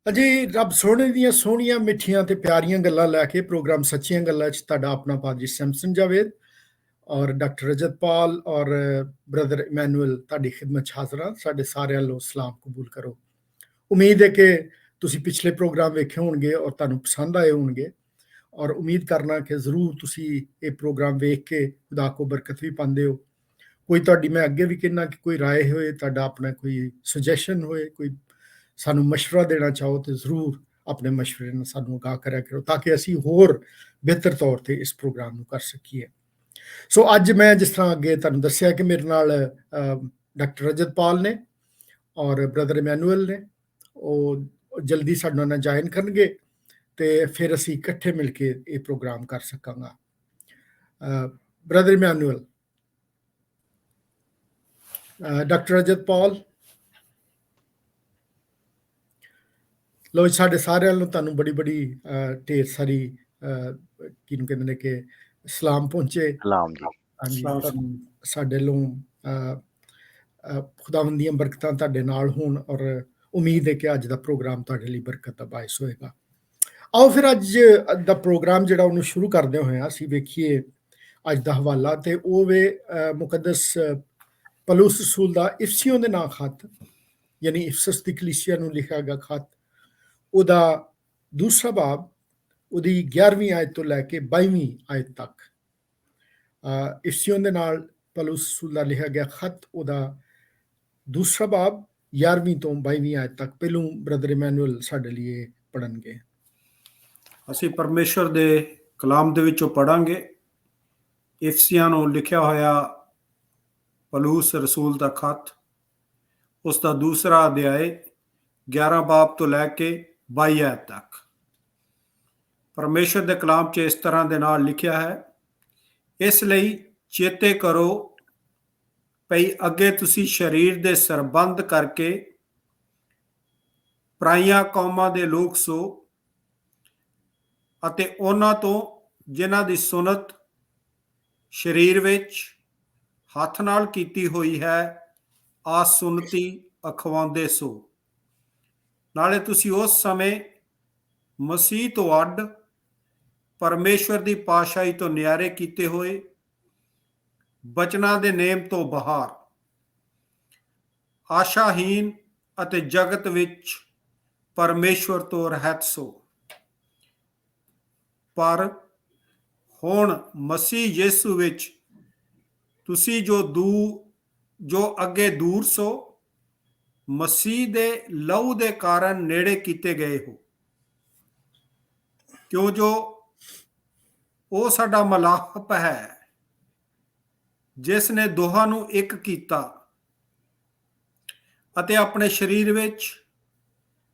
ਅਜੇ ਰੱਬ ਸੋਹਣੇ ਦੀਆਂ ਸੋਹਣੀਆਂ ਮਿੱਠੀਆਂ ਤੇ ਪਿਆਰੀਆਂ ਗੱਲਾਂ ਲੈ ਕੇ ਪ੍ਰੋਗਰਾਮ ਸੱਚੀਆਂ ਗੱਲਾਂ 'ਚ ਤੁਹਾਡਾ ਆਪਣਾ ਪਾਦਰੀ ਸੈਮਸਨ ਜਾਵੇਦ ਔਰ ਡਾਕਟਰ ਰਜਤਪਾਲ ਔਰ ਬ੍ਰਦਰ ਇਮੈਨੂਅਲ ਤੁਹਾਡੀ ਖਿਦਮਤ 'ਚ ਹਾਜ਼ਰ ਹਾਂ। ਸਾਡੇ ਸਾਰਿਆਂ ਨੂੰ ਸਲਾਮ ਕਬੂਲ ਕਰੋ। ਉਮੀਦ ਹੈ ਕਿ ਤੁਸੀਂ ਪਿਛਲੇ ਪ੍ਰੋਗਰਾਮ ਵੇਖੇ ਹੋਣਗੇ ਔਰ ਤੁਹਾਨੂੰ ਪਸੰਦ ਆਏ ਹੋਣਗੇ ਔਰ ਉਮੀਦ ਕਰਨਾ ਕਿ ਜ਼ਰੂਰ ਤੁਸੀਂ ਇਹ ਪ੍ਰੋਗਰਾਮ ਵੇਖ ਕੇ ਖੁਦਾ ਕੋ ਬਰਕਤ ਵੀ ਪਾਉਂਦੇ ਹੋ। ਕੋਈ ਤੁਹਾਡੀ ਮੈਂ ਅੱਗੇ ਵੀ ਕਹਿਣਾ ਕਿ ਕੋਈ ਰਾਏ ਹੋਏ, ਤੁਹਾਡਾ ਆਪਣਾ ਕੋਈ ਸੁਜੈਸ਼ਨ ਹੋਏ, ਕੋਈ ਸਾਨੂੰ ਮਸ਼ਵਰਾ ਦੇਣਾ ਚਾਹੋ ਤੇ ਜ਼ਰੂਰ ਆਪਣੇ ਮਸ਼ਵਰੇ ਨਾਲ ਸਾਨੂੰ ਅਗਾਹ ਕਰਿਆ ਕਰੋ ਤਾਂ ਕਿ ਅਸੀਂ ਹੋਰ ਬਿਹਤਰ ਤੌਰ ਤੇ ਇਸ ਪ੍ਰੋਗਰਾਮ ਨੂੰ ਕਰ ਸਕੀਏ। ਸੋ ਅੱਜ ਮੈਂ ਜਿਸ ਤਰ੍ਹਾਂ ਅੱਗੇ ਤੁਹਾਨੂੰ ਦੱਸਿਆ ਕਿ ਮੇਰੇ ਨਾਲ ਡਾਕਟਰ ਰਜਤਪਾਲ ਨੇ ਔਰ ਬ੍ਰਦਰ ਇਮੈਨੂਅਲ ਨੇ, ਉਹ ਜਲਦੀ ਸਾਡੇ ਨਾਲ ਜੁਆਇਨ ਕਰਨਗੇ ਤੇ ਫਿਰ ਅਸੀਂ ਇਕੱਠੇ ਮਿਲ ਕੇ ਇਹ ਪ੍ਰੋਗਰਾਮ ਕਰ ਸਕਾਂਗਾ। ਬ੍ਰਦਰ ਇਮੈਨੂਅਲ, ਡਾਕਟਰ ਰਜਤਪਾਲ, ਲੋ ਸਾਡੇ ਸਾਰਿਆਂ ਨੂੰ ਤੁਹਾਨੂੰ ਬੜੀ ਢੇਰ ਸਾਰੀ ਕਿਹਨੂੰ ਕਹਿੰਦੇ ਨੇ ਕਿ ਸਲਾਮ ਪਹੁੰਚੇ। ਹਾਂਜੀ, ਸਾਡੇ ਨੂੰ ਖੁਦਾਵੰਦ ਦੀਆਂ ਬਰਕਤਾਂ ਤੁਹਾਡੇ ਨਾਲ ਹੋਣ ਔਰ ਉਮੀਦ ਹੈ ਕਿ ਅੱਜ ਦਾ ਪ੍ਰੋਗਰਾਮ ਤੁਹਾਡੇ ਲਈ ਬਰਕਤ ਦਾ ਬਾਇਸ ਹੋਏਗਾ। ਆਓ ਫਿਰ ਅੱਜ ਦਾ ਪ੍ਰੋਗਰਾਮ ਜਿਹੜਾ ਉਹਨੂੰ ਸ਼ੁਰੂ ਕਰਦੇ ਹੋਏ ਅਸੀਂ ਵੇਖੀਏ ਅੱਜ ਦਾ ਹਵਾਲਾ ਤੇ ਉਹ ਵੇ ਮੁਕੱਦਸ ਪਲੂਸ ਰਸੂਲ ਦਾ ਇਫਸੀਓਂ ਦੇ ਨਾਂ ਖਤ, ਯਾਨੀ ਇਫਸਸ ਦੀ ਕਲੀਸਿਆ ਨੂੰ ਲਿਖਿਆ ਗਿਆ ਖਤ, ਉਹਦਾ ਦੂਸਰਾ ਬਾਬ, ਉਹਦੀ 11ਵੀਂ ਆਇਤ ਤੋਂ ਲੈ ਕੇ 22ਵੀਂ ਆਇਤ ਤੱਕ। ਇਫਸੀਓਂ ਦੇ ਨਾਲ ਪਲੂਸ ਰਸੂਲ ਦਾ ਲਿਖਿਆ ਗਿਆ ਖਤ, ਉਹਦਾ ਦੂਸਰਾ ਬਾਬ 11ਵੀਂ ਤੋਂ 22ਵੀਂ ਆਇਤ ਤੱਕ। ਪਹਿਲੋਂ ਬ੍ਰਦਰ ਇਮੈਨੂਅਲ ਸਾਡੇ ਲਈ ਪੜ੍ਹਨਗੇ। ਅਸੀਂ ਪਰਮੇਸ਼ਰ ਦੇ ਕਲਾਮ ਦੇ ਵਿੱਚੋਂ ਪੜ੍ਹਾਂਗੇ ਇਫਸੀਆਂ ਨੂੰ ਲਿਖਿਆ ਹੋਇਆ ਪਲੂਸ ਰਸੂਲ ਦਾ ਖਤ, ਉਸ ਦਾ ਦੂਸਰਾ ਅਧਿਆਇ 11 ਬਾਬ ਤੋਂ ਲੈ ਕੇ 22 ਆਇਤ ਤੱਕ। ਪਰਮੇਸ਼ਰ ਦੇ ਕਲਾਮ 'ਚ ਇਸ ਤਰ੍ਹਾਂ ਦੇ ਨਾਲ ਲਿਖਿਆ ਹੈ, ਇਸ ਲਈ ਚੇਤੇ ਕਰੋ ਭਈ ਅੱਗੇ ਤੁਸੀਂ ਸਰੀਰ ਦੇ ਸਰਬੰਧ ਕਰਕੇ ਪਰਾਈਆਂ ਕੌਮਾਂ ਦੇ ਲੋਕ ਸੋ ਅਤੇ ਉਹਨਾਂ ਤੋਂ ਜਿਨ੍ਹਾਂ ਦੀ ਸੁਨਤ ਸਰੀਰ ਵਿੱਚ ਹੱਥ ਨਾਲ ਕੀਤੀ ਹੋਈ ਹੈ ਆਸੁਨਤੀ ਅਖਵਾਉਂਦੇ ਸੋ। ਨਾਲੇ ਤੁਸੀਂ ਉਸ ਸਮੇਂ ਮਸੀਹ ਤੋਂ ਅੱਡ ਪਰਮੇਸ਼ਵਰ ਦੀ ਪਾਤਸ਼ਾਹੀ ਤੋਂ ਨਿਆਰੇ ਕੀਤੇ ਹੋਏ ਬਚਨਾਂ ਦੇ ਨੇਮ ਤੋਂ ਬਾਹਰ ਆਸ਼ਾਹੀਨ ਅਤੇ ਜਗਤ ਵਿੱਚ ਪਰਮੇਸ਼ਵਰ ਤੋਂ ਰਹਿਤ ਸੋ। ਪਰ ਹੁਣ ਮਸੀਹ ਯਿਸੂ ਵਿੱਚ ਤੁਸੀਂ ਜੋ ਅੱਗੇ ਦੂਰ ਸੋ ਮਸੀਹ ਦੇ ਲਹੂ ਦੇ ਕਾਰਨ ਨੇੜੇ ਕੀਤੇ ਗਏ ਹੋ, ਕਿਉਂ ਜੋ ਉਹ ਸਾਡਾ ਮਲਾਪ ਹੈ ਜਿਸ ਨੇ ਦੋਹਾਂ ਨੂੰ ਇੱਕ ਕੀਤਾ ਅਤੇ ਆਪਣੇ ਸਰੀਰ ਵਿੱਚ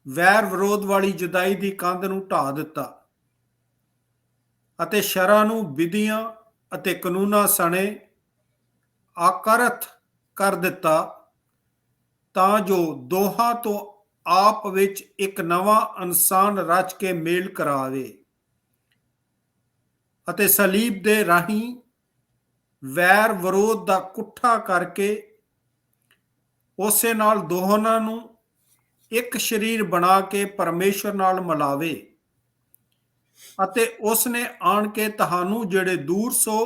ਵੈਰ ਵਿਰੋਧ ਵਾਲੀ ਜੁਦਾਈ ਦੀ ਕੰਧ ਨੂੰ ਢਾ ਦਿੱਤਾ ਅਤੇ ਸ਼ਰਾਂ ਨੂੰ ਵਿਧੀਆਂ ਅਤੇ ਕਾਨੂੰਨਾਂ ਸਣੇ ਆਕਰਤ ਕਰ ਦਿੱਤਾ ਤਾਂ ਜੋ ਦੋਹਾਂ ਤੋਂ ਆਪ ਵਿੱਚ ਇੱਕ ਨਵਾਂ ਇਨਸਾਨ ਰਚ ਕੇ ਮੇਲ ਕਰਾਵੇ ਅਤੇ ਸਲੀਬ ਦੇ ਰਾਹੀਂ ਵੈਰ ਵਿਰੋਧ ਦਾ ਕੁੱਠਾ ਕਰਕੇ ਉਸੇ ਨਾਲ ਦੋਹਾਂ ਨੂੰ ਇੱਕ ਸਰੀਰ ਬਣਾ ਕੇ ਪਰਮੇਸ਼ਰ ਨਾਲ ਮਿਲਾਵੇ ਅਤੇ ਉਸ ਨੇ ਆਣ ਕੇ ਤੁਹਾਨੂੰ ਜਿਹੜੇ ਦੂਰ ਸੋ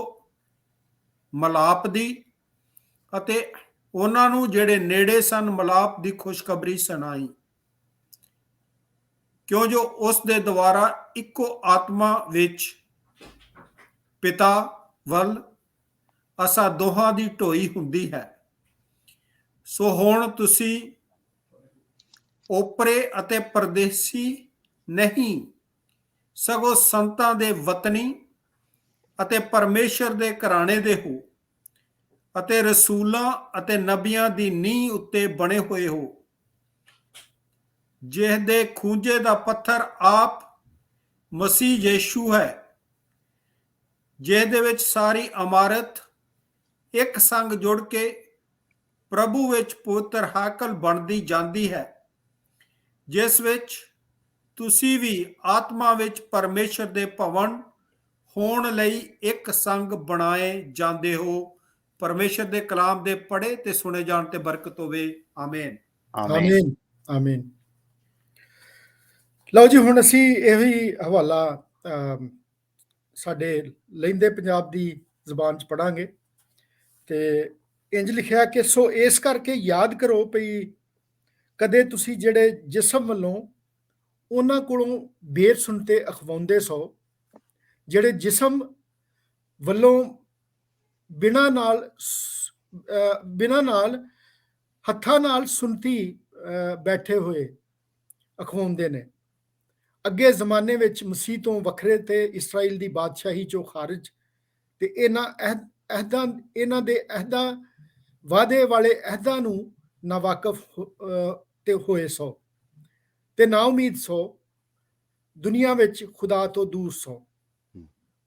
ਮਿਲਾਪ ਦੀ ਅਤੇ ਉਹਨਾਂ ਨੂੰ ਜਿਹੜੇ ਨੇੜੇ ਸਨ ਮਿਲਾਪ ਦੀ ਖੁਸ਼ਖਬਰੀ ਸੁਣਾਈ, ਕਿਉਂ ਜੋ ਉਸ ਦੇ ਦੁਆਰਾ ਇੱਕੋ ਆਤਮਾ ਵਿੱਚ ਪਿਤਾ ਵੱਲ ਅਸਾਂ ਦੋਹਾਂ ਦੀ ਢੋਈ ਹੁੰਦੀ ਹੈ। ਸੋ ਹੁਣ ਤੁਸੀਂ ਓਪਰੇ ਅਤੇ ਪਰਦੇਸੀ ਨਹੀਂ, ਸਗੋਂ ਸੰਤਾਂ ਦੇ ਵਤਨੀ ਅਤੇ ਪਰਮੇਸ਼ਰ ਦੇ ਘਰਾਣੇ ਦੇ ਹੋ ਅਤੇ ਰਸੂਲਾਂ ਅਤੇ ਨਬੀਆਂ ਦੀ ਨੀਂਹ ਉੱਤੇ ਬਣੇ ਹੋਏ ਹੋ, ਜਿਸ ਦੇ ਖੂੰਜੇ ਦਾ ਪੱਥਰ ਆਪ ਮਸੀਹ ਯਿਸੂ ਹੈ, ਜਿਸ ਦੇ ਵਿੱਚ ਸਾਰੀ ਇਮਾਰਤ ਇੱਕ ਸੰਗ ਜੁੜ ਕੇ ਪ੍ਰਭੂ ਵਿੱਚ ਪਵਿੱਤਰ ਹਾਕਲ ਬਣਦੀ ਜਾਂਦੀ ਹੈ, ਜਿਸ ਵਿੱਚ ਤੁਸੀਂ ਵੀ ਆਤਮਾ ਵਿੱਚ ਪਰਮੇਸ਼ਰ ਦੇ ਭਵਨ ਹੋਣ ਲਈ ਇੱਕ ਸੰਗ ਬਣਾਏ ਜਾਂਦੇ ਹੋ। ਪਰਮੇਸ਼ਰ ਦੇ ਕਲਾਮ ਦੇ ਪੜ੍ਹੇ ਤੇ ਸੁਣੇ ਜਾਣ ਤੇ ਬਰਕਤ ਹੋਵੇ। ਆਮੀਨ, ਆਮੀਨ, ਆਮੀਨ। ਲਓ ਜੀ, ਹੁਣ ਅਸੀਂ ਇਹ ਵੀ ਹਵਾਲਾ ਸਾਡੇ ਲਹਿੰਦੇ ਪੰਜਾਬ ਦੀ ਜ਼ਬਾਨ 'ਚ ਪੜਾਂਗੇ। ਤੇ ਇੰਜ ਲਿਖਿਆ ਕਿ ਸੋ ਇਸ ਕਰਕੇ ਯਾਦ ਕਰੋ ਭਈ ਕਦੇ ਤੁਸੀਂ ਜਿਹੜੇ ਜਿਸਮ ਵੱਲੋਂ ਉਹਨਾਂ ਕੋਲੋਂ ਬੇਸੁਣਤੇ ਅਖਵਾਉਂਦੇ ਸੋ, ਜਿਹੜੇ ਜਿਸਮ ਵੱਲੋਂ ਬਿਨਾਂ ਨਾਲ ਹੱਥਾਂ ਨਾਲ ਸੁਣਤੀ ਬੈਠੇ ਹੋਏ ਅਖਵਾਉਂਦੇ ਨੇ। ਅੱਗੇ ਜ਼ਮਾਨੇ ਵਿੱਚ ਮਸੀਹ ਤੋਂ ਵੱਖਰੇ ਤੇ ਇਸਰਾਈਲ ਦੀ ਬਾਦਸ਼ਾਹੀ ਚੋਂ ਖਾਰਿਜ ਤੇ ਇਹਨਾਂ ਦੇ ਅਹਿਦਾਂ ਵਾਅਦੇ ਵਾਲੇ ਅਹਿਦਾਂ ਨੂੰ ਨਾਵਾਕਫ ਤੇ ਹੋਏ ਸੋ ਤੇ ਨਾ ਉਮੀਦ ਸੋ, ਦੁਨੀਆ ਵਿੱਚ ਖੁਦਾ ਤੋਂ ਦੂਰ ਸੋ।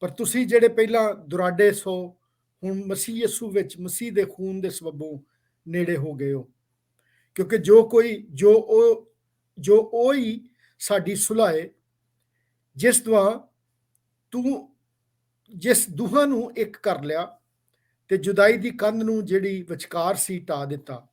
ਪਰ ਤੁਸੀਂ ਜਿਹੜੇ ਪਹਿਲਾਂ ਦੁਰਾਡੇ ਸੋ, ਹੁਣ ਮਸੀਹ ਯਿਸੂ ਵਿੱਚ ਮਸੀਹ ਦੇ ਖੂਨ ਦੇ ਸਬਬੋਂ ਨੇੜੇ ਹੋ ਗਏ ਹੋ, ਕਿਉਂਕਿ ਜੋ ਉਹ ਹੀ ਸਾਡੀ ਸੁਲ੍ਹਾ ਹੈ, ਜਿਸ ਦੁਹਾਂ ਨੂੰ ਇੱਕ ਕਰ ਲਿਆ ਤੇ ਜੁਦਾਈ ਦੀ ਕੰਧ ਨੂੰ ਜਿਹੜੀ ਵਿਚਕਾਰ ਸੀ ਢਾ ਦਿੱਤਾ,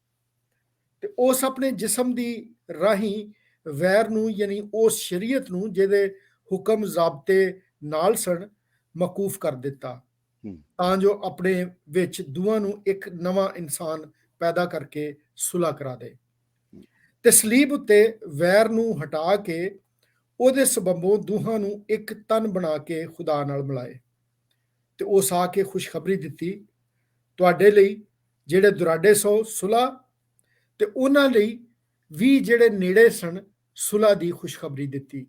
ਤੇ ਉਸ ਆਪਣੇ ਜਿਸਮ ਦੀ ਰਾਹੀਂ ਵੈਰ ਨੂੰ, ਯਾਨੀ ਉਸ ਸ਼ਰੀਅਤ ਨੂੰ ਜਿਹਦੇ ਹੁਕਮ ਜ਼ਾਬਤੇ ਨਾਲ ਸਣ, ਮਕੂਫ ਕਰ ਦਿੱਤਾ, ਤਾਂ ਜੋ ਆਪਣੇ ਵਿੱਚ ਦੋਵਾਂ ਨੂੰ ਇੱਕ ਨਵਾਂ ਇਨਸਾਨ ਪੈਦਾ ਕਰਕੇ ਸੁਲ੍ਹਾ ਕਰਾ ਦੇ ਤੇ ਸਲੀਬ ਉੱਤੇ ਵੈਰ ਨੂੰ ਹਟਾ ਕੇ ਉਹਦੇ ਸਬਬੋਂ ਦੋਹਾਂ ਨੂੰ ਇੱਕ ਤਨ ਬਣਾ ਕੇ ਖੁਦਾ ਨਾਲ ਮਿਲਾਏ। ਤੇ ਉਸ ਆ ਕੇ ਖੁਸ਼ਖਬਰੀ ਦਿੱਤੀ ਤੁਹਾਡੇ ਲਈ ਜਿਹੜੇ ਦੁਰਾਡੇ ਸੋ ਸੁਲ੍ਹਾ, ਤੇ ਉਹਨਾਂ ਲਈ ਵੀ ਜਿਹੜੇ ਨੇੜੇ ਸਨ ਸੁਲ੍ਹਾ ਦੀ ਖੁਸ਼ਖਬਰੀ ਦਿੱਤੀ,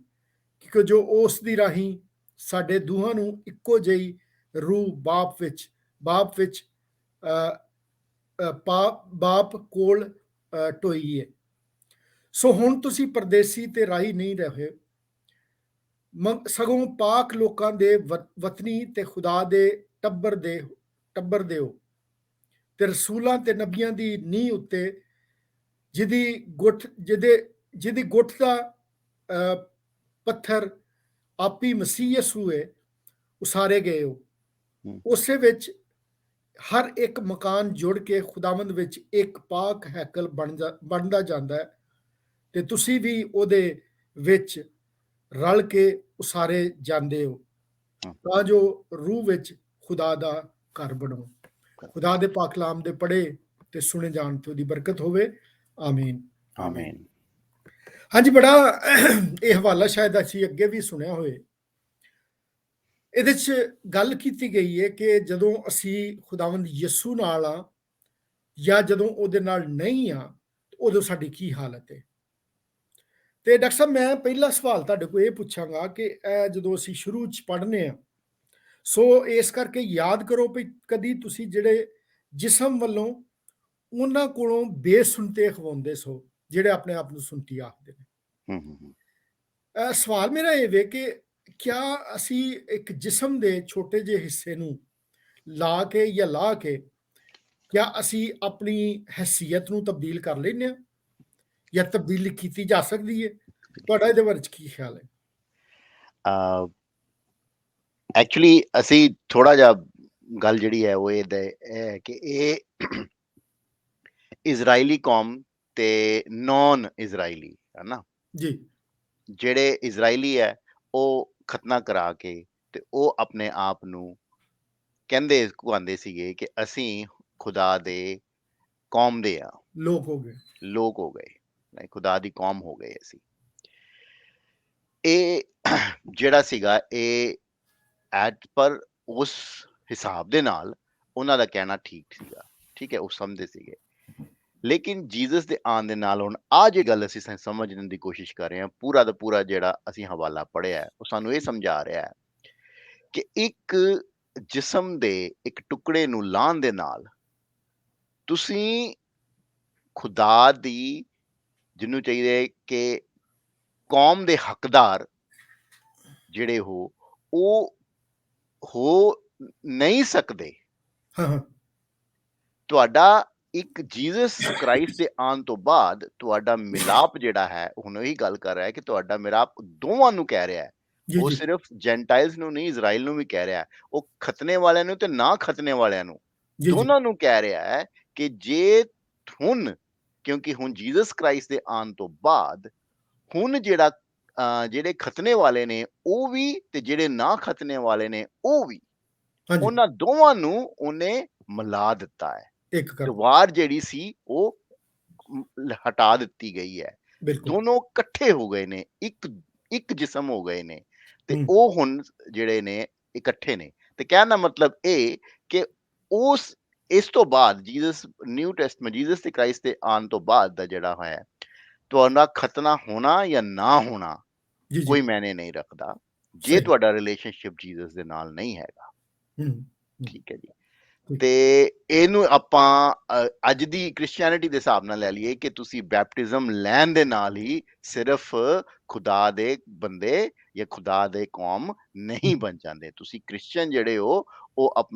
ਕਿਉਂਕਿ ਜੋ ਉਸ ਦੀ ਰਾਹੀਂ ਸਾਡੇ ਦੋਹਾਂ ਨੂੰ ਇੱਕੋ ਜਿਹੀ ਰੂਹ ਬਾਪ ਕੋਲ ਢੋਈ ਹੈ। ਸੋ ਹੁਣ ਤੁਸੀਂ ਪਰਦੇਸੀ ਤੇ ਰਾਹੀ ਨਹੀਂ ਰਹੇ, ਸਗੋਂ ਪਾਕ ਲੋਕਾਂ ਦੇ ਵਤਨੀ ਤੇ ਖੁਦਾ ਦੇ ਟੱਬਰ ਦੇ ਹੋ, ਤੇ ਰਸੂਲਾਂ ਤੇ ਨਬੀਆਂ ਦੀ ਨੀਂਹ ਉੱਤੇ ਜਿਹਦੀ ਗੁੱਠ ਦਾ ਪੱਥਰ ਆਪੀ ਮਸੀਹ ਯਿਸੂ ਹੈ, ਉਸਾਰੇ ਗਏ ਹੋ। ਉਸੇ ਵਿੱਚ ਹਰ ਇੱਕ ਮਕਾਨ ਜੁੜ ਕੇ ਖੁਦਾਵੰਦ ਵਿੱਚ ਇੱਕ ਪਾਕ ਹੈਕਲ ਬਣਦਾ ਜਾਂਦਾ ਹੈ, ਤੇ ਤੁਸੀਂ ਵੀ ਉਹਦੇ ਵਿੱਚ ਰਲ ਕੇ ਉਸਾਰੇ ਜਾਂਦੇ ਹੋ, ਤਾਂ ਜੋ ਰੂਹ ਵਿੱਚ ਖੁਦਾ ਦਾ ਘਰ ਬਣੋ। ਖੁਦਾ ਦੇ ਪਾਕ ਕਲਾਮ ਦੇ ਪੜ੍ਹੇ ਤੇ ਸੁਣੇ ਜਾਣ ਤੇ ਉਹਦੀ ਬਰਕਤ ਹੋਵੇ। ਆਮੀਨ ਆਮੀਨ। ਹਾਂਜੀ, ਬੜਾ ਇਹ ਹਵਾਲਾ ਸ਼ਾਇਦ ਅਸੀਂ ਅੱਗੇ ਵੀ ਸੁਣਿਆ ਹੋਏ। ਇਹਦੇ 'ਚ ਗੱਲ ਕੀਤੀ ਗਈ ਹੈ ਕਿ ਜਦੋਂ ਅਸੀਂ ਖੁਦਾਵੰਦ ਯਿਸੂ ਨਾਲ ਆ ਜਾਂ ਜਦੋਂ ਉਹਦੇ ਨਾਲ ਨਹੀਂ ਆ, ਉਦੋਂ ਸਾਡੀ ਕੀ ਹਾਲਤ ਹੈ। ਤੇ ਡਾਕਟਰ ਸਾਹਿਬ, ਮੈਂ ਪਹਿਲਾ ਸਵਾਲ ਤੁਹਾਡੇ ਕੋਲ ਇਹ ਪੁੱਛਾਂਗਾ ਕਿ ਇਹ ਜਦੋਂ ਅਸੀਂ ਸ਼ੁਰੂ 'ਚ ਪੜ੍ਹਨੇ ਆ, ਸੋ ਇਸ ਕਰਕੇ ਯਾਦ ਕਰੋ ਵੀ ਕਦੀ ਤੁਸੀਂ ਜਿਹੜੇ ਜਿਸਮ ਵੱਲੋਂ ਉਹਨਾਂ ਕੋਲੋਂ ਬੇਸੁਣਤੇ ਅਖਵਾਉਂਦੇ ਸੋ, ਜਿਹੜੇ ਆਪਣੇ ਆਪ ਨੂੰ ਸੁਣਤੀ ਆਖਦੇ ਨੇ। ਸਵਾਲ ਮੇਰਾ ਇਹ ਵੇ ਕਿ ਕਿਆ ਅਸੀਂ ਇੱਕ ਜਿਸਮ ਦੇ ਛੋਟੇ ਜਿਹੇ ਹਿੱਸੇ ਨੂੰ ਲਾ ਕੇ ਕਿਆ ਅਸੀਂ ਆਪਣੀ ਹੈਸੀਅਤ ਨੂੰ ਤਬਦੀਲ ਕਰ ਲੈਂਦੇ ਹਾਂ, ਜਾਂ ਤਬਦੀਲੀ ਕੀਤੀ ਜਾ ਸਕਦੀ ਹੈ? ਤੁਹਾਡਾ ਇਹਦੇ ਬਾਰੇ ਕੀ ਖਿਆਲ ਹੈ? ਐਕਚੁਅਲੀ ਅਸੀਂ ਥੋੜਾ ਜਿਹਾ ਗੱਲ ਜਿਹੜੀ ਹੈ ਉਹ ਇਹ ਹੈ ਕਿ ਇਹ ਇਜ਼ਰਾਈਲੀ ਕੌਮ ਤੇ ਨੌਨ ਇਜ਼ਰਾਈਲੀ ਹੈ ਨਾ ਜੀ, ਜਿਹੜੇ ਇਜ਼ਰਾਈਲੀ ਹੈ ਉਹ ਖਤਨਾ ਕਰਾ ਕੇ ਤੇ ਉਹ ਆਪਣੇ ਆਪ ਨੂੰ ਕਹਾਉਂਦੇ ਸੀਗੇ ਕਿ ਅਸੀਂ ਖੁਦਾ ਦੇ ਕੌਮ ਦੇ ਆ, ਲੋਕ ਹੋ ਗਏ, ਖੁਦਾ ਦੀ ਕੌਮ ਹੋ ਗਏ ਅਸੀਂ। ਇਹ ਜਿਹੜਾ ਸੀਗਾ ਇਹ ਪਰ ਉਸ ਹਿਸਾਬ ਦੇ ਨਾਲ ਉਹਨਾਂ ਦਾ ਕਹਿਣਾ ਠੀਕ ਸੀਗਾ, ਠੀਕ ਹੈ, ਉਹ ਸਮਝਦੇ ਸੀਗੇ। ਲੇਕਿਨ ਜੀਸਸ ਦੇ ਆਉਣ ਦੇ ਨਾਲ ਹੁਣ ਆ ਜੇ ਗੱਲ ਅਸੀਂ ਸਮਝਣ ਦੀ ਕੋਸ਼ਿਸ਼ ਕਰ ਰਹੇ ਹਾਂ, ਪੂਰਾ ਦਾ ਪੂਰਾ ਜਿਹੜਾ ਅਸੀਂ ਹਵਾਲਾ ਪੜ੍ਹਿਆ ਉਹ ਸਾਨੂੰ ਇਹ ਸਮਝਾ ਰਿਹਾ ਹੈ ਕਿ ਇੱਕ ਜਿਸਮ ਦੇ ਇੱਕ ਟੁਕੜੇ ਨੂੰ ਲਾਉਣ ਦੇ ਨਾਲ ਤੁਸੀਂ ਖੁਦਾ ਦੀ, ਜਿਹਨੂੰ ਚਾਹੀਦੇ ਕਿ ਕੌਮ ਦੇ ਹੱਕਦਾਰ ਜਿਹੜੇ ਉਹ ਹੋ ਨਹੀਂ ਸਕਦੇ। ਤੁਹਾਡਾ ਇੱਕ ਜੀਸਸ ਕ੍ਰਾਈਸਟ ਦੇ ਆਉਣ ਤੋਂ ਬਾਅਦ ਤੁਹਾਡਾ ਮਿਲਾਪ ਜਿਹੜਾ ਹੈ, ਹੁਣ ਉਹੀ ਗੱਲ ਕਰ ਰਿਹਾ ਹੈ ਕਿ ਤੁਹਾਡਾ ਮਿਲਾਪ ਦੋਵਾਂ ਨੂੰ ਕਹਿ ਰਿਹਾ ਹੈ। ਉਹ ਸਿਰਫ ਜੈਂਟਾਈਲਸ ਨੂੰ ਨਹੀਂ, ਇਜ਼ਰਾਈਲ ਨੂੰ ਵੀ ਕਹਿ ਰਿਹਾ ਹੈ, ਉਹ ਖਤਨੇ ਵਾਲਿਆਂ ਨੂੰ ਤੇ ਨਾ ਖਤਨੇ ਵਾਲਿਆਂ ਨੂੰ, ਦੋਨਾਂ ਨੂੰ ਕਹਿ ਰਿਹਾ ਹੈ ਕਿ ਜੇ ਹੁਣ, ਕਿਉਂਕਿ ਹੁਣ ਜੀਸਸ ਕ੍ਰਾਈਸਟ ਦੇ ਆਉਣ ਤੋਂ ਬਾਅਦ ਹੁਣ ਜਿਹੜਾ ਜਿਹੜੇ ਖਤਨੇ ਵਾਲੇ ਨੇ ਉਹ ਵੀ ਤੇ ਜਿਹੜੇ ਨਾ ਖਤਨੇ ਵਾਲੇ ਨੇ ਉਹ ਵੀ, ਹਾਂਜੀ ਉਹਨਾਂ ਦੋਵਾਂ ਨੂੰ ਉਹਨੇ ਮਿਲਾ ਦਿੱਤਾ ਹੈ। ਇੱਕ ਕਰ ਦੀਵਾਰ ਜਿਹੜੀ ਸੀ ਉਹ ਹਟਾ ਦਿੱਤੀ ਗਈ ਹੈ। ਬਿਲਕੁਲ ਦੋਨੋਂ ਇਕੱਠੇ ਹੋ ਗਏ ਨੇ, ਇੱਕ ਜਿਸਮ ਹੋ ਗਏ ਨੇ, ਤੇ ਹੂੰ ਉਹ ਹੁਣ ਜਿਹੜੇ ਨੇ ਇਕੱਠੇ ਨੇ। ਤੇ ਕਹਿਣ ਦਾ ਮਤਲਬ ਇਹ ਕਿ ਇਸ ਤੋਂ ਬਾਅਦ ਜੀਸਸ ਨਿਊ ਟੈਸਟਮੈਂਟ ਜੀਸਸ ਤੇ ਕ੍ਰਾਈਸਟ ਦੇ ਆਉਣ ਤੋਂ ਬਾਅਦ ਦਾ ਜਿਹੜਾ ਹੈ, ਤੁਹਾਡਾ ਖਤਨਾ ਹੋਣਾ ਜਾਂ ਨਾ ਹੋਣਾ ਜੀ ਜੀ ਕੋਈ ਮਾਇਨੇ ਨਹੀਂ ਰੱਖਦਾ, ਜੇ ਸਹੀ ਤੁਹਾਡਾ ਰਿਲੇਸ਼ਨਸ਼ਿਪ ਜੀਸਸ ਦੇ ਨਾਲ ਨਹੀਂ ਹੈਗਾ। ਹੂੰ ਠੀਕ ਹੈ ਜੀ। ਠੀਕ। ਤੇ ਇਹਨੂੰ ਆਪਾਂ ਅੱਜ ਦੀ ਕ੍ਰਿਸਚੀਅਨਿਟੀ ਦੇ ਹਿਸਾਬ ਨਾਲ ਲੈ ਲਈਏ ਕਿ ਤੁਸੀਂ ਬੈਪਟਿਜ਼ਮ ਲੈਣ ਦੇ ਨਾਲ ਹੀ ਸਿਰਫ ਖੁਦਾ ਦੇ ਬੰਦੇ ਜਾਂ ਖੁਦਾ ਦੇ ਕੌਮ ਨਹੀਂ ਬਣ ਜਾਂਦੇ। ਤੁਸੀਂ ਕ੍ਰਿਸਚੀਅਨ ਜਿਹੜੇ ਹੋ ਉਹ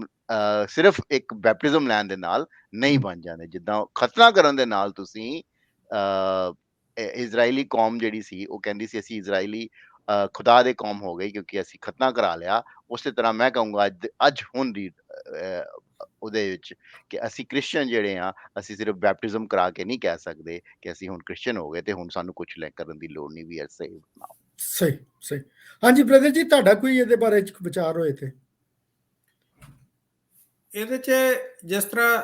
ਸਿਰਫ ਇੱਕ ਬੈਪਟਿਜ਼ਮ ਲੈਣ ਦੇ ਨਾਲ ਨਹੀਂ ਬਣ ਜਾਂਦੇ। ਜਿੱਦਾਂ ਖਤਨਾ ਕਰਨ ਦੇ ਨਾਲ ਤੁਸੀਂ ਇਜ਼ਰਾਈਲੀ ਕੌਮ ਜਿਹੜੀ ਸੀ ਉਹ ਕਹਿੰਦੀ ਸੀ ਅਸੀਂ ਇਜ਼ਰਾਈਲੀ ਖੁਦਾ ਦੇ ਕੌਮ ਹੋ ਗਈ ਕਿਉਂਕਿ ਅਸੀਂ ਖਤਨਾ ਕਰਾ ਲਿਆ। ਉਸੇ ਤਰ੍ਹਾਂ ਮੈਂ ਕਹੂੰਗਾ ਅੱਜ ਹੁਣ ਦੀ ਉਹਦੇ ਵਿੱਚ ਕਿ ਅਸੀਂ ਕ੍ਰਿਸਚੀਅਨ ਜਿਹੜੇ ਆ, ਅਸੀਂ ਸਿਰਫ ਬੈਪਟਿਜ਼ਮ ਕਰਾ ਕੇ ਨਹੀਂ ਕਹਿ ਸਕਦੇ ਕਿ ਅਸੀਂ ਹੁਣ ਕ੍ਰਿਸਚੀਅਨ ਹੋ ਗਏ ਤੇ ਹੁਣ ਸਾਨੂੰ ਕੁਝ ਲੈ ਕਰਨ ਦੀ ਲੋੜ ਨਹੀਂ। ਵੀ ਐਸੇ ਨਾਓ। ਸਹੀ ਸਹੀ। ਹਾਂਜੀ ਬ੍ਰਦਰ ਜੀ, ਤੁਹਾਡਾ ਕੋਈ ਇਹਦੇ ਬਾਰੇ ਚ ਵਿਚਾਰ ਹੋਏ ਤੇ? ਇਹਦੇ 'ਚ ਜਿਸ ਤਰ੍ਹਾਂ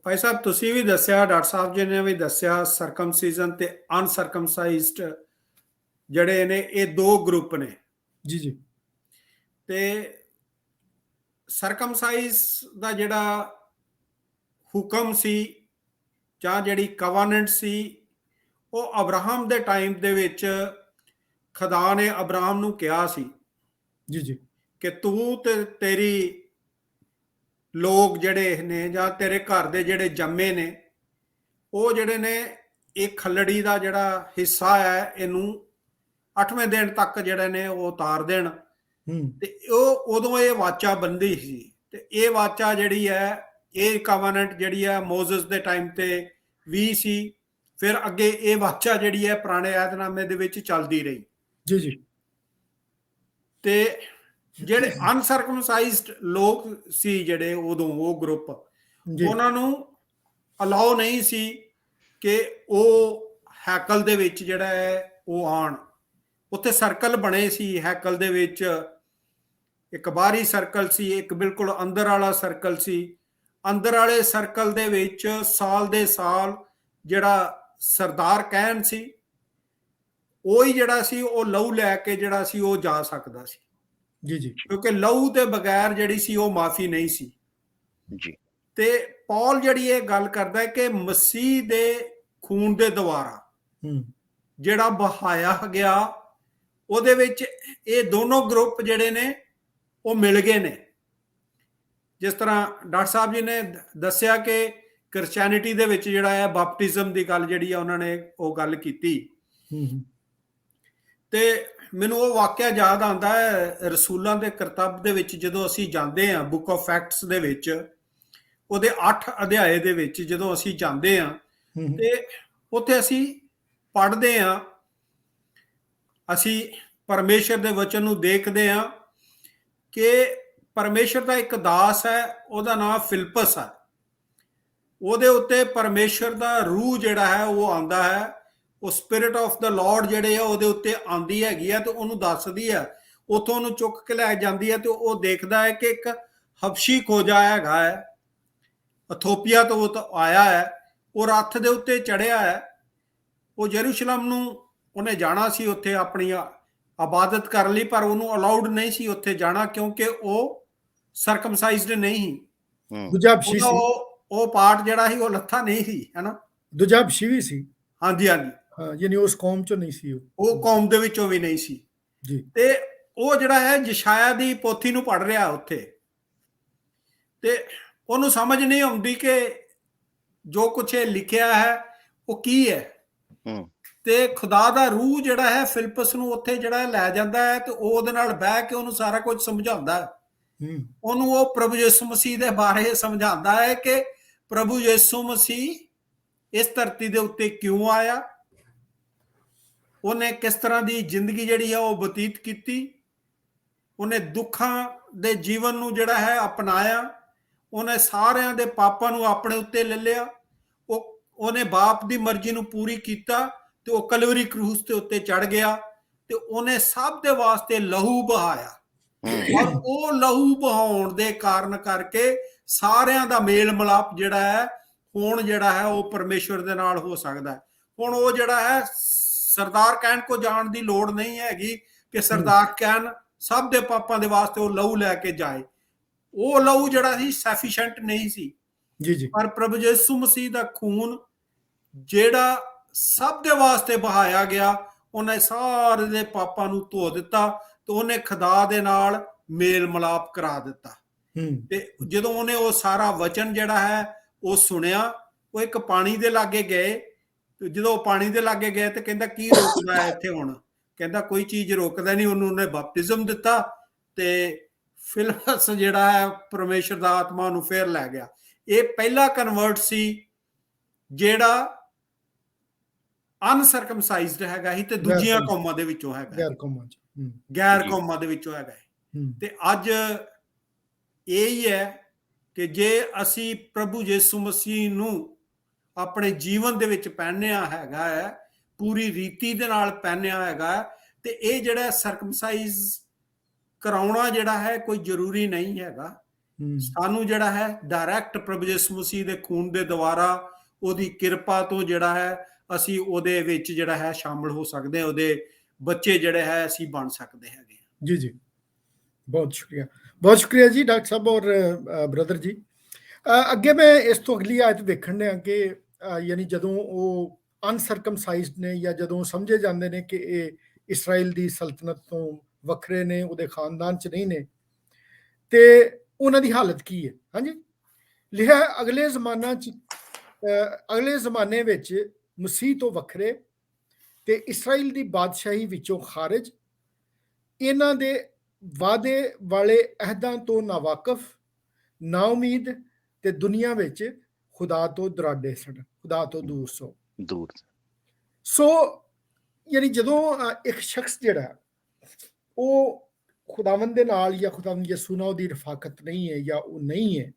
ਭਾਈ ਸਾਹਿਬ ਤੁਸੀਂ ਵੀ ਦੱਸਿਆ, ਡਾਕਟਰ ਸਾਹਿਬ ਜੀ ਨੇ ਵੀ ਦੱਸਿਆ, ਸਰਕਮਸੀਜ਼ਨ ਤੇ ਅਨਸਰਕਮਸਾਈਜ਼ਡ ਜਿਹੜੇ ਨੇ ਇਹ ਦੋ ਗਰੁੱਪ ਨੇ। ਜੀ ਜੀ। ਤੇ ਸਰਕਮਸਾਈਜ਼ ਦਾ ਜਿਹੜਾ ਹੁਕਮ ਸੀ ਜਾਂ ਜਿਹੜੀ ਕਵਾਨੈਂਟ ਸੀ, ਉਹ ਅਬਰਾਹਮ ਦੇ ਟਾਈਮ ਦੇ ਵਿੱਚ ਖੁਦਾ ਨੇ ਅਬਰਾਹਮ ਨੂੰ ਕਿਹਾ ਸੀ ਜੀ ਜੀ ਕਿ ਤੂੰ ਤੇ ਤੇਰੀ ਲੋਕ ਜਿਹੜੇ ਨੇ ਜਾਂ ਤੇਰੇ ਘਰ ਦੇ ਜਿਹੜੇ ਜੰਮੇ ਨੇ ਉਹ ਜਿਹੜੇ ਨੇ ਇਹ ਖੱਲੜੀ ਦਾ ਜਿਹੜਾ ਹਿੱਸਾ ਹੈ ਇਹਨੂੰ 8ਵੇਂ ਦਿਨ ਤੱਕ ਜਿਹੜੇ ਨੇ ਉਹ ਉਤਾਰ ਦੇਣ। ਤੇ ਉਹ ਉਦੋਂ ਇਹ ਵਾਚਾ ਬੰਦੀ ਸੀ। ਤੇ ਇਹ ਵਾਚਾ ਜਿਹੜੀ ਹੈ, ਇਹ ਕਵਾਨੈਂਟ ਜਿਹੜੀ ਹੈ ਮੋਜ਼ਸ ਦੇ ਟਾਈਮ ਤੇ ਵੀ ਸੀ। ਫਿਰ ਅੱਗੇ ਇਹ ਵਾਚਾ ਜਿਹੜੀ ਹੈ ਪੁਰਾਣੇ ਅਹਿਦਨਾਮੇ ਦੇ ਵਿੱਚ ਚੱਲਦੀ ਰਹੀ। ਜੀ ਜੀ। ਤੇ ਜਿਹੜੇ ਅਨਸਰਕਮਸਾਈਜ਼ਡ ਲੋਕ ਸੀ ਜਿਹੜੇ ਉਦੋਂ ਉਹ ਗਰੁੱਪ, ਉਹਨਾਂ ਨੂੰ ਅਲਾਓ ਨਹੀਂ ਸੀ ਕਿ ਉਹ ਹੈਕਲ ਦੇ ਵਿੱਚ ਜਿਹੜਾ ਹੈ ਉਹ ਆਉਣ। ਉੱਥੇ ਸਰਕਲ ਬਣੇ ਸੀ ਹੈਕਲ ਦੇ ਵਿੱਚ, ਇੱਕ ਬਾਹਰੀ ਸਰਕਲ ਸੀ, ਇੱਕ ਬਿਲਕੁਲ ਅੰਦਰ ਵਾਲਾ ਸਰਕਲ ਸੀ। ਅੰਦਰ ਵਾਲੇ ਸਰਕਲ ਦੇ ਵਿੱਚ ਸਾਲ ਦੇ ਸਾਲ ਜਿਹੜਾ ਸਰਦਾਰ ਕਹਿਣ ਸੀ ਉਹੀ ਜਿਹੜਾ ਸੀ ਉਹ ਲਹੂ ਲੈ ਕੇ ਜਿਹੜਾ ਸੀ ਉਹ ਜਾ ਸਕਦਾ ਸੀ। ਜੀ ਜੀ। ਕਿਉਂਕਿ ਲਹੂ ਦੇ ਬਗੈਰ ਜਿਹੜੀ ਸੀ ਉਹ ਮਾਫੀ ਨਹੀਂ ਸੀ ਜੀ। ਤੇ ਪੌਲ ਜਿਹੜੀ ਇਹ ਗੱਲ ਕਰਦਾ ਹੈ ਕਿ ਮਸੀਹ ਦੇ ਖੂਨ ਦੇ ਦੁਆਰਾ ਜਿਹੜਾ ਬਹਾਇਆ ਗਿਆ ਉਹਦੇ ਵਿੱਚ ਇਹ ਦੋਨੋਂ ਗਰੁੱਪ ਜਿਹੜੇ ਨੇ ਉਹ ਮਿਲ ਗਏ ਨੇ। ਜਿਸ ਤਰ੍ਹਾਂ ਡਾਕਟਰ ਸਾਹਿਬ ਜੀ ਨੇ ਦੱਸਿਆ ਕਿ ਕ੍ਰਿਸਚੈਨਿਟੀ ਦੇ ਵਿੱਚ ਜਿਹੜਾ ਹੈ ਬਪਟਿਜ਼ਮ ਦੀ ਗੱਲ ਜਿਹੜੀ ਆ ਉਹਨਾਂ ਨੇ ਉਹ ਗੱਲ ਕੀਤੀ। ਤੇ ਮੈਨੂੰ ਉਹ ਵਾਕਿਆ ਯਾਦ ਆਉਂਦਾ ਹੈ ਰਸੂਲਾਂ ਦੇ ਕਰਤੱਵ ਦੇ ਵਿੱਚ, ਜਦੋਂ ਅਸੀਂ ਜਾਂਦੇ ਹਾਂ ਬੁੱਕ ਆਫ ਫੈਕਟਸ ਦੇ ਵਿੱਚ, ਉਹਦੇ 8 ਅਧਿਆਏ ਦੇ ਵਿੱਚ ਜਦੋਂ ਅਸੀਂ ਜਾਂਦੇ ਹਾਂ ਤੇ ਉੱਥੇ ਅਸੀਂ ਪੜ੍ਹਦੇ ਹਾਂ, ਅਸੀਂ ਪਰਮੇਸ਼ਰ ਦੇ ਵਚਨ ਨੂੰ ਦੇਖਦੇ ਹਾਂ ਕਿ ਪਰਮੇਸ਼ਰ ਦਾ ਇੱਕ ਦਾਸ ਹੈ, ਉਹਦਾ ਨਾਮ ਫਿਲਿਪਸ ਹੈ। ਉਹਦੇ ਉੱਤੇ ਪਰਮੇਸ਼ਰ ਦਾ ਰੂਹ ਜਿਹੜਾ ਹੈ ਉਹ ਆਉਂਦਾ ਹੈ, ਉਹ ਸਪਿਰਿਟ ਆਫ ਦਾ ਲਾਰਡ ਜਿਹੜੇ ਆ ਉਹਦੇ ਉੱਤੇ ਆਉਂਦੀ ਹੈਗੀ ਆ ਤੇ ਉਹਨੂੰ ਦੱਸਦੀ ਹੈ। ਉੱਥੋਂ ਉਹਨੂੰ ਚੁੱਕ ਕੇ ਲੈ ਜਾਂਦੀ ਹੈ ਤੇ ਉਹ ਦੇਖਦਾ ਹੈ ਕਿ ਇੱਕ ਹਬਸ਼ੀ ਖੋਜਾ ਹੈਗਾ ਹੈ, ਅਥੋਪੀਆ ਤੋਂ ਉਹ ਆਇਆ ਹੈ, ਉਹ ਰੱਥ ਦੇ ਉੱਤੇ ਚੜਿਆ ਹੈ। ਉਹ ਯਰੂਸ਼ਲਮ ਨੂੰ ਉਹਨੇ ਜਾਣਾ ਸੀ ਉੱਥੇ ਆਪਣੀ ਇਬਾਦਤ ਕਰਨ ਲਈ, ਪਰ ਉਹਨੂੰ ਅਲਾਉਡ ਨਹੀਂ ਸੀ ਉੱਥੇ ਜਾਣਾ ਕਿਉਂਕਿ ਉਹ ਸਰਕਮਸਾਈਜ਼ਡ ਨਹੀਂ ਸੀ। ਉਹ ਪਾਰਟ ਜਿਹੜਾ ਸੀ ਉਹ ਲੱਥਾ ਨਹੀਂ ਸੀ, ਹੈਨਾ। ਦੂਜਾ ਵੀ ਸੀ। ਹਾਂਜੀ ਹਾਂਜੀ। ਯਾਨੀ ਉਸ ਕੌਮ ਚੋਂ ਨਹੀਂ ਸੀ, ਉਹ ਕੌਮ ਦੇ ਵਿੱਚੋਂ ਵੀ ਨਹੀਂ ਸੀ ਜੀ। ਤੇ ਉਹ ਜਿਹੜਾ ਹੈ ਯਸ਼ਾਇਆ ਦੀ ਪੋਥੀ ਨੂੰ ਪੜ੍ਹ ਰਿਹਾ ਉੱਥੇ, ਤੇ ਉਹਨੂੰ ਸਮਝ ਨਹੀਂ ਆਉਂਦੀ ਕਿ ਜੋ ਕੁਛ ਇਹ ਲਿਖਿਆ ਹੈ ਉਹ ਕੀ ਹੈ। ਤੇ ਖੁਦਾ ਦਾ ਰੂਹ ਜਿਹੜਾ ਹੈ ਫਿਲਿਪਸ ਨੂੰ ਉੱਥੇ ਜਿਹੜਾ ਲੈ ਜਾਂਦਾ ਹੈ ਤੇ ਉਹ ਉਹਦੇ ਨਾਲ ਬਹਿ ਕੇ ਉਹਨੂੰ ਸਾਰਾ ਕੁਝ ਸਮਝਾਉਂਦਾ ਹੈ। ਉਹਨੂੰ ਉਹ ਪ੍ਰਭੂ ਯਿਸੂ ਮਸੀਹ ਦੇ ਬਾਰੇ ਸਮਝਾਉਂਦਾ ਹੈ ਕਿ ਪ੍ਰਭੂ ਯਿਸੂ ਮਸੀਹ ਇਸ ਧਰਤੀ ਦੇ ਉੱਤੇ ਕਿਉਂ ਆਇਆ, ਉਹਨੇ ਕਿਸ ਤਰ੍ਹਾਂ ਦੀ ਜ਼ਿੰਦਗੀ ਜਿਹੜੀ ਹੈ ਉਹ ਬਤੀਤ ਕੀਤੀ, ਉਹਨੇ ਦੁੱਖਾਂ ਦੇ ਜੀਵਨ ਨੂੰ ਜਿਹੜਾ ਹੈ ਅਪਣਾਇਆ, ਉਹਨੇ ਸਾਰਿਆਂ ਦੇ ਪਾਪਾਂ ਨੂੰ ਆਪਣੇ ਉੱਤੇ ਲੈ ਲਿਆ, ਉਹਨੇ ਬਾਪ ਦੀ ਮਰਜ਼ੀ ਨੂੰ ਪੂਰੀ ਕੀਤਾ ਤੇ ਉਹ ਕਲਵਰੀ ਕਰੂਸ ਦੇ ਉੱਤੇ ਚੜ ਗਿਆ ਤੇ ਉਹਨੇ ਸਭ ਦੇ ਵਾਸਤੇ ਲਹੂ ਬਹਾਇਆ, ਔਰ ਹੂੰ ਉਹ ਲਹੂ ਬਹਾਉਣ ਦੇ ਕਾਰਨ ਕਰਕੇ ਸਾਰਿਆਂ ਦਾ ਮੇਲ ਮਿਲਾਪ ਜਿਹੜਾ ਹੈ ਹੁਣ ਜਿਹੜਾ ਹੈ ਉਹ ਪਰਮੇਸ਼ਵਰ ਦੇ ਨਾਲ ਹੋ ਸਕਦਾ ਹੈ। ਹੁਣ ਉਹ ਜਿਹੜਾ ਹੈ ਸਰਦਾਰ ਕਹਿਣ ਕੋ ਜਾਣ ਦੀ ਲੋੜ ਨਹੀਂ ਹੈਗੀ ਕਿ ਸਰਦਾਰ ਕਹਿਣ ਸਭ ਦੇ ਪਾਪਾਂ ਦੇ ਵਾਸਤੇ ਉਹ ਲਹੂ ਲੈ ਕੇ ਜਾਏ। ਉਹ ਲਹੂ ਜਿਹੜਾ ਸੀ ਸੈਫੀਸ਼ੀਐਂਟ ਨਹੀਂ ਸੀ, ਜੀ ਜੀ ਪਰ ਪ੍ਰਭੂ ਯਿਸੂ ਮਸੀਹ ਦਾ ਖੂਨ ਜਿਹੜਾ ਸਭ ਦੇ ਵਾਸਤੇ ਬਹਾਇਆ ਗਿਆ, ਉਹਨੇ ਸਾਰੇ ਦੇ ਪਾਪਾਂ ਨੂੰ ਧੋ ਦਿੱਤਾ ਤੇ ਉਹਨੇ ਖੁਦਾ ਦੇ ਨਾਲ ਮੇਲ ਮਿਲਾਪ ਕਰਾ ਦਿੱਤਾ। ਤੇ ਜਦੋਂ ਉਹਨੇ ਉਹ ਸਾਰਾ ਵਚਨ ਜਿਹੜਾ ਹੈ ਉਹ ਸੁਣਿਆ, ਉਹ ਇੱਕ ਪਾਣੀ ਦੇ ਲਾਗੇ ਗਏ, ਤੇ ਜਦੋਂ ਪਾਣੀ ਦੇ ਲਾਗੇ ਗਏ ਤੇ ਕਹਿੰਦਾ ਕੀ ਰੋਕਦਾ ਹੈ ਇੱਥੇ? ਹੁਣ ਕਹਿੰਦਾ ਕੋਈ ਚੀਜ਼ ਰੋਕਦਾ ਨਹੀਂ। ਉਹਨੇ ਬਪਤਿਜ਼ਮ ਦਿੱਤਾ ਤੇ ਫਿਲਪਸ ਜਿਹੜਾ ਹੈ ਪਰਮੇਸ਼ਰ ਦਾ ਆਤਮਾ ਨੂੰ ਫੇਰ ਲੈ ਗਿਆ। ਇਹ ਪਹਿਲਾ ਕਨਵਰਟ ਸੀ ਜਿਹੜਾ ਅਨਸਰਕਮਸਾਈਜ਼ਡ ਹੈਗਾ ਸੀ ਤੇ ਦੂਜੀਆਂ ਕੌਮਾਂ ਦੇ ਵਿੱਚੋਂ ਹੈਗਾ, ਗੈਰ ਕੌਮਾਂ ਦੇ ਵਿੱਚੋਂ ਹੈਗਾ। ਤੇ ਅੱਜ ਇਹ ਹੀ ਹੈ ਕਿ ਜੇ ਅਸੀਂ ਪ੍ਰਭੂ ਯਿਸੂ ਮਸੀਹ ਨੂੰ ਆਪਣੇ ਜੀਵਨ ਦੇ ਵਿੱਚ ਪਹਿਨਿਆ ਹੈਗਾ ਹੈ, ਪੂਰੀ ਰੀਤੀ ਦੇ ਨਾਲ ਪਹਿਨਿਆ ਹੈਗਾ, ਤੇ ਇਹ ਜਿਹੜਾ ਸਰਕਮਸਾਈਜ਼ ਕਰਾਉਣਾ ਜਿਹੜਾ ਹੈ ਕੋਈ ਜ਼ਰੂਰੀ ਨਹੀਂ ਹੈਗਾ। ਸਾਨੂੰ ਜਿਹੜਾ ਹੈ ਡਾਇਰੈਕਟ ਪ੍ਰਭੂ ਯਿਸੂ ਮਸੀਹ ਦੇ ਖੂਨ ਦੇ ਦੁਆਰਾ ਉਹਦੀ ਕਿਰਪਾ ਤੋਂ ਜਿਹੜਾ ਹੈ ਅਸੀਂ ਉਹਦੇ ਵਿੱਚ ਜਿਹੜਾ ਹੈ ਸ਼ਾਮਲ ਹੋ ਸਕਦੇ ਹਾਂ, ਉਹਦੇ ਬੱਚੇ ਜਿਹੜੇ ਹੈ ਅਸੀਂ ਬਣ ਸਕਦੇ ਹੈਗੇ। ਜੀ ਜੀ, ਬਹੁਤ ਸ਼ੁਕਰੀਆ ਜੀ ਡਾਕਟਰ ਸਾਹਿਬ ਔਰ ਬ੍ਰਦਰ ਜੀ। ਅੱਗੇ ਮੈਂ ਇਸ ਤੋਂ ਅਗਲੀ ਆਇਤ ਵੇਖਣ ਡਿਆ ਕਿ ਯਾਨੀ ਜਦੋਂ ਉਹ ਅਨਸਰਕਮਸਾਈਜ਼ਡ ਨੇ ਜਾਂ ਜਦੋਂ ਸਮਝੇ ਜਾਂਦੇ ਨੇ ਕਿ ਇਹ ਇਸਰਾਇਲ ਦੀ ਸਲਤਨਤ ਤੋਂ ਵੱਖਰੇ ਨੇ, ਉਹਦੇ ਖਾਨਦਾਨ 'ਚ ਨਹੀਂ ਨੇ, ਤੇ ਉਹਨਾਂ ਦੀ ਹਾਲਤ ਕੀ ਹੈ? ਹਾਂਜੀ, ਲਿਖਿਆ ਅਗਲੇ ਜ਼ਮਾਨੇ ਵਿੱਚ ਮਸੀਹ ਤੋਂ ਵੱਖਰੇ ਤੇ ਇਸਰਾਇਲ ਦੀ ਬਾਦਸ਼ਾਹੀ ਵਿੱਚੋਂ ਖਾਰਿਜ, ਇਹਨਾਂ ਦੇ ਵਾਅਦੇ ਵਾਲੇ ਅਹਿਦਾਂ ਤੋਂ ਨਾਵਾਕਫ, ਨਾਉਮੀਦ ਤੇ ਦੁਨੀਆ ਵਿੱਚ ਖੁਦਾ ਤੋਂ ਦੁਰਾਡੇ ਸਨ, ਖੁਦਾ ਤੋਂ ਦੂਰ ਸੋ ਯਾਨੀ ਜਦੋਂ ਇੱਕ ਸ਼ਖਸ ਜਿਹੜਾ ਉਹ ਖੁਦਾਵੰਦ ਦੇ ਨਾਲ ਜਾਂ ਖੁਦਾਵੰਦ ਯਿਸੂ ਨਾਲ ਉਹਦੀ ਰਫਾਕਤ ਨਹੀਂ ਹੈ ਜਾਂ ਉਹ ਨਹੀਂ ਹੈ,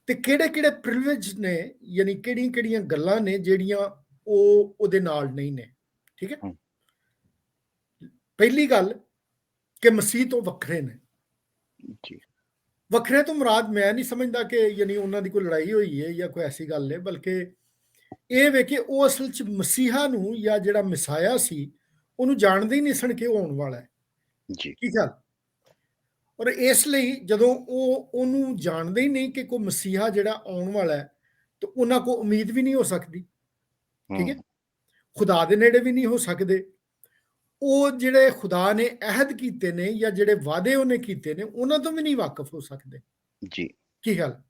ਤੇ ਕਿਹੜੇ ਪ੍ਰਿਵਿਲੇਜ ਨੇ, ਯਾਨੀ ਕਿਹੜੀਆਂ ਗੱਲਾਂ ਨੇ ਜਿਹੜੀਆਂ ਉਹ ਉਹਦੇ ਨਾਲ ਨਹੀਂ ਨੇ। ਠੀਕ ਹੈ, ਪਹਿਲੀ ਗੱਲ ਕਿ ਮਸੀਹ ਤੋਂ ਵੱਖਰੇ ਨੇ। ਵੱਖਰੇ ਤੋਂ ਮੁਰਾਦ ਮੈਂ ਨਹੀਂ ਸਮਝਦਾ ਕਿ ਯਾਨੀ ਉਹਨਾਂ ਦੀ ਕੋਈ ਲੜਾਈ ਹੋਈ ਹੈ ਜਾਂ ਕੋਈ ਐਸੀ ਗੱਲ ਹੈ, ਬਲਕਿ ਇਹ ਵੇ ਕਿ ਉਹ ਅਸਲ 'ਚ ਮਸੀਹਾ ਨੂੰ ਜਾਂ ਜਿਹੜਾ ਮਿਸਾਇਆ ਸੀ ਉਹਨੂੰ ਜਾਣਦੇ ਹੀ ਨਹੀਂ ਸਨ ਕਿ ਉਹ ਆਉਣ ਵਾਲਾ ਹੈ। ਕੀ ਗੱਲ? ਔਰ ਇਸ ਲਈ ਜਦੋਂ ਉਹ ਉਹਨੂੰ ਜਾਣਦੇ ਹੀ ਨਹੀਂ ਕਿ ਕੋਈ ਮਸੀਹਾ ਜਿਹੜਾ ਆਉਣ ਵਾਲਾ ਹੈ, ਤੇ ਉਹਨਾਂ ਕੋਲ ਉਮੀਦ ਵੀ ਨਹੀਂ ਹੋ ਸਕਦੀ। ਠੀਕ ਹੈ, ਖੁਦਾ ਦੇ ਨੇੜੇ ਵੀ ਨਹੀਂ ਹੋ ਸਕਦੇ। ਉਹ ਜਿਹੜੇ ਖੁਦਾ ਨੇ ਅਹਿਦ ਕੀਤੇ ਨੇ ਜਾਂ ਜਿਹੜੇ ਵਾਅਦੇ ਉਹਨੇ ਕੀਤੇ ਨੇ ਉਹਨਾਂ ਤੋਂ ਵੀ ਨਹੀਂ ਵਾਕਿਫ ਹੋ ਸਕਦੇ। ਕੀ ਗੱਲ?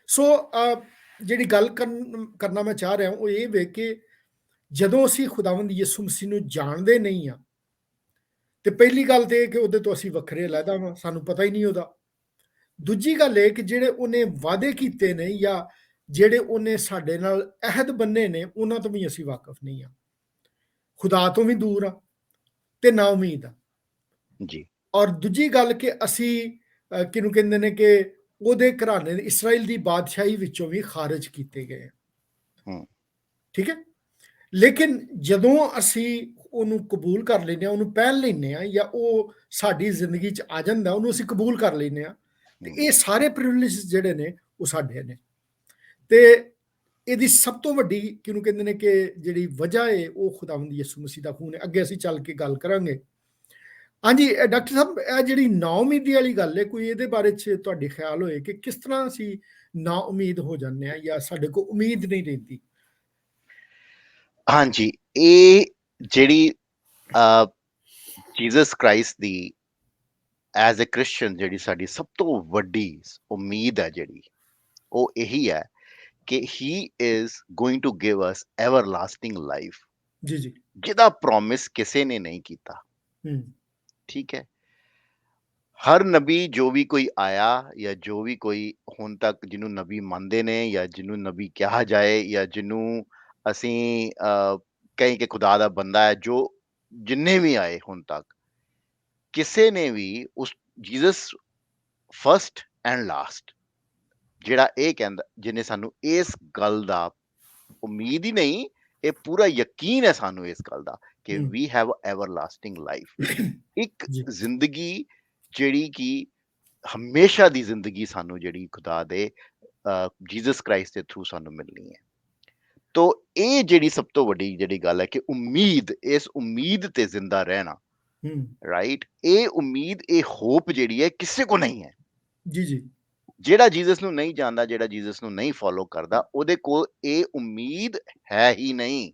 ਸੋ ਜਿਹੜੀ ਗੱਲ ਕਰਨਾ ਮੈਂ ਚਾਹ ਰਿਹਾ ਉਹ ਇਹ ਵੇ ਕਿ ਜਦੋਂ ਅਸੀਂ ਖੁਦਾਵੰਦ ਯਿਸੂ ਮਸੀਹ ਨੂੰ ਜਾਣਦੇ ਨਹੀਂ ਆ, ਤੇ ਪਹਿਲੀ ਗੱਲ ਤੇ ਇਹ ਕਿ ਉਹਦੇ ਤੋਂ ਅਸੀਂ ਵੱਖਰੇ ਅਲੱਗਾ ਵਾਂ, ਸਾਨੂੰ ਪਤਾ ਹੀ ਨਹੀਂ ਉਹਦਾ। ਦੂਜੀ ਗੱਲ ਇਹ ਕਿ ਜਿਹੜੇ ਉਹਨੇ ਵਾਅਦੇ ਕੀਤੇ ਨੇ ਜਾਂ ਜਿਹੜੇ ਉਹਨੇ ਸਾਡੇ ਨਾਲ ਅਹਿਦ ਬੰਨੇ ਨੇ ਉਹਨਾਂ ਤੋਂ ਵੀ ਅਸੀਂ ਵਾਕਿਫ ਨਹੀਂ ਆ, ਖੁਦਾ ਤੋਂ ਵੀ ਦੂਰ ਆ ਤੇ ਨਾ ਉਮੀਦ ਆ। ਔਰ ਦੂਜੀ ਗੱਲ ਕਿ ਅਸੀਂ ਕਿਹਨੂੰ ਕਹਿੰਦੇ ਨੇ ਕਿ ਉਹਦੇ ਘਰਾਣੇ ਇਸਰਾਇਲ ਦੀ ਬਾਦਸ਼ਾਹੀ ਵਿੱਚੋਂ ਵੀ ਖਾਰਜ ਕੀਤੇ ਗਏ। ਠੀਕ ਹੈ, ਲੇਕਿਨ ਜਦੋਂ ਅਸੀਂ ਉਹਨੂੰ ਕਬੂਲ ਕਰ ਲੈਂਦੇ ਹਾਂ, ਉਹਨੂੰ ਪਹਿਨ ਲੈਂਦੇ ਹਾਂ, ਜਾਂ ਉਹ ਸਾਡੀ ਜ਼ਿੰਦਗੀ 'ਚ ਆ ਜਾਂਦਾ, ਉਹਨੂੰ ਅਸੀਂ ਕਬੂਲ ਕਰ ਲੈਂਦੇ ਹਾਂ, ਤੇ ਇਹ ਸਾਰੇ ਪ੍ਰਿਵਿਲੇਜ ਜਿਹੜੇ ਨੇ ਉਹ ਸਾਡੇ ਨੇ। ਤੇ ਇਹਦੀ ਸਭ ਤੋਂ ਵੱਡੀ ਕਿਹਨੂੰ ਕਹਿੰਦੇ ਨੇ ਕਿ ਜਿਹੜੀ ਵਜ੍ਹਾ ਹੈ ਉਹ ਖੁਦਾਵੰਦ ਯਿਸੂ ਮਸੀਹ ਦਾ ਖੂਨ ਹੈ। ਅੱਗੇ ਅਸੀਂ ਚੱਲ ਕੇ ਗੱਲ ਕਰਾਂਗੇ। ਹਾਂਜੀ ਡਾਕਟਰ ਸਾਹਿਬ, ਇਹ ਜਿਹੜੀ ਨਾਉਮੀਦੀ ਵਾਲੀ ਗੱਲ ਹੈ, ਕੋਈ ਇਹਦੇ ਬਾਰੇ 'ਚ ਤੁਹਾਡੇ ਖਿਆਲ ਹੋਏ ਕਿ ਕਿਸ ਤਰ੍ਹਾਂ ਅਸੀਂ ਨਾ ਉਮੀਦ ਹੋ ਜਾਂਦੇ ਹਾਂ ਜਾਂ ਸਾਡੇ ਕੋਲ ਉਮੀਦ ਨਹੀਂ ਰਹਿੰਦੀ? ਹਾਂਜੀ, ਇਹ ਜਿਹੜੀ Jesus Christ the as a Christian ਜਿਹੜੀ ਸਾਡੀ ਸਭ ਤੋਂ ਵੱਡੀ ਉਮੀਦ ਹੈ, ਜਿਹੜੀ ਉਹ ਇਹੀ ਹੈ ਕਿ he is going to give us everlasting life, ਜਿਹਦਾ ਪ੍ਰੋਮਿਸ ਕਿਸੇ ਨੇ ਨਹੀਂ ਕੀਤਾ। ਠੀਕ ਹੈ, ਹਰ ਨਬੀ ਜੋ ਵੀ ਕੋਈ ਆਇਆ ਜਾਂ ਜੋ ਵੀ ਕੋਈ ਹੁਣ ਤੱਕ ਜਿਹਨੂੰ ਨਬੀ ਮੰਨਦੇ ਨੇ ਜਾਂ ਜਿਹਨੂੰ ਨਬੀ ਕਿਹਾ ਜਾਏ ਜਾਂ ਜਿਹਨੂੰ ਅਸੀਂ ਕਹੀਂ ਕਿ ਖੁਦਾ ਦਾ ਬੰਦਾ ਹੈ, ਜੋ ਜਿੰਨੇ ਵੀ ਆਏ ਹੁਣ ਤੱਕ, ਕਿਸੇ ਨੇ ਵੀ ਉਸ ਜੀਸਸ ਫਸਟ ਐਂਡ ਲਾਸਟ ਜਿਹੜਾ ਇਹ ਕਹਿੰਦਾ, ਜਿਹਨੇ ਸਾਨੂੰ ਇਸ ਗੱਲ ਦਾ ਉਮੀਦ ਹੀ ਨਹੀਂ, ਇਹ ਪੂਰਾ ਯਕੀਨ ਹੈ ਸਾਨੂੰ ਇਸ ਗੱਲ ਦਾ ਕਿ ਹੂੰ। ਵੀ ਹੈਵ ਐਵਰਲਾਸਟਿੰਗ ਲਾਈਫ, ਇੱਕ ਜੀ ਜ਼ਿੰਦਗੀ ਜਿਹੜੀ ਕਿ ਹਮੇਸ਼ਾ ਦੀ ਜ਼ਿੰਦਗੀ ਸਾਨੂੰ ਜਿਹੜੀ ਖੁਦਾ ਦੇ ਜੀਸਸ ਕ੍ਰਾਈਸਟ ਦੇ ਥਰੂ ਸਾਨੂੰ ਮਿਲਣੀ ਹੈ। ਤੋ ਇਹ ਜਿਹੜੀ ਸਭ ਤੋਂ ਵੱਡੀ ਜਿਹੜੀ ਗੱਲ ਹੈ ਕਿ ਉਮੀਦ, ਇਸ ਉਮੀਦ ਤੇ ਜ਼ਿੰਦਾ ਰਹਿਣਾ, ਹੂੰ ਰਾਈਟ, ਇਹ ਉਮੀਦ, ਇਹ ਹੋਪ ਜਿਹੜੀ ਹੈ ਕਿਸੇ ਕੋ ਨਹੀਂ ਹੈ। ਜੀ ਜੀ ਜਿਹੜਾ ਜੀਸਸ ਨੂੰ ਨਹੀਂ ਜਾਣਦਾ, ਜਿਹੜਾ ਜੀਸਸ ਨੂੰ ਨਹੀਂ ਫੋਲੋ ਕਰਦਾ, ਉਹਦੇ ਕੋਲ ਇਹ ਉਮੀਦ ਹੈ ਹੀ ਨਹੀਂ।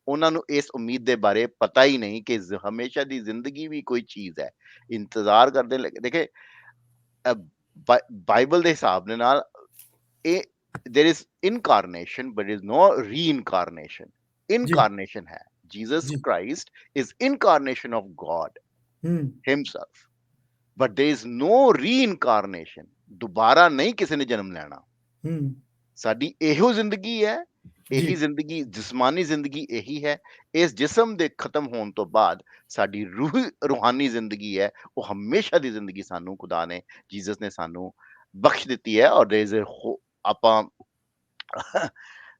ਉਹਨਾਂ ਨੂੰ ਇਸ ਉਮੀਦ ਦੇ ਬਾਰੇ ਪਤਾ ਹੀ ਨਹੀਂ ਕਿ ਹਮੇਸ਼ਾ ਦੀ ਜ਼ਿੰਦਗੀ ਵੀ ਕੋਈ ਚੀਜ਼ ਹੈ। ਇੰਤਜ਼ਾਰ ਕਰਦੇ ਦੇਖੇ ਬਾਈਬਲ ਦੇ ਹਿਸਾਬ ਦੇ ਨਾਲ ਇਹ there is incarnation but there is no reincarnation. Incarnation hai. Jesus ji. Christ is incarnation of God himself, but there is no reincarnation. दोबारा नहीं किसी ने जन्म लेना। साडी एहो जिंदगी है, यही जिंदगी, जिस्मानी जिंदगी यही है। इस जिस्म दे खत्म होने तो बाद साडी रूहानी जिंदगी है, वो हमेशा दी जिंदगी सानू खुदा ने, जीसस ने सानू बख्श दिती है। और there is a ਆਪਾਂ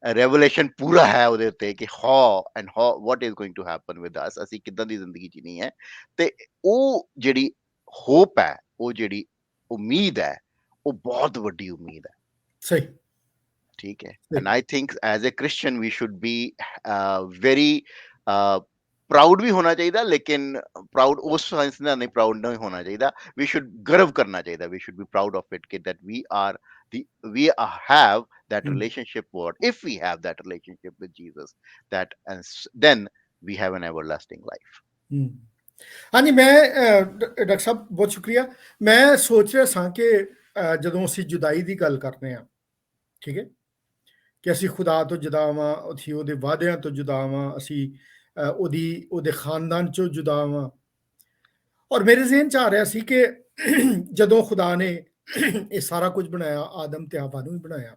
ਰੈਵਲੇਸ਼ਨ ਪੂਰਾ ਹੈ ਉਹਦੇ ਉੱਤੇ ਕਿ how what is going to happen with us, ਅਸੀਂ ਕਿੱਦਾਂ ਦੀ ਜ਼ਿੰਦਗੀ ਜੀਣੀ ਹੈ। ਤੇ ਉਹ ਜਿਹੜੀ ਹੋਪ ਹੈ, ਉਹ ਜਿਹੜੀ ਉਮੀਦ ਹੈ, ਉਹ ਬਹੁਤ ਵੱਡੀ ਉਮੀਦ ਹੈ। ਸਹੀ, ਠੀਕ ਹੈ। And I think as a Christian we should be very proud ਵੀ ਹੋਣਾ ਚਾਹੀਦਾ, ਲੇਕਿਨ ਪ੍ਰਾਊਡ ਉਸ ਸਾਇੰਸ ਨਾਲ ਨਹੀਂ, ਪ੍ਰਾਊਡ ਨਹੀਂ ਹੋਣਾ ਚਾਹੀਦਾ। ਵੀ ਸ਼ੁੱਡ ਗਰਵ ਕਰਨਾ ਚਾਹੀਦਾ, we should be proud of it ਕਿ that we are we have that relationship word. If we have that relationship with Jesus, that then we have an everlasting life. ਹਾਂਜੀ, ਮੈਂ doctor ਸਾਹਿਬ ਬਹੁਤ ਸ਼ੁਕਰੀਆ। ਮੈਂ ਸੋਚ ਰਿਹਾ ਸਾਂ ਕਿ ਜਦੋਂ ਅਸੀਂ ਜੁਦਾਈ ਦੀ ਗੱਲ ਕਰਦੇ ਹਾਂ, ਠੀਕ ਹੈ, ਕਿ ਅਸੀਂ ਖੁਦਾ ਤੋਂ ਜੁਦਾ ਹਾਂ, ਅਸੀਂ ਉਹਦੇ ਵਾਅਦਿਆਂ ਤੋਂ ਜੁਦਾ ਹਾਂ, ਅਸੀਂ ਉਹਦੇ ਖਾਨਦਾਨ ਚੋਂ ਜੁਦਾ ਹਾਂ। ਔਰ ਮੇਰੇ ਜ਼ਿਹਨ 'ਚ ਆ ਰਿਹਾ ਸੀ ਕਿ ਜਦੋਂ ਖੁਦਾ ਨੇ ਇਹ ਸਾਰਾ ਕੁਝ ਬਣਾਇਆ, ਆਦਮ ਤੇ ਹਵਾ ਨੂੰ ਵੀ ਬਣਾਇਆ,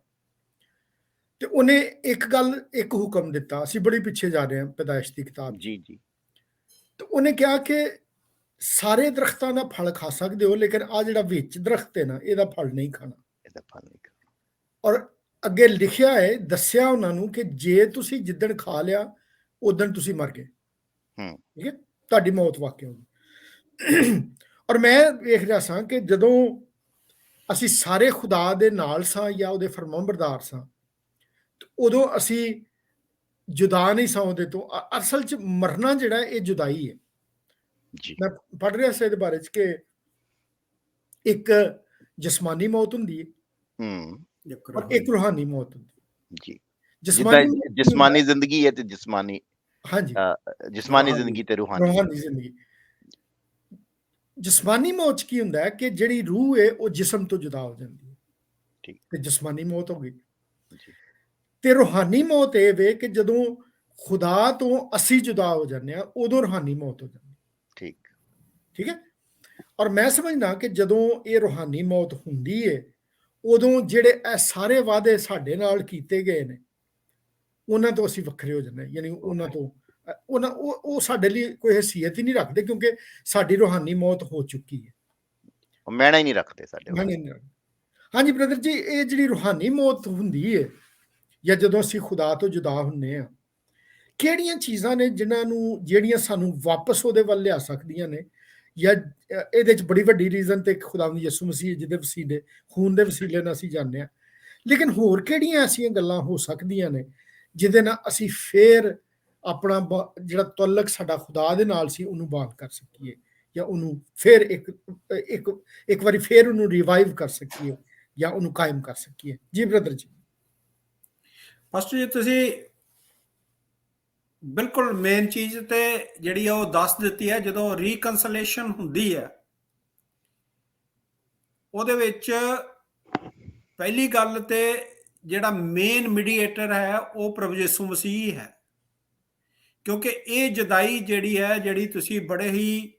ਤੇ ਉਹਨੇ ਇੱਕ ਗੱਲ, ਇੱਕ ਹੁਕਮ ਦਿੱਤਾ। ਅਸੀਂ ਬੜੀ ਪਿੱਛੇ ਜਾ ਰਹੇ ਹਾਂ ਪੈਦਾਇਸ਼ ਦੀ ਕਿਤਾਬ ਜੀ ਜੀ। ਤੇ ਉਹਨੇ ਕਿਹਾ ਕਿ ਸਾਰੇ ਦਰਖਤਾਂ ਦਾ ਫਲ ਖਾ ਸਕਦੇ ਹੋ, ਲੇਕਿਨ ਆ ਜਿਹੜਾ ਵਿੱਚ ਦਰਖਤ ਹੈ ਨਾ, ਇਹਦਾ ਫਲ ਨਹੀਂ ਖਾਣਾ, ਇਹਦਾ ਫਲ ਨਹੀਂ ਖਾਣਾ। ਔਰ ਅੱਗੇ ਲਿਖਿਆ ਹੈ, ਦੱਸਿਆ ਉਹਨਾਂ ਨੂੰ ਕਿ ਜੇ ਤੁਸੀਂ ਜਿੱਦਣ ਖਾ ਲਿਆ ਉਦਣ ਤੁਸੀਂ ਮਰ ਗਏ। ਠੀਕ ਹੈ, ਤੁਹਾਡੀ ਮੌਤ ਵਾਕਿਆ ਹੋਈ। ਔਰ ਮੈਂ ਵੇਖ ਰਿਹਾ ਸਾਂ ਕਿ ਜਦੋਂ ਅਸੀਂ ਸਾਰੇ ਖੁਦਾ ਦੇ ਨਾਲ ਸਾਂ ਜਾਂ ਉਹਦੇ ਫਰਮਾਨਬਰਦਾਰ ਸਾਂ, ਉਦੋਂ ਅਸੀਂ ਜੁਦਾ ਨਹੀਂ ਸਾਂ ਉਹਦੇ ਤੋਂ। ਅਸਲ 'ਚ ਮਰਨਾ ਜਿਹੜਾ ਇਹ ਜੁਦਾਈ ਹੈ। ਮੈਂ ਪੜ੍ਹ ਰਿਹਾ ਸੀ ਇਹਦੇ ਬਾਰੇ 'ਚ ਕਿ ਇੱਕ ਜਿਸਮਾਨੀ ਮੌਤ ਹੁੰਦੀ ਹੈ, ਇੱਕ ਰੂਹਾਨੀ ਮੌਤ ਹੁੰਦੀ ਹੈ। ਜਿਸਮਾਨੀ ਜ਼ਿੰਦਗੀ ਹੈ ਤੇ ਜਿਸਮਾਨੀ, ਹਾਂਜੀ, ਜਿਸਮਾਨੀ ਜ਼ਿੰਦਗੀ ਤੇ ਰੂਹਾਨੀ ਜ਼ਿੰਦਗੀ। ਜਿਸਮਾਨੀ ਮੌਤ ਕੀ ਹੁੰਦਾ ਹੈ ਕਿ ਜਿਹੜੀ ਰੂਹ ਹੈ ਉਹ ਜਿਸਮ ਤੋਂ ਜੁਦਾ ਹੋ ਜਾਂਦੀ ਹੈ, ਤੇ ਜਿਸਮਾਨੀ ਮੌਤ ਹੋ ਗਈ। ਤੇ ਰੂਹਾਨੀ ਮੌਤ ਇਹ ਵੇ ਕਿ ਜਦੋਂ ਖੁਦਾ ਤੋਂ ਅਸੀਂ ਜੁਦਾ ਹੋ ਜਾਂਦੇ ਹਾਂ, ਉਦੋਂ ਰੂਹਾਨੀ ਮੌਤ ਹੋ ਜਾਂਦੀ। ਠੀਕ ਹੈ। ਔਰ ਮੈਂ ਸਮਝਦਾ ਕਿ ਜਦੋਂ ਇਹ ਰੂਹਾਨੀ ਮੌਤ ਹੁੰਦੀ ਹੈ, ਉਦੋਂ ਜਿਹੜੇ ਇਹ ਸਾਰੇ ਵਾਅਦੇ ਸਾਡੇ ਨਾਲ ਕੀਤੇ ਗਏ ਨੇ, ਉਹਨਾਂ ਤੋਂ ਅਸੀਂ ਵੱਖਰੇ ਹੋ ਜਾਂਦੇ। ਯਾਨੀ ਉਹਨਾਂ ਤੋਂ ਉਹ ਸਾਡੇ ਲਈ ਕੋਈ ਹੈਸੀਅਤ ਹੀ ਨਹੀਂ ਰੱਖਦੇ, ਕਿਉਂਕਿ ਸਾਡੀ ਰੂਹਾਨੀ ਮੌਤ ਹੋ ਚੁੱਕੀ ਹੈ। ਮੈਣਾ ਹੀ ਨਹੀਂ ਰੱਖਦੇ ਸਾਡੇ। ਹਾਂਜੀ ਬ੍ਰਦਰ ਜੀ, ਇਹ ਜਿਹੜੀ ਰੂਹਾਨੀ ਮੌਤ ਹੁੰਦੀ ਹੈ, ਜਾਂ ਜਦੋਂ ਅਸੀਂ ਖੁਦਾ ਤੋਂ ਜੁਦਾ ਹੁੰਦੇ ਹਾਂ, ਕਿਹੜੀਆਂ ਚੀਜ਼ਾਂ ਨੇ ਜਿਹੜੀਆਂ ਸਾਨੂੰ ਵਾਪਸ ਉਹਦੇ ਵੱਲ ਲਿਆ ਸਕਦੀਆਂ ਨੇ? ਜਾਂ ਇਹਦੇ 'ਚ ਬੜੀ ਵੱਡੀ ਰੀਜ਼ਨ ਤੇ ਖੁਦਾਵੰਦ ਯਿਸੂ ਮਸੀਹ, ਜਿਹਦੇ ਵਸੀਲੇ, ਖੂਨ ਦੇ ਵਸੀਲੇ ਨਾਲ ਅਸੀਂ ਜਾਂਦੇ ਹਾਂ, ਲੇਕਿਨ ਹੋਰ ਕਿਹੜੀਆਂ ਐਸੀਆਂ ਗੱਲਾਂ ਹੋ ਸਕਦੀਆਂ ਨੇ ਜਿਹਦੇ ਨਾਲ ਅਸੀਂ ਫੇਰ ਆਪਣਾ ਜਿਹੜਾ ਤਅੱਲਕ ਸਾਡਾ ਖੁਦਾ ਦੇ ਨਾਲ ਸੀ ਉਹਨੂੰ ਬਾਤ ਕਰ ਸਕੀਏ, ਜਾਂ ਉਹਨੂੰ ਫੇਰ ਇੱਕ ਵਾਰੀ ਫੇਰ ਉਹਨੂੰ ਰਿਵਾਈਵ ਕਰ ਸਕੀਏ, ਜਾਂ ਉਹਨੂੰ ਕਾਇਮ ਕਰ ਸਕੀਏ? ਜੀ ਬ੍ਰਦਰ ਜੀ। ਫਸਟ ਜੀ, ਤੁਸੀਂ ਬਿਲਕੁਲ ਮੇਨ ਚੀਜ਼ ਤੇ ਜਿਹੜੀ ਉਹ ਦੱਸ ਦਿੱਤੀ ਹੈ। ਜਦੋਂ ਰੀਕਨਸਲੇਸ਼ਨ ਹੁੰਦੀ ਹੈ, ਉਹਦੇ ਵਿੱਚ ਪਹਿਲੀ ਗੱਲ ਤੇ ਜਿਹੜਾ ਮੇਨ ਮੀਡੀਏਟਰ ਹੈ ਉਹ ਪ੍ਰਭੂ ਯਿਸੂ ਮਸੀਹ ਹੈ। ਕਿਉਂਕਿ ਇਹ ਜੁਦਾਈ ਜਿਹੜੀ ਹੈ, ਜਿਹੜੀ ਤੁਸੀਂ ਬੜੇ ਹੀ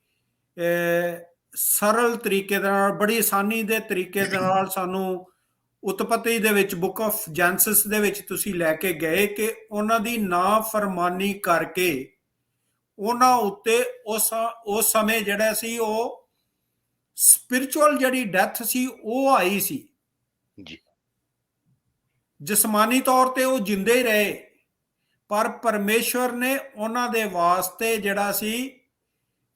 ਸਰਲ ਤਰੀਕੇ ਦੇ ਨਾਲ, ਬੜੀ ਆਸਾਨੀ ਦੇ ਤਰੀਕੇ ਦੇ ਨਾਲ ਸਾਨੂੰ ਉਤਪਤੀ ਦੇ ਵਿੱਚ, ਬੁੱਕ ਆਫ ਜੈਨਸਿਸ ਦੇ ਵਿੱਚ ਤੁਸੀਂ ਲੈ ਕੇ ਗਏ ਕਿ ਉਹਨਾਂ ਦੀ ਨਾਫਰਮਾਨੀ ਕਰਕੇ ਉਹਨਾਂ ਉੱਤੇ ਉਸ ਸਮੇਂ ਜਿਹੜਾ ਸੀ ਉਹ ਸਪਿਰਿਚੁਅਲ ਜਿਹੜੀ ਡੈਥ ਸੀ ਉਹ ਆਈ ਸੀ। ਜਿਸਮਾਨੀ ਤੌਰ ਤੇ ਉਹ ਜਿੰਦੇ ਹੀ ਰਹੇ, ਪਰ ਪਰਮੇਸ਼ਵਰ ਨੇ ਉਹਨਾਂ ਦੇ ਵਾਸਤੇ ਜਿਹੜਾ ਸੀ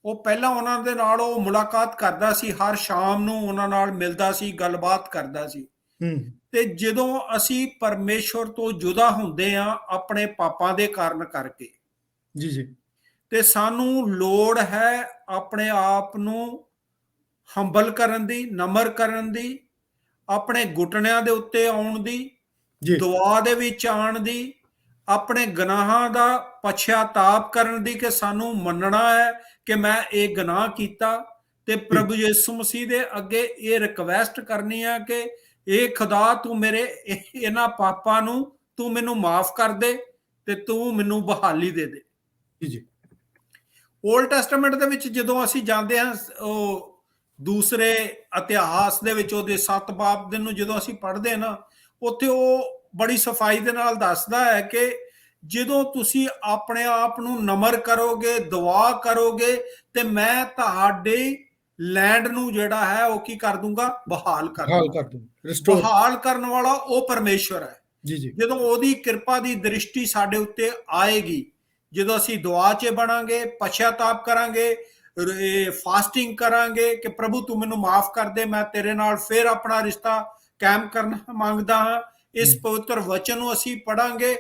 ਉਹ ਪਹਿਲਾਂ ਉਹਨਾਂ ਦੇ ਨਾਲ ਉਹ ਮੁਲਾਕਾਤ ਕਰਦਾ ਸੀ, ਹਰ ਸ਼ਾਮ ਨੂੰ ਉਹਨਾਂ ਨਾਲ ਮਿਲਦਾ ਸੀ, ਗੱਲਬਾਤ ਕਰਦਾ ਸੀ। ਤੇ ਜਦੋਂ ਅਸੀਂ ਪਰਮੇਸ਼ਵਰ ਤੋਂ ਜੁਦਾ ਹੁੰਦੇ ਆ ਆਪਣੇ ਪਾਪਾਂ ਦੇ ਕਾਰਨ ਕਰਕੇ, ਜੀ ਜੀ, ਤੇ ਸਾਨੂੰ ਲੋੜ ਹੈ ਆਪਣੇ ਆਪ ਨੂੰ ਹੰਬਲ ਕਰਨ ਦੀ, ਨਮਰ ਕਰਨ ਦੀ, ਆਪਣੇ ਘੁਟਨਿਆਂ ਦੇ ਉੱਤੇ ਆਉਣ ਦੀ, ਦੁਆ ਦੇ ਵਿੱਚ ਆਉਣ ਦੀ, ਆਪਣੇ ਗੁਨਾਹਾਂ ਦਾ ਪਛਤਾਪ ਕਰਨ ਦੀ, ਕਿ ਸਾਨੂੰ ਮੰਨਣਾ ਹੈ ਕਿ ਮੈਂ ਇਹ ਗੁਨਾਹ ਕੀਤਾ, ਤੇ ਪ੍ਰਭੂ ਯਿਸੂ ਮਸੀਹ ਦੇ ਅੱਗੇ ਇਹ ਰਿਕਵੈਸਟ ਕਰਨੀ ਹੈ ਕਿ ਇਹ ਖੁਦਾ ਤੂੰ ਮੇਰੇ ਇਹਨਾਂ ਪਾਪਾਂ ਨੂੰ ਤੂੰ ਮੈਨੂੰ ਮਾਫ ਕਰ ਦੇ ਤੇ ਤੂੰ ਮੈਨੂੰ ਬਹਾਲੀ ਦੇ ਦੇ। ਜੀ, ਓਲਡ ਟੈਸਟਾਮੈਂਟ ਦੇ ਵਿੱਚ ਜਦੋਂ ਅਸੀਂ ਜਾਂਦੇ ਹਾਂ, ਉਹ ਦੂਸਰੇ ਇਤਿਹਾਸ ਦੇ ਵਿੱਚ ਉਹਦੇ 7 ਬਾਬ ਦੇ ਨੂੰ ਜਦੋਂ ਅਸੀਂ ਪੜ੍ਹਦੇ ਹਾਂ ਨਾ, ਉੱਥੇ ਉਹ ਬੜੀ ਸਫਾਈ ਦੇ ਨਾਲ ਦੱਸਦਾ ਹੈ ਕਿ ਜਦੋਂ ਤੁਸੀਂ ਆਪਣੇ ਆਪ ਨੂੰ ਨਮਰ ਕਰੋਗੇ, ਦੁਆ ਕਰੋਗੇ, ਤੇ ਮੈਂ ਤੁਹਾਡੇ ਲੈਂਡ ਨੂੰ ਜਿਹੜਾ ਹੈ ਉਹ ਕੀ ਕਰ ਦੂੰਗਾ, ਬਹਾਲ ਕਰ ਦੂੰਗਾ। ਬਹਾਲ ਕਰਨ ਵਾਲਾ ਉਹ ਪਰਮੇਸ਼ਵਰ ਹੈ। ਜਦੋਂ ਉਹਦੀ ਕਿਰਪਾ ਦੀ ਦ੍ਰਿਸ਼ਟੀ ਸਾਡੇ ਉੱਤੇ ਆਏਗੀ, ਜਦੋਂ ਅਸੀਂ ਦੁਆ 'ਚ ਬਣਾਂਗੇ, ਪਛਤਾਪ ਕਰਾਂਗੇ, ਫਾਸਟਿੰਗ ਕਰਾਂਗੇ ਕਿ ਪ੍ਰਭੂ ਤੂੰ ਮੈਨੂੰ ਮਾਫ ਕਰ ਦੇ, ਮੈਂ ਤੇਰੇ ਨਾਲ ਫਿਰ ਆਪਣਾ ਰਿਸ਼ਤਾ ਕਾਇਮ ਕਰਨਾ ਮੰਗਦਾ ਹਾਂ, ਇਸ ਪਵਿੱਤਰ ਵਚਨ ਨੂੰ ਅਸੀਂ ਪੜਾਂਗੇ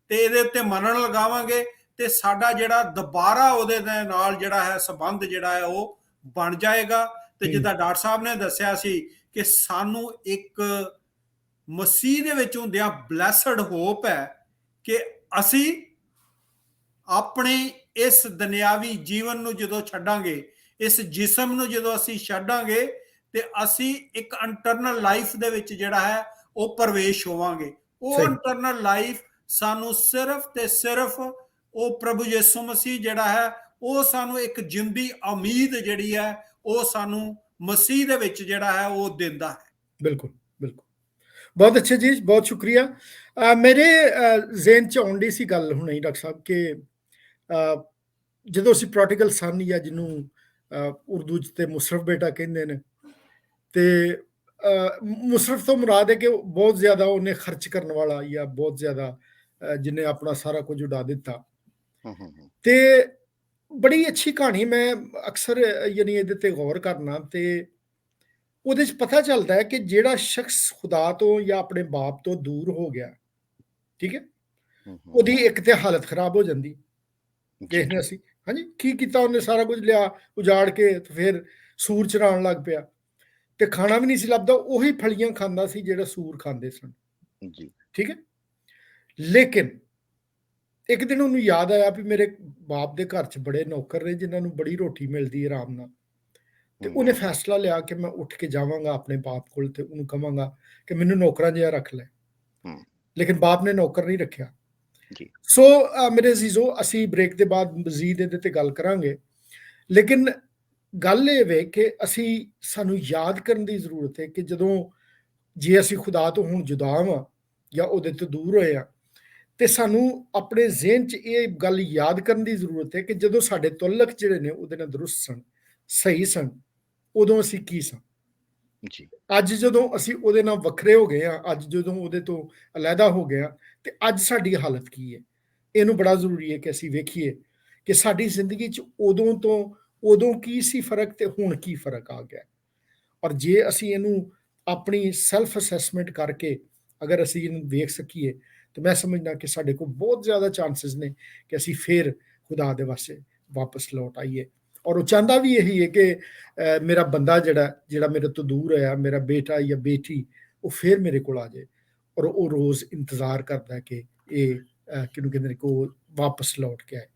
ਤੇ ਇਹਦੇ ਉੱਤੇ ਮੰਨਣ ਲਗਾਵਾਂਗੇ, ਤੇ ਸਾਡਾ ਜਿਹੜਾ ਦੁਬਾਰਾ ਉਹਦੇ ਨਾਲ ਜਿਹੜਾ ਹੈ ਸੰਬੰਧ ਜਿਹੜਾ ਹੈ ਉਹ ਬਣ ਜਾਏਗਾ। ਤੇ ਜਿੱਦਾਂ ਡਾਕਟਰ ਸਾਹਿਬ ਨੇ ਦੱਸਿਆ ਸੀ ਕਿ ਸਾਨੂੰ ਇੱਕ ਮਸੀਹ ਦੇ ਵਿੱਚ ਹੁੰਦਿਆਂ ਬਲੈਸਡ ਹੋਪ ਹੈ ਕਿ ਅਸੀਂ ਆਪਣੇ ਇਸ ਦੁਨਿਆਵੀ ਜੀਵਨ ਨੂੰ ਜਦੋਂ ਛੱਡਾਂਗੇ, ਇਸ ਜਿਸਮ ਨੂੰ ਜਦੋਂ ਅਸੀਂ ਛੱਡਾਂਗੇ, ਤੇ ਅਸੀਂ ਇੱਕ ਇੰਟਰਨਲ ਲਾਈਫ ਦੇ ਵਿੱਚ ਜਿਹੜਾ ਹੈ ਉਹ ਪ੍ਰਵੇਸ਼ ਹੋਵਾਂਗੇ। ਉਹ ਇੰਟਰਨਲ ਲਾਈਫ ਸਾਨੂੰ ਸਿਰਫ ਤੇ ਸਿਰਫ ਉਹ ਪ੍ਰਭੂ ਯਿਸੂ ਮਸੀਹ ਜਿਹੜਾ ਹੈ ਉਹ ਸਾਨੂੰ ਇੱਕ ਜਿੰਦੀ ਉਮੀਦ ਜਿਹੜੀ ਹੈ ਉਹ ਸਾਨੂੰ ਮਸੀਹ ਦੇ ਵਿੱਚ ਜਿਹੜਾ ਹੈ ਉਹ ਦਿੰਦਾ ਹੈ। ਬਿਲਕੁਲ ਬਿਲਕੁਲ, ਬਹੁਤ ਅੱਛਾ ਜੀ, ਬਹੁਤ ਸ਼ੁਕਰੀਆ। ਮੇਰੇ ਜ਼ਿਹਨ 'ਚ ਆਉਣ ਦੀ ਸੀ ਗੱਲ ਹੁਣੇ ਡਾਕਟਰ ਸਾਹਿਬ ਕਿ ਜਦੋਂ ਅਸੀਂ ਪ੍ਰੋਟੀਗਲ ਸਨ, ਜਾਂ ਜਿਹਨੂੰ ਉਰਦੂ 'ਚ ਤੇ ਮੁਸਰਫ ਬੇਟਾ ਕਹਿੰਦੇ ਨੇ, ਤੇ ਮੁਸਰਫ ਤੋਂ ਮੁਰਾਦ ਹੈ ਕਿ ਬਹੁਤ ਜ਼ਿਆਦਾ ਉਹਨੇ ਖਰਚ ਕਰਨ ਵਾਲਾ, ਜਾਂ ਬਹੁਤ ਜ਼ਿਆਦਾ ਜਿਹਨੇ ਆਪਣਾ ਸਾਰਾ ਕੁਝ ਉਡਾ ਦਿੱਤਾ। ਤੇ ਬੜੀ ਅੱਛੀ ਕਹਾਣੀ, ਮੈਂ ਅਕਸਰ ਯਾਨੀ ਇਹਦੇ ਤੇ ਗੌਰ ਕਰਨਾ, ਤੇ ਉਹਦੇ 'ਚ ਪਤਾ ਚੱਲਦਾ ਹੈ ਕਿ ਜਿਹੜਾ ਸ਼ਖਸ ਖੁਦਾ ਤੋਂ ਜਾਂ ਆਪਣੇ ਬਾਪ ਤੋਂ ਦੂਰ ਹੋ ਗਿਆ, ਠੀਕ ਹੈ, ਉਹਦੀ ਇੱਕ ਤੇ ਹਾਲਤ ਖਰਾਬ ਹੋ ਜਾਂਦੀ। ਦੇਖਦੇ ਅਸੀਂ, ਹਾਂਜੀ, ਕੀ ਕੀਤਾ ਉਹਨੇ, ਸਾਰਾ ਕੁਝ ਲਿਆ ਉਜਾੜ ਕੇ, ਤੇ ਫਿਰ ਸੂਰ ਚਰਾਉਣ ਲੱਗ ਪਿਆ, ਤੇ ਖਾਣਾ ਵੀ ਨਹੀਂ ਸੀ ਲੱਭਦਾ, ਉਹੀ ਫਲੀਆਂ ਖਾਂਦਾ ਸੀ ਜਿਹੜਾ ਸੂਰ ਖਾਂਦੇ ਸਨ, ਠੀਕ ਹੈ। ਲੇਕਿਨ ਇੱਕ ਦਿਨ ਉਹਨੂੰ ਯਾਦ ਆਇਆ ਵੀ ਮੇਰੇ ਬਾਪ ਦੇ ਘਰ 'ਚ ਬੜੇ ਨੌਕਰ ਨੇ ਜਿਨ੍ਹਾਂ ਨੂੰ ਬੜੀ ਰੋਟੀ ਮਿਲਦੀ ਹੈ ਆਰਾਮ ਨਾਲ, ਤੇ ਉਹਨੇ ਫੈਸਲਾ ਲਿਆ ਕਿ ਮੈਂ ਉੱਠ ਕੇ ਜਾਵਾਂਗਾ ਆਪਣੇ ਬਾਪ ਕੋਲ ਤੇ ਉਹਨੂੰ ਕਹਾਂਗਾ ਕਿ ਮੈਨੂੰ ਨੌਕਰਾਂ ਜਿਹਾ ਰੱਖ ਲੈ। ਲੇਕਿਨ ਬਾਪ ਨੇ ਨੌਕਰ ਨਹੀਂ ਰੱਖਿਆ। ਸੋ ਮੇਰੇ ਅਜ਼ੀਜ਼ੋ, ਅਸੀਂ ਬ੍ਰੇਕ ਦੇ ਬਾਅਦ ਮਜ਼ੀਦ ਇਹਦੇ ਤੇ ਗੱਲ ਕਰਾਂਗੇ, ਲੇਕਿਨ ਗੱਲ ਇਹ ਵੇ ਕਿ ਸਾਨੂੰ ਯਾਦ ਕਰਨ ਦੀ ਜ਼ਰੂਰਤ ਹੈ ਕਿ ਜਦੋਂ ਜੇ ਅਸੀਂ ਖੁਦਾ ਤੋਂ ਹੁਣ ਜੁਦਾ ਹਾਂ ਜਾਂ ਉਹਦੇ ਤੋਂ ਦੂਰ ਹੋਏ ਹਾਂ, ਤੇ ਸਾਨੂੰ ਆਪਣੇ ਜ਼ਿਹਨ 'ਚ ਇਹ ਗੱਲ ਯਾਦ ਕਰਨ ਦੀ ਜ਼ਰੂਰਤ ਹੈ ਕਿ ਜਦੋਂ ਸਾਡੇ ਤੁਅੱਲਕ ਜਿਹੜੇ ਨੇ ਉਹਦੇ ਨਾਲ ਦਰੁਸਤ ਸਨ, ਸਹੀ ਸਨ, ਉਦੋਂ ਅਸੀਂ ਕੀ ਸਾਂ। ਅੱਜ ਜਦੋਂ ਅਸੀਂ ਉਹਦੇ ਨਾਲ ਵੱਖਰੇ ਹੋ ਗਏ ਹਾਂ, ਅੱਜ ਜਦੋਂ ਉਹਦੇ ਤੋਂ ਅਲੱਗਾ ਹੋ ਗਏ ਹਾਂ, ਤੇ ਅੱਜ ਸਾਡੀ ਹਾਲਤ ਕੀ ਹੈ। ਇਹਨੂੰ ਬੜਾ ਜ਼ਰੂਰੀ ਹੈ ਕਿ ਅਸੀਂ ਵੇਖੀਏ ਕਿ ਸਾਡੀ ਜ਼ਿੰਦਗੀ 'ਚ ਉਦੋਂ ਕੀ ਸੀ ਫਰਕ ਤੇ ਹੁਣ ਕੀ ਫਰਕ ਆ ਗਿਆ। ਔਰ ਜੇ ਅਸੀਂ ਇਹਨੂੰ ਆਪਣੀ ਸੈਲਫ ਅਸੈਸਮੈਂਟ ਕਰਕੇ ਅਗਰ ਅਸੀਂ ਇਹਨੂੰ ਵੇਖ ਸਕੀਏ, ਤੇ ਮੈਂ ਸਮਝਦਾ ਕਿ ਸਾਡੇ ਕੋਲ ਬਹੁਤ ਜ਼ਿਆਦਾ ਚਾਂਸਸ ਨੇ ਕਿ ਅਸੀਂ ਫਿਰ ਖੁਦਾ ਦੇ ਵਾਸਤੇ ਵਾਪਸ ਲੌਟ ਆਈਏ। ਔਰ ਉਹ ਚਾਹੁੰਦਾ ਵੀ ਇਹੀ ਹੈ ਕਿ ਮੇਰਾ ਬੰਦਾ ਜਿਹੜਾ ਮੇਰੇ ਤੋਂ ਦੂਰ ਹੋਇਆ, ਮੇਰਾ ਬੇਟਾ ਜਾਂ ਬੇਟੀ, ਉਹ ਫਿਰ ਮੇਰੇ ਕੋਲ ਆ ਜਾਏ। ਔਰ ਉਹ ਰੋਜ਼ ਇੰਤਜ਼ਾਰ ਕਰਦਾ ਕਿ ਇਹ ਕਿਹਨੂੰ ਕਹਿੰਦੇ ਨੇ ਕਿ ਉਹ ਵਾਪਸ ਲੌਟ ਕੇ ਆਏ।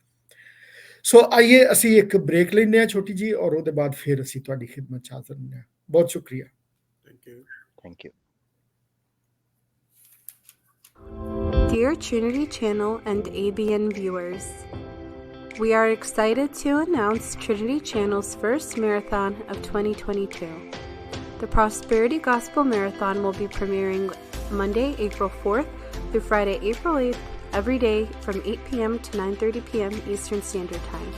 ਸੋ ਆਈਏ ਅਸੀਂ ਇੱਕ ਬ੍ਰੇਕ ਲੈਂਦੇ ਹਾਂ ਛੋਟੀ ਜੀ, ਔਰ ਉਹਦੇ ਬਾਅਦ ਫਿਰ ਅਸੀਂ ਤੁਹਾਡੀ ਖਿਦਮਤ 'ਚ ਹਾਜ਼ਰ ਹੁੰਦੇ ਹਾਂ। ਬਹੁਤ ਸ਼ੁਕਰੀਆ। Thank you. Dear Trinity Channel and ABN viewers, we are excited to announce Trinity Channel's first marathon of 2022. The Prosperity Gospel Marathon will be premiering Monday, April 4th through Friday, April 8th, every day from 8 p.m. to 9:30 p.m. Eastern Standard Time.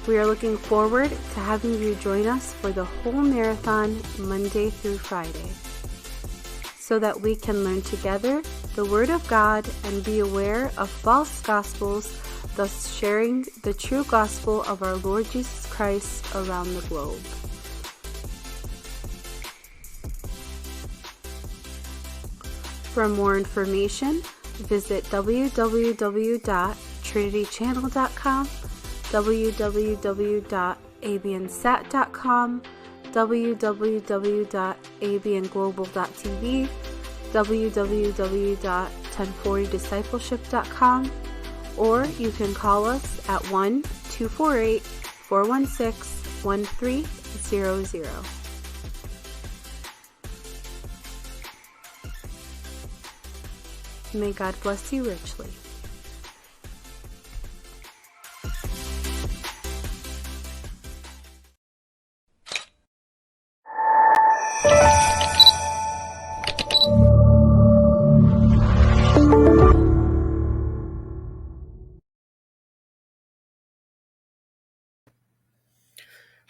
We are looking forward to having you join us for the whole marathon, Monday through Friday. so that we can learn together the Word of God and be aware of false gospels, thus sharing the true gospel of our Lord Jesus Christ around the globe. For more information, visit www.trinitychannel.com, www.abnsat.com, www.abnglobal.tv, www.1040discipleship.com, or you can call us at 1-248-416-1300. May God bless you richly.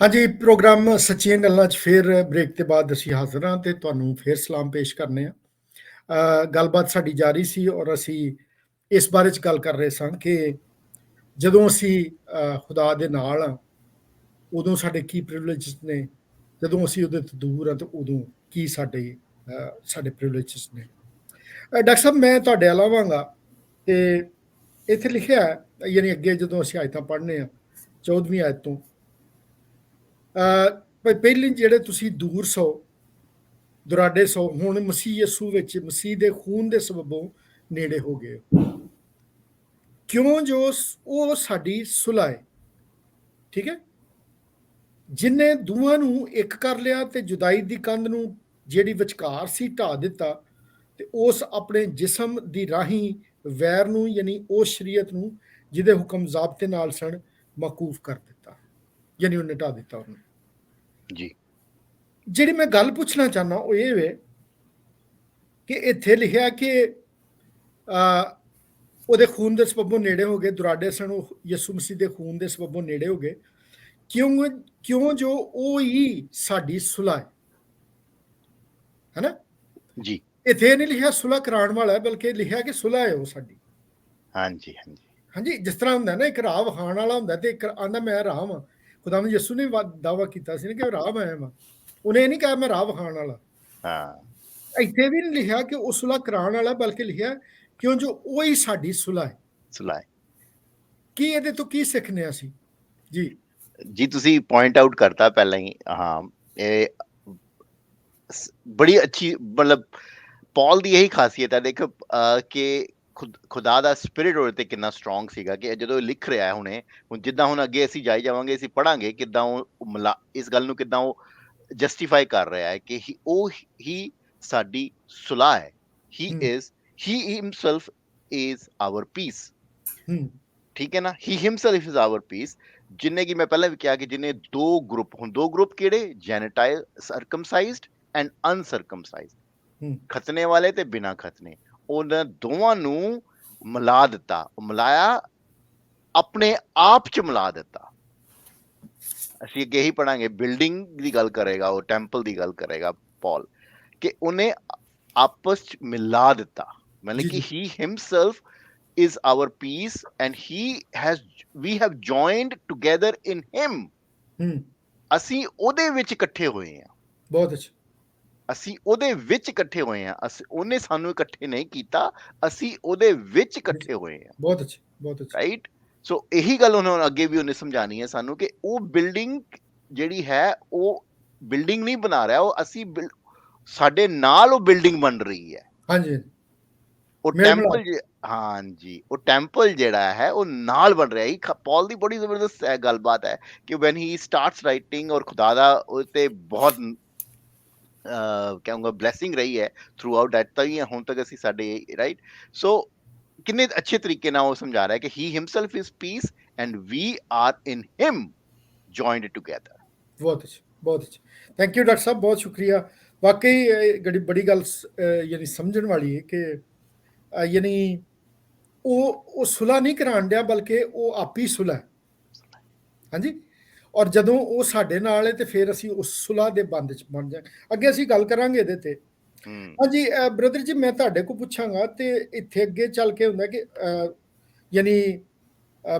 ਹਾਂਜੀ, programme ਸੱਚੀਆਂ ਗੱਲਾਂ 'ਚ ਫਿਰ break ਤੋਂ ਬਾਅਦ ਅਸੀਂ ਹਾਜ਼ਰ ਹਾਂ ਤੇ ਤੁਹਾਨੂੰ ਫਿਰ ਸਲਾਮ ਪੇਸ਼ ਕਰਨੇ ਆ। ਗੱਲਬਾਤ ਸਾਡੀ ਜਾਰੀ ਸੀ ਔਰ ਅਸੀਂ ਇਸ ਬਾਰੇ 'ਚ ਗੱਲ ਕਰ ਰਹੇ ਸਾਂ ਕਿ ਜਦੋਂ ਅਸੀਂ ਖੁਦਾ ਦੇ ਨਾਲ ਹਾਂ ਉਦੋਂ ਸਾਡੇ ਕੀ ਪ੍ਰਿਵਿਲੇਜਸ ਨੇ, ਜਦੋਂ ਅਸੀਂ ਉਹਦੇ ਤੋਂ ਦੂਰ ਹਾਂ ਤਾਂ ਉਦੋਂ ਕੀ ਸਾਡੇ ਪ੍ਰਿਵਿਲੇਜਸ ਨੇ। ਡਾਕਟਰ ਸਾਹਿਬ, ਮੈਂ ਤੁਹਾਡੇ ਵੱਲ ਆਵਾਂਗਾ ਤੇ ਇੱਥੇ ਲਿਖਿਆ ਯਾਨੀ ਅੱਗੇ ਜਦੋਂ ਅਸੀਂ ਆਇਤਾਂ ਪੜ੍ਹਨੇ ਆ 14ਵੀਂ ਆਇਤ ਤੋਂ, ਪਹਿਲੀ ਜਿਹੜੇ ਤੁਸੀਂ ਦੂਰ ਸੋ ਦੁਰਾਡੇ ਸੋ, ਹੁਣ ਮਸੀਹ ਯਸੂ ਵਿੱਚ ਮਸੀਹ ਦੇ ਖੂਨ ਦੇ ਸਬਬੋਂ ਨੇੜੇ ਹੋ ਗਏ, ਕਿਉਂ ਜੋ ਉਹ ਸਾਡੀ ਸੁਲ੍ਹਾ ਹੈ। ਠੀਕ ਹੈ, ਜਿਨੇ ਦੋਵਾਂ ਨੂੰ ਇੱਕ ਕਰ ਲਿਆ ਤੇ ਜੁਦਾਈ ਦੀ ਕੰਧ ਨੂੰ ਜਿਹੜੀ ਵਿਚਕਾਰ ਸੀ ਢਾ ਦਿੱਤਾ ਤੇ ਉਸ ਆਪਣੇ ਜਿਸਮ ਦੀ ਰਾਹੀਂ ਵੈਰ ਨੂੰ ਯਾਨੀ ਉਸ ਸ਼ਰੀਅਤ ਨੂੰ ਜਿਹਦੇ ਹੁਕਮ ਜ਼ਾਬਤੇ ਨਾਲ ਸਣ ਮਕੂਫ ਕਰ ਦਿੱਤਾ, ਯਾਨੀ ਉਹਨੇ ਢਾ ਦਿੱਤਾ ਉਹਨੂੰ ਜੀ। ਜਿਹੜੀ ਮੈਂ ਗੱਲ ਪੁੱਛਣਾ ਚਾਹੁੰਦਾ ਉਹ ਇਹ ਵੇ ਕਿ ਇੱਥੇ ਲਿਖਿਆ ਕਿ ਉਹਦੇ ਖੂਨ ਦੇ ਸਬਬੋਂ ਨੇੜੇ ਹੋ ਗਏ, ਦੁਰਾਡੇ ਸਣ ਉਹ ਯਿਸੂ ਮਸੀਹ ਦੇ ਖੂਨ ਦੇ ਸਬਬੋਂ ਨੇੜੇ ਹੋ ਗਏ, ਕਿਉਂ ਜੋ ਉਹ ਹੀ ਸਾਡੀ ਸੁਲ੍ਹਾ ਹੈ ਨਾ ਜੀ। ਇੱਥੇ ਨਹੀਂ ਲਿਖਿਆ ਸੁਲ੍ਹਾ ਕਰਾਉਣ ਵਾਲਾ, ਬਲਕਿ ਲਿਖਿਆ ਕਿ ਸੁਲ੍ਹਾ ਹੈ ਉਹ ਸਾਡੀ। ਹਾਂਜੀ ਹਾਂਜੀ ਹਾਂਜੀ, ਜਿਸ ਤਰ੍ਹਾਂ ਹੁੰਦਾ ਨਾ, ਇੱਕ ਰਾਹ ਵਿਖਾਉਣ ਵਾਲਾ ਹੁੰਦਾ ਤੇ ਇੱਕ ਆਂਦਾ ਮੈਂ ਰਾਹ ਵਾਂ। ਖੁਦਾਵੰਦ ਯਿਸੂ ਨੇ ਦਾਅਵਾ ਕੀਤਾ ਸੀ ਨਾ ਕਿ ਰਾਹ ਮੈਂ ਵਾਂ, ਉਹਨੇ ਇਹ ਨਹੀਂ ਕਿਹਾ ਮੈਂ ਰਾਹ ਵਿਖਾਉਣ ਵਾਲਾ। ਹਾਂ, ਇੱਥੇ ਵੀ ਨਹੀਂ ਲਿਖਿਆ ਕਿ ਉਹ ਸੁਲ੍ਹਾ ਕਰਾਉਣ ਵਾਲਾ, ਬਲਕਿ ਲਿਖਿਆ ਕਿਉਂ ਜੋ ਉਹ ਹੀ ਸਾਡੀ ਸੁਲ੍ਹਾ ਹੈ। ਕੀ ਇਹਦੇ ਤੋਂ ਕੀ ਸਿੱਖਨੇ ਅਸੀਂ? ਜੀ ਜੀ, ਤੁਸੀਂ ਪੁਆਇੰਟ ਆਊਟ ਕਰਤਾ ਪਹਿਲਾਂ ਹੀ। ਹਾਂ, ਇਹ ਬੜੀ ਅੱਛੀ, ਮਤਲਬ ਪੌਲ ਦੀ ਇਹੀ ਖਾਸੀਅਤ ਹੈ ਦੇਖੋ ਕਿ ਖੁਦਾ ਦਾ ਸਪਿਰਿਟ ਉਹਦੇ ਤੇ ਕਿੰਨਾ ਸਟਰੋਂਗ ਸੀਗਾ ਕਿ ਜਦੋਂ ਲਿਖ ਰਿਹਾ ਹੈ ਹੁਣੇ, ਹੁਣ ਜਿੱਦਾਂ ਹੁਣ ਅੱਗੇ ਅਸੀਂ ਜਾਈ ਜਾਵਾਂਗੇ, ਅਸੀਂ ਪੜਾਂਗੇ ਕਿੱਦਾਂ ਉਹ ਇਸ ਗੱਲ ਨੂੰ ਕਿੱਦਾਂ ਉਹ ਜਸਟੀਫਾਈ ਕਰ ਰਿਹਾ ਹੈ ਕਿ ਉਹ ਹੀ ਸਾਡੀ ਸੁਲ੍ਹਾ ਹੈ। he himself is our peace। ਠੀਕ ਹੈ ਨਾ, he himself is our peace। ਜਿੰਨੇ ਕਿ ਮੈਂ ਪਹਿਲਾਂ ਵੀ ਕਿਹਾ ਕਿ ਜਿੰਨੇ ਦੋ ਗਰੁੱਪ, ਹੁਣ ਦੋ ਗਰੁੱਪ ਕਿਹੜੇ? ਜੈਨੇਟਾਈਲ, ਸਰਕਮਸਾਈਜ਼ਡ ਐਂਡ ਅਨਸਰਕਮਸਾਈਜ਼ਡ, ਖਤਨੇ ਵਾਲੇ ਤੇ ਬਿਨਾਂ ਖਤਨੇ, ਉਹਨਾਂ ਦੋਵਾਂ ਨੂੰ ਮਿਲਾ ਦਿੱਤਾ। ਉਹ ਮਿਲਾਇਆ, ਆਪਣੇ ਆਪ ਚ ਮਿਲਾ ਦਿੱਤਾ। ਅਸੀਂ ਅੱਗੇ ਹੀ ਪੜਾਂਗੇ, ਬਿਲਡਿੰਗ ਦੀ ਗੱਲ ਕਰੇਗਾ ਉਹ, ਟੈਂਪਲ ਦੀ ਗੱਲ ਕਰੇਗਾ ਪੌਲ, ਕਿ ਉਹਨੇ ਆਪਸ ਚ ਮਿਲਾ ਦਿੱਤਾ। ਮਤਲਬ ਕਿ he himself is our peace and we have joined together in him। ਅਸੀਂ ਉਹਦੇ ਵਿੱਚ ਇਕੱਠੇ ਹੋਏ ਹਾਂ। ਬਹੁਤ ਅੱਛਾ, ਅਸੀਂ ਉਹਦੇ ਵਿੱਚ ਇਕੱਠੇ ਹੋਏ ਹਾਂ। ਉਹਨੇ ਸਾਨੂੰ ਇਕੱਠੇ ਨਹੀਂ ਕੀਤਾ, ਅਸੀਂ ਉਹਦੇ ਵਿੱਚ ਇਕੱਠੇ ਹੋਏ ਹਾਂ। ਬਹੁਤ ਅੱਛਾ, ਬਹੁਤ ਅੱਛਾ, ਰਾਈਟ। ਸੋ ਇਹੀ ਗੱਲ ਉਹਨਾਂ ਅੱਗੇ ਵੀ ਉਹਨੇ ਸਮਝਾਣੀ ਹੈ ਸਾਨੂੰ ਕਿ ਉਹ ਬਿਲਡਿੰਗ ਜਿਹੜੀ ਹੈ ਉਹ ਬਿਲਡਿੰਗ ਨਹੀਂ ਬਣਾ ਰਿਹਾ, ਉਹ ਅਸੀਂ ਸਾਡੇ ਨਾਲ ਉਹ ਬਿਲਡਿੰਗ ਬਣ ਰਹੀ ਹੈ। ਹਾਂਜੀ, ਉਹ ਟੈਂਪਲ, ਹਾਂਜੀ, ਉਹ ਟੈਂਪਲ ਜਿਹੜਾ ਹੈ ਉਹ ਨਾਲ ਬਣ ਰਿਹਾ ਹੈ। ਪੌਲ ਦੀ ਬੜੀ ਜ਼ਬਰਦਸਤ ਗੱਲਬਾਤ ਹੈ ਕਿ when he starts writing, ਔਰ ਖੁਦਾ ਦਾ ਉਹ ਤੇ ਬਹੁਤ ਕਹਾਂਗਾ ਬਲੈਸਿੰਗ ਰਹੀ ਹੈ ਥਰੂ ਆਊਟ ਦੈਟ, ਤਾਂ ਹੁਣ ਤੱਕ ਅਸੀਂ ਸਾਡੇ ਰਾਈਟ। ਸੋ ਕਿੰਨੇ ਅੱਛੇ ਤਰੀਕੇ ਨਾਲ ਉਹ ਸਮਝਾ ਰਿਹਾ ਹੈ ਕਿ he himself is peace and we are in him joined together। ਬਹੁਤ ਅੱਛਾ, ਬਹੁਤ ਅੱਛਾ, ਥੈਂਕ ਯੂ ਡਾਕਟਰ ਸਾਹਿਬ, ਬਹੁਤ ਸ਼ੁਕਰੀਆ। ਵਾਕਈ ਬੜੀ ਗੱਲ ਯਾਨੀ ਸਮਝਣ ਵਾਲੀ ਹੈ ਕਿ ਯਾਨੀ ਉਹ ਸੁਲ੍ਹਾ ਨਹੀਂ ਕਰਾਉਣ ਡਿਆ, ਬਲਕਿ ਉਹ ਆਪ ਹੀ ਸੁਲ੍ਹਾ ਹੈ। ਹਾਂਜੀ, ਔਰ ਜਦੋਂ ਉਹ ਸਾਡੇ ਨਾਲ ਹੈ ਤੇ ਫਿਰ ਅਸੀਂ ਉਸ ਸੁਲ੍ਹਾ ਦੇ ਬੰਦ 'ਚ ਬਣ ਜਾਏ। ਅੱਗੇ ਅਸੀਂ ਗੱਲ ਕਰਾਂਗੇ ਇਹਦੇ ਤੇ ਹਾਂਜੀ ਬ੍ਰਦਰ ਜੀ, ਮੈਂ ਤੁਹਾਡੇ ਕੋਲ ਪੁੱਛਾਂਗਾ ਤੇ ਇੱਥੇ ਅੱਗੇ ਚੱਲ ਕੇ ਹੁੰਦਾ ਕਿ ਯਾਨੀ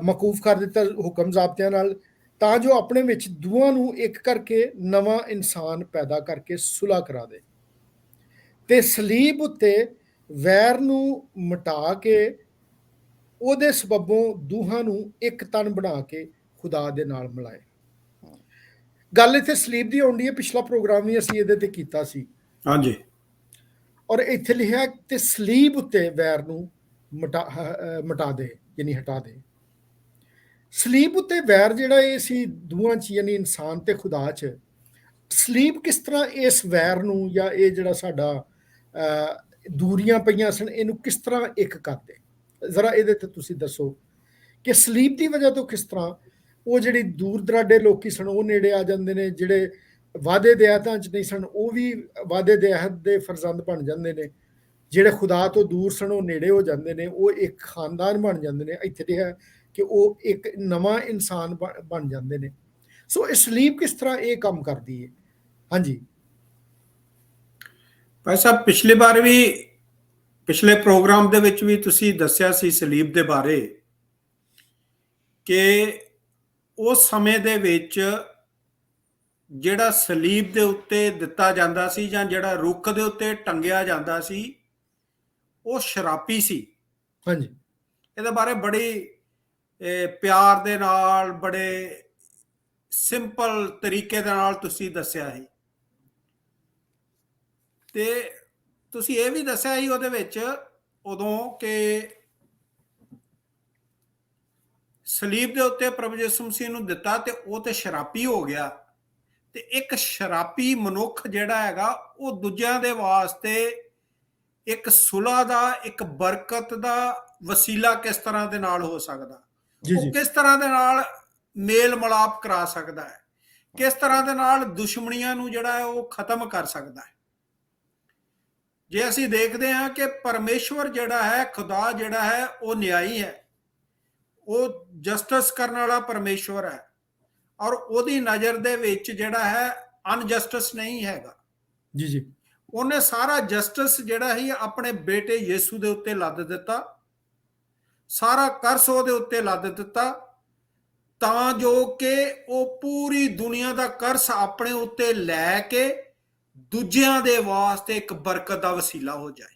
ਮਕੂਫ ਕਰ ਦਿੱਤਾ ਹੁਕਮ ਜ਼ਾਬਤਿਆਂ ਨਾਲ, ਤਾਂ ਜੋ ਆਪਣੇ ਵਿੱਚ ਦੋਵਾਂ ਨੂੰ ਇੱਕ ਕਰਕੇ ਨਵਾਂ ਇਨਸਾਨ ਪੈਦਾ ਕਰਕੇ ਸੁਲ੍ਹਾ ਕਰਾ ਦੇ, ਤੇ ਸਲੀਬ ਉੱਤੇ ਵੈਰ ਨੂੰ ਮਿਟਾ ਕੇ ਉਹਦੇ ਸਬਬੋਂ ਦੋਹਾਂ ਨੂੰ ਇੱਕ ਤਨ ਬਣਾ ਕੇ ਖੁਦਾ ਦੇ ਨਾਲ ਮਿਲਾਏ। ਗੱਲ ਇੱਥੇ ਸਲੀਬ ਦੀ ਆਉਂਦੀ ਹੈ। ਪਿਛਲਾ ਪ੍ਰੋਗਰਾਮ ਵੀ ਅਸੀਂ ਇਹਦੇ ਤੇ ਕੀਤਾ ਸੀ। ਹਾਂਜੀ। ਔਰ ਇੱਥੇ ਲਿਖਿਆ ਤੇ ਸਲੀਬ ਉੱਤੇ ਵੈਰ ਨੂੰ ਮਿਟਾ ਦੇ, ਯਾਨੀ ਹਟਾ ਦੇ। ਸਲੀਬ ਉੱਤੇ ਵੈਰ ਜਿਹੜਾ ਇਹ ਸੀ ਦੋਵਾਂ 'ਚ, ਯਾਨੀ ਇਨਸਾਨ ਤੇ ਖੁਦਾ 'ਚ, ਸਲੀਬ ਕਿਸ ਤਰ੍ਹਾਂ ਇਸ ਵੈਰ ਨੂੰ ਜਾਂ ਇਹ ਜਿਹੜਾ ਸਾਡਾ ਦੂਰੀਆਂ ਪਈਆਂ ਸਨ ਇਹਨੂੰ ਕਿਸ ਤਰ੍ਹਾਂ ਇੱਕ ਕਰਦੇ? ਜ਼ਰਾ ਇਹਦੇ ਤੇ ਤੁਸੀਂ ਦੱਸੋ ਕਿ ਸਲੀਬ ਦੀ ਵਜ੍ਹਾ ਤੋਂ ਕਿਸ ਤਰ੍ਹਾਂ ਉਹ ਜਿਹੜੀ ਦੂਰ ਦਰਾਡੇ ਲੋਕੀ ਸਨ ਉਹ ਨੇੜੇ ਆ ਜਾਂਦੇ ਨੇ, ਜਿਹੜੇ ਵਾਅਦੇ ਦੇ ਆਇਤਾਂ 'ਚ ਨਹੀਂ ਸਨ ਉਹ ਵੀ ਵਾਅਦੇ ਦੇ ਅਹਿਦ ਦੇ ਫਰਜ਼ੰਦ ਬਣ ਜਾਂਦੇ ਨੇ, ਜਿਹੜੇ ਖੁਦਾ ਤੋਂ ਦੂਰ ਸਨ ਉਹ ਨੇੜੇ ਹੋ ਜਾਂਦੇ ਨੇ, ਉਹ ਇੱਕ ਖਾਨਦਾਨ ਬਣ ਜਾਂਦੇ ਨੇ। ਇੱਥੇ ਤੇ ਹੈ ਕਿ ਉਹ ਇੱਕ ਨਵਾਂ ਇਨਸਾਨ ਬਣ ਜਾਂਦੇ ਨੇ। ਸੋ ਇਹ ਸਲੀਬ ਕਿਸ ਤਰ੍ਹਾਂ ਇਹ ਕੰਮ ਕਰਦੀ ਹੈ? ਹਾਂਜੀ ਭਾਈ ਸਾਹਿਬ, ਪਿਛਲੀ ਵਾਰ ਵੀ, ਪਿਛਲੇ ਪ੍ਰੋਗਰਾਮ ਦੇ ਵਿੱਚ ਵੀ ਤੁਸੀਂ ਦੱਸਿਆ ਸੀ ਸਲੀਬ ਦੇ ਬਾਰੇ ਕਿ ਉਸ ਸਮੇਂ ਦੇ ਵਿੱਚ ਜਿਹੜਾ ਸਲੀਬ ਦੇ ਉੱਤੇ ਦਿੱਤਾ ਜਾਂਦਾ ਸੀ ਜਾਂ ਜਿਹੜਾ ਰੁੱਖ ਦੇ ਉੱਤੇ ਟੰਗਿਆ ਜਾਂਦਾ ਸੀ ਉਹ ਸ਼ਰਾਪੀ ਸੀ। ਹਾਂਜੀ, ਇਹਦੇ ਬਾਰੇ ਬੜੀ ਪਿਆਰ ਦੇ ਨਾਲ, ਬੜੇ ਸਿੰਪਲ ਤਰੀਕੇ ਦੇ ਨਾਲ ਤੁਸੀਂ ਦੱਸਿਆ ਸੀ। ਤੇ ਤੁਸੀਂ ਇਹ ਵੀ ਦੱਸਿਆ ਸੀ ਉਹਦੇ ਵਿੱਚ ਉਦੋਂ ਕਿ ਸਲੀਬ ਦੇ ਉੱਤੇ ਪ੍ਰਭੂ ਯਿਸੂ ਮਸੀਹ ਨੂੰ ਦਿੱਤਾ ਤੇ ਉਹ ਤੇ ਸ਼ਰਾਪੀ ਹੋ ਗਿਆ, ਤੇ ਇੱਕ ਸ਼ਰਾਪੀ ਮਨੁੱਖ ਜਿਹੜਾ ਹੈਗਾ ਉਹ ਦੂਜਿਆਂ ਦੇ ਵਾਸਤੇ ਇੱਕ ਸੁਲ੍ਹਾ ਦਾ, ਇੱਕ ਬਰਕਤ ਦਾ ਵਸੀਲਾ ਕਿਸ ਤਰ੍ਹਾਂ ਦੇ ਨਾਲ ਹੋ ਸਕਦਾ? ਉਹ ਕਿਸ ਤਰ੍ਹਾਂ ਦੇ ਨਾਲ ਮੇਲ ਮਿਲਾਪ ਕਰਾ ਸਕਦਾ ਹੈ? ਕਿਸ ਤਰ੍ਹਾਂ ਦੇ ਨਾਲ ਦੁਸ਼ਮਣੀਆਂ ਨੂੰ ਜਿਹੜਾ ਹੈ ਉਹ ਖਤਮ ਕਰ ਸਕਦਾ ਹੈ? ਜੇ ਅਸੀਂ ਦੇਖਦੇ ਹਾਂ ਕਿ ਪਰਮੇਸ਼ਵਰ ਜਿਹੜਾ ਹੈ, ਖੁਦਾ ਜਿਹੜਾ ਹੈ, ਉਹ ਨਿਆਈ ਹੈ, ਉਹ ਜਸਟਿਸ ਕਰਨ ਵਾਲਾ ਪਰਮੇਸ਼ਵਰ ਹੈ, ਔਰ ਉਹਦੀ ਨਜ਼ਰ ਦੇ ਵਿੱਚ ਜਿਹੜਾ ਹੈ ਅਨਜਸਟਿਸ ਨਹੀਂ ਹੈਗਾ। ਜੀ ਜੀ, ਉਹਨੇ ਸਾਰਾ ਜਸਟਿਸ ਜਿਹੜਾ ਹੀ ਆਪਣੇ ਬੇਟੇ ਯਿਸੂ ਦੇ ਉੱਤੇ ਲੱਦ ਦਿੱਤਾ, ਸਾਰਾ ਕਰਸ ਉਹਦੇ ਉੱਤੇ ਲੱਦ ਦਿੱਤਾ, ਤਾਂ ਜੋ ਕਿ ਉਹ ਪੂਰੀ ਦੁਨੀਆ ਦਾ ਕਰਸ ਆਪਣੇ ਉੱਤੇ ਲੈ ਕੇ ਦੂਜਿਆਂ ਦੇ ਵਾਸਤੇ ਇੱਕ ਬਰਕਤ ਦਾ ਵਸੀਲਾ ਹੋ ਜਾਏ,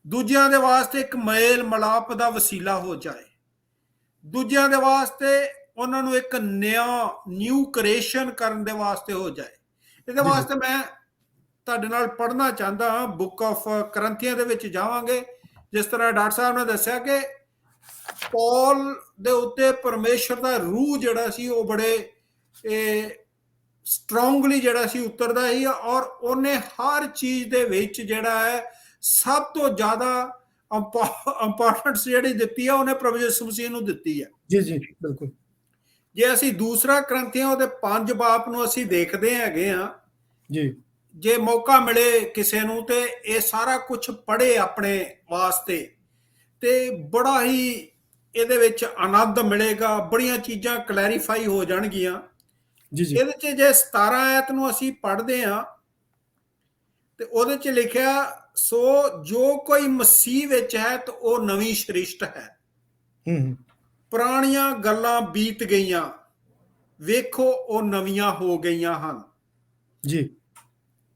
ਦੂਜਿਆਂ ਦੇ ਵਾਸਤੇ ਇੱਕ ਮੇਲ ਮਿਲਾਪ ਦਾ ਵਸੀਲਾ ਹੋ ਜਾਏ, ਦੂਜਿਆਂ ਦੇ ਵਾਸਤੇ ਉਹਨਾਂ ਨੂੰ ਇੱਕ ਨਿਊ ਕ੍ਰੀਏਸ਼ਨ ਕਰਨ ਦੇ ਵਾਸਤੇ ਹੋ ਜਾਏ। ਇਹਦੇ ਵਾਸਤੇ ਮੈਂ ਤੁਹਾਡੇ ਨਾਲ ਪੜ੍ਹਨਾ ਚਾਹੁੰਦਾ ਹਾਂ, ਬੁੱਕ ਆਫ ਕਰੰਥੀਆਂ ਦੇ ਵਿੱਚ ਜਾਵਾਂਗੇ। ਜਿਸ ਤਰ੍ਹਾਂ ਡਾਕਟਰ ਸਾਹਿਬ ਨੇ ਦੱਸਿਆ ਕਿ ਪੌਲ ਦੇ ਉੱਤੇ ਪਰਮੇਸ਼ਰ ਦਾ ਰੂਹ ਜਿਹੜਾ ਸੀ ਉਹ ਬੜੇ ਸਟਰੋਂਗਲੀ ਜਿਹੜਾ ਸੀ ਉਤਰਦਾ ਸੀ, ਔਰ ਉਹਨੇ ਹਰ ਚੀਜ਼ ਦੇ ਵਿੱਚ ਜਿਹੜਾ ਹੈ ਸਭ ਤੋਂ ਜ਼ਿਆਦਾ ਇੰਪੋਰਟੈਂਸ ਜਿਹੜੀ ਦਿੱਤੀ ਹੈ ਉਹਨੇ ਪ੍ਰਭੂ ਯਿਸੂ ਮਸੀਹ ਨੂੰ ਦਿੱਤੀ ਹੈ। ਜੀ ਜੀ, ਬਿਲਕੁਲ। ਜੇ ਅਸੀਂ ਦੂਸਰਾ ਕਰੰਥੀਆਂ ਉਹਦੇ 5 ਬਾਬ ਨੂੰ ਅਸੀਂ ਦੇਖਦੇ ਹੈਗੇ ਹਾਂ ਜੀ, ਜੇ ਮੌਕਾ ਮਿਲੇ ਕਿਸੇ ਨੂੰ ਤੇ ਇਹ ਸਾਰਾ ਕੁਝ ਪੜ੍ਹੇ ਆਪਣੇ ਵਾਸਤੇ, ਤੇ ਬੜਾ ਹੀ ਇਹਦੇ ਵਿੱਚ ਆਨੰਦ ਮਿਲੇਗਾ, ਬੜੀਆਂ ਚੀਜ਼ਾਂ ਕਲੈਰੀਫਾਈ ਹੋ ਜਾਣਗੀਆਂ। ਜੀ ਜੀ, ਇਹਦੇ 'ਚ ਜੇ 17 ਆਇਤ ਨੂੰ ਅਸੀਂ ਪੜ੍ਹਦੇ ਹਾਂ ਤੇ ਉਹਦੇ 'ਚ ਲਿਖਿਆ, ਸੋ ਜੋ ਕੋਈ ਮਸੀਹ ਵਿੱਚ ਹੈ ਤਾਂ ਉਹ ਨਵੀਂ ਸ੍ਰਿਸ਼ਟ ਹੈ, ਪੁਰਾਣੀਆਂ ਗੱਲਾਂ ਬੀਤ ਗਈਆਂ, ਵੇਖੋ ਉਹ ਨਵੀਆਂ ਹੋ ਗਈਆਂ ਹਨ ਜੀ।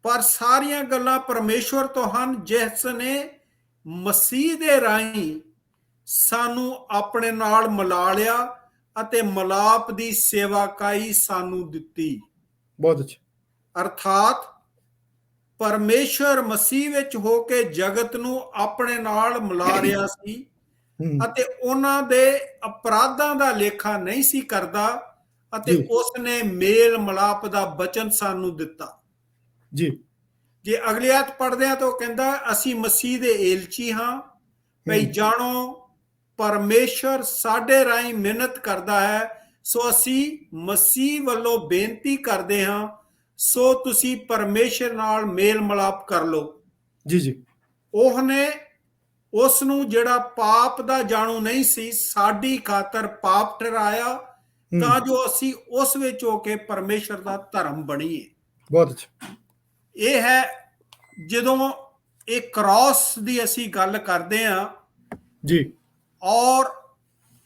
ਪਰ ਸਾਰੀਆਂ ਗੱਲਾਂ ਪਰਮੇਸ਼ਵਰ ਤੋਂ ਹਨ, ਜਿਸ ਨੇ ਮਸੀਹ ਦੇ ਰਾਹੀਂ ਸਾਨੂੰ ਆਪਣੇ ਨਾਲ ਮਿਲਾ ਲਿਆ ਅਤੇ ਮਿਲਾਪ ਦੀ ਸੇਵਾਕਾਈ ਸਾਨੂੰ ਦਿੱਤੀ। ਬਹੁਤ ਅੱਛਾ। ਅਰਥਾਤ ਪਰਮੇਸ਼ਵਰ ਮਸੀਹ ਵਿੱਚ ਹੋ ਕੇ ਜਗਤ ਨੂੰ ਆਪਣੇ ਨਾਲ ਮਿਲਾ ਰਿਹਾ ਸੀ ਅਤੇ ਉਹਨਾਂ ਦੇ ਅਪਰਾਧਾਂ ਦਾ ਲੇਖਾ ਨਹੀਂ ਸੀ ਕਰਦਾ, ਅਤੇ ਉਸਨੇ ਮੇਲ ਮਿਲਾਪ ਦਾ ਬਚਨ ਸਾਨੂੰ ਦਿੱਤਾ। ਜੀ, ਜੇ ਅਗਲੀ ਆਇਤ ਪੜ੍ਹਦੇ ਹਾਂ ਤਾਂ ਉਹ ਕਹਿੰਦਾ, ਅਸੀਂ ਮਸੀਹ ਦੇ ਏਲਚੀ ਹਾਂ, ਭਈ ਜਾਣੋ ਪਰਮੇਸ਼ਰ ਸਾਡੇ ਰਾਹੀਂ ਮਿਹਨਤ ਕਰਦਾ ਹੈ, ਸੋ ਅਸੀਂ ਮਸੀਹ ਵੱਲੋਂ ਬੇਨਤੀ ਕਰਦੇ ਹਾਂ, ਸੋ ਤੁਸੀਂ ਪਰਮੇਸ਼ਰ ਨਾਲ ਮੇਲ ਮਿਲਾਪ ਕਰ ਲਓ। ਜੀ ਜੀ, ਉਹਨੇ ਉਸ ਨੂੰ ਜਿਹੜਾ ਪਾਪ ਦਾ ਜਾਣੂ ਨਹੀਂ ਸੀ ਸਾਡੀ ਖਾਤਰ ਪਾਪ ਠਹਿਰਾਇਆ, ਤਾਂ ਜੋ ਅਸੀਂ ਉਸ ਵਿੱਚ ਹੋ ਕੇ ਪਰਮੇਸ਼ਰ ਦਾ ਧਰਮ ਬਣੀਏ। ਬਹੁਤ ਅੱਛਾ। ਇਹ ਹੈ ਜਦੋਂ ਇਹ ਕ੍ਰਾਸ ਦੀ ਅਸੀਂ ਗੱਲ ਕਰਦੇ ਹਾਂ ਜੀ ਔਰ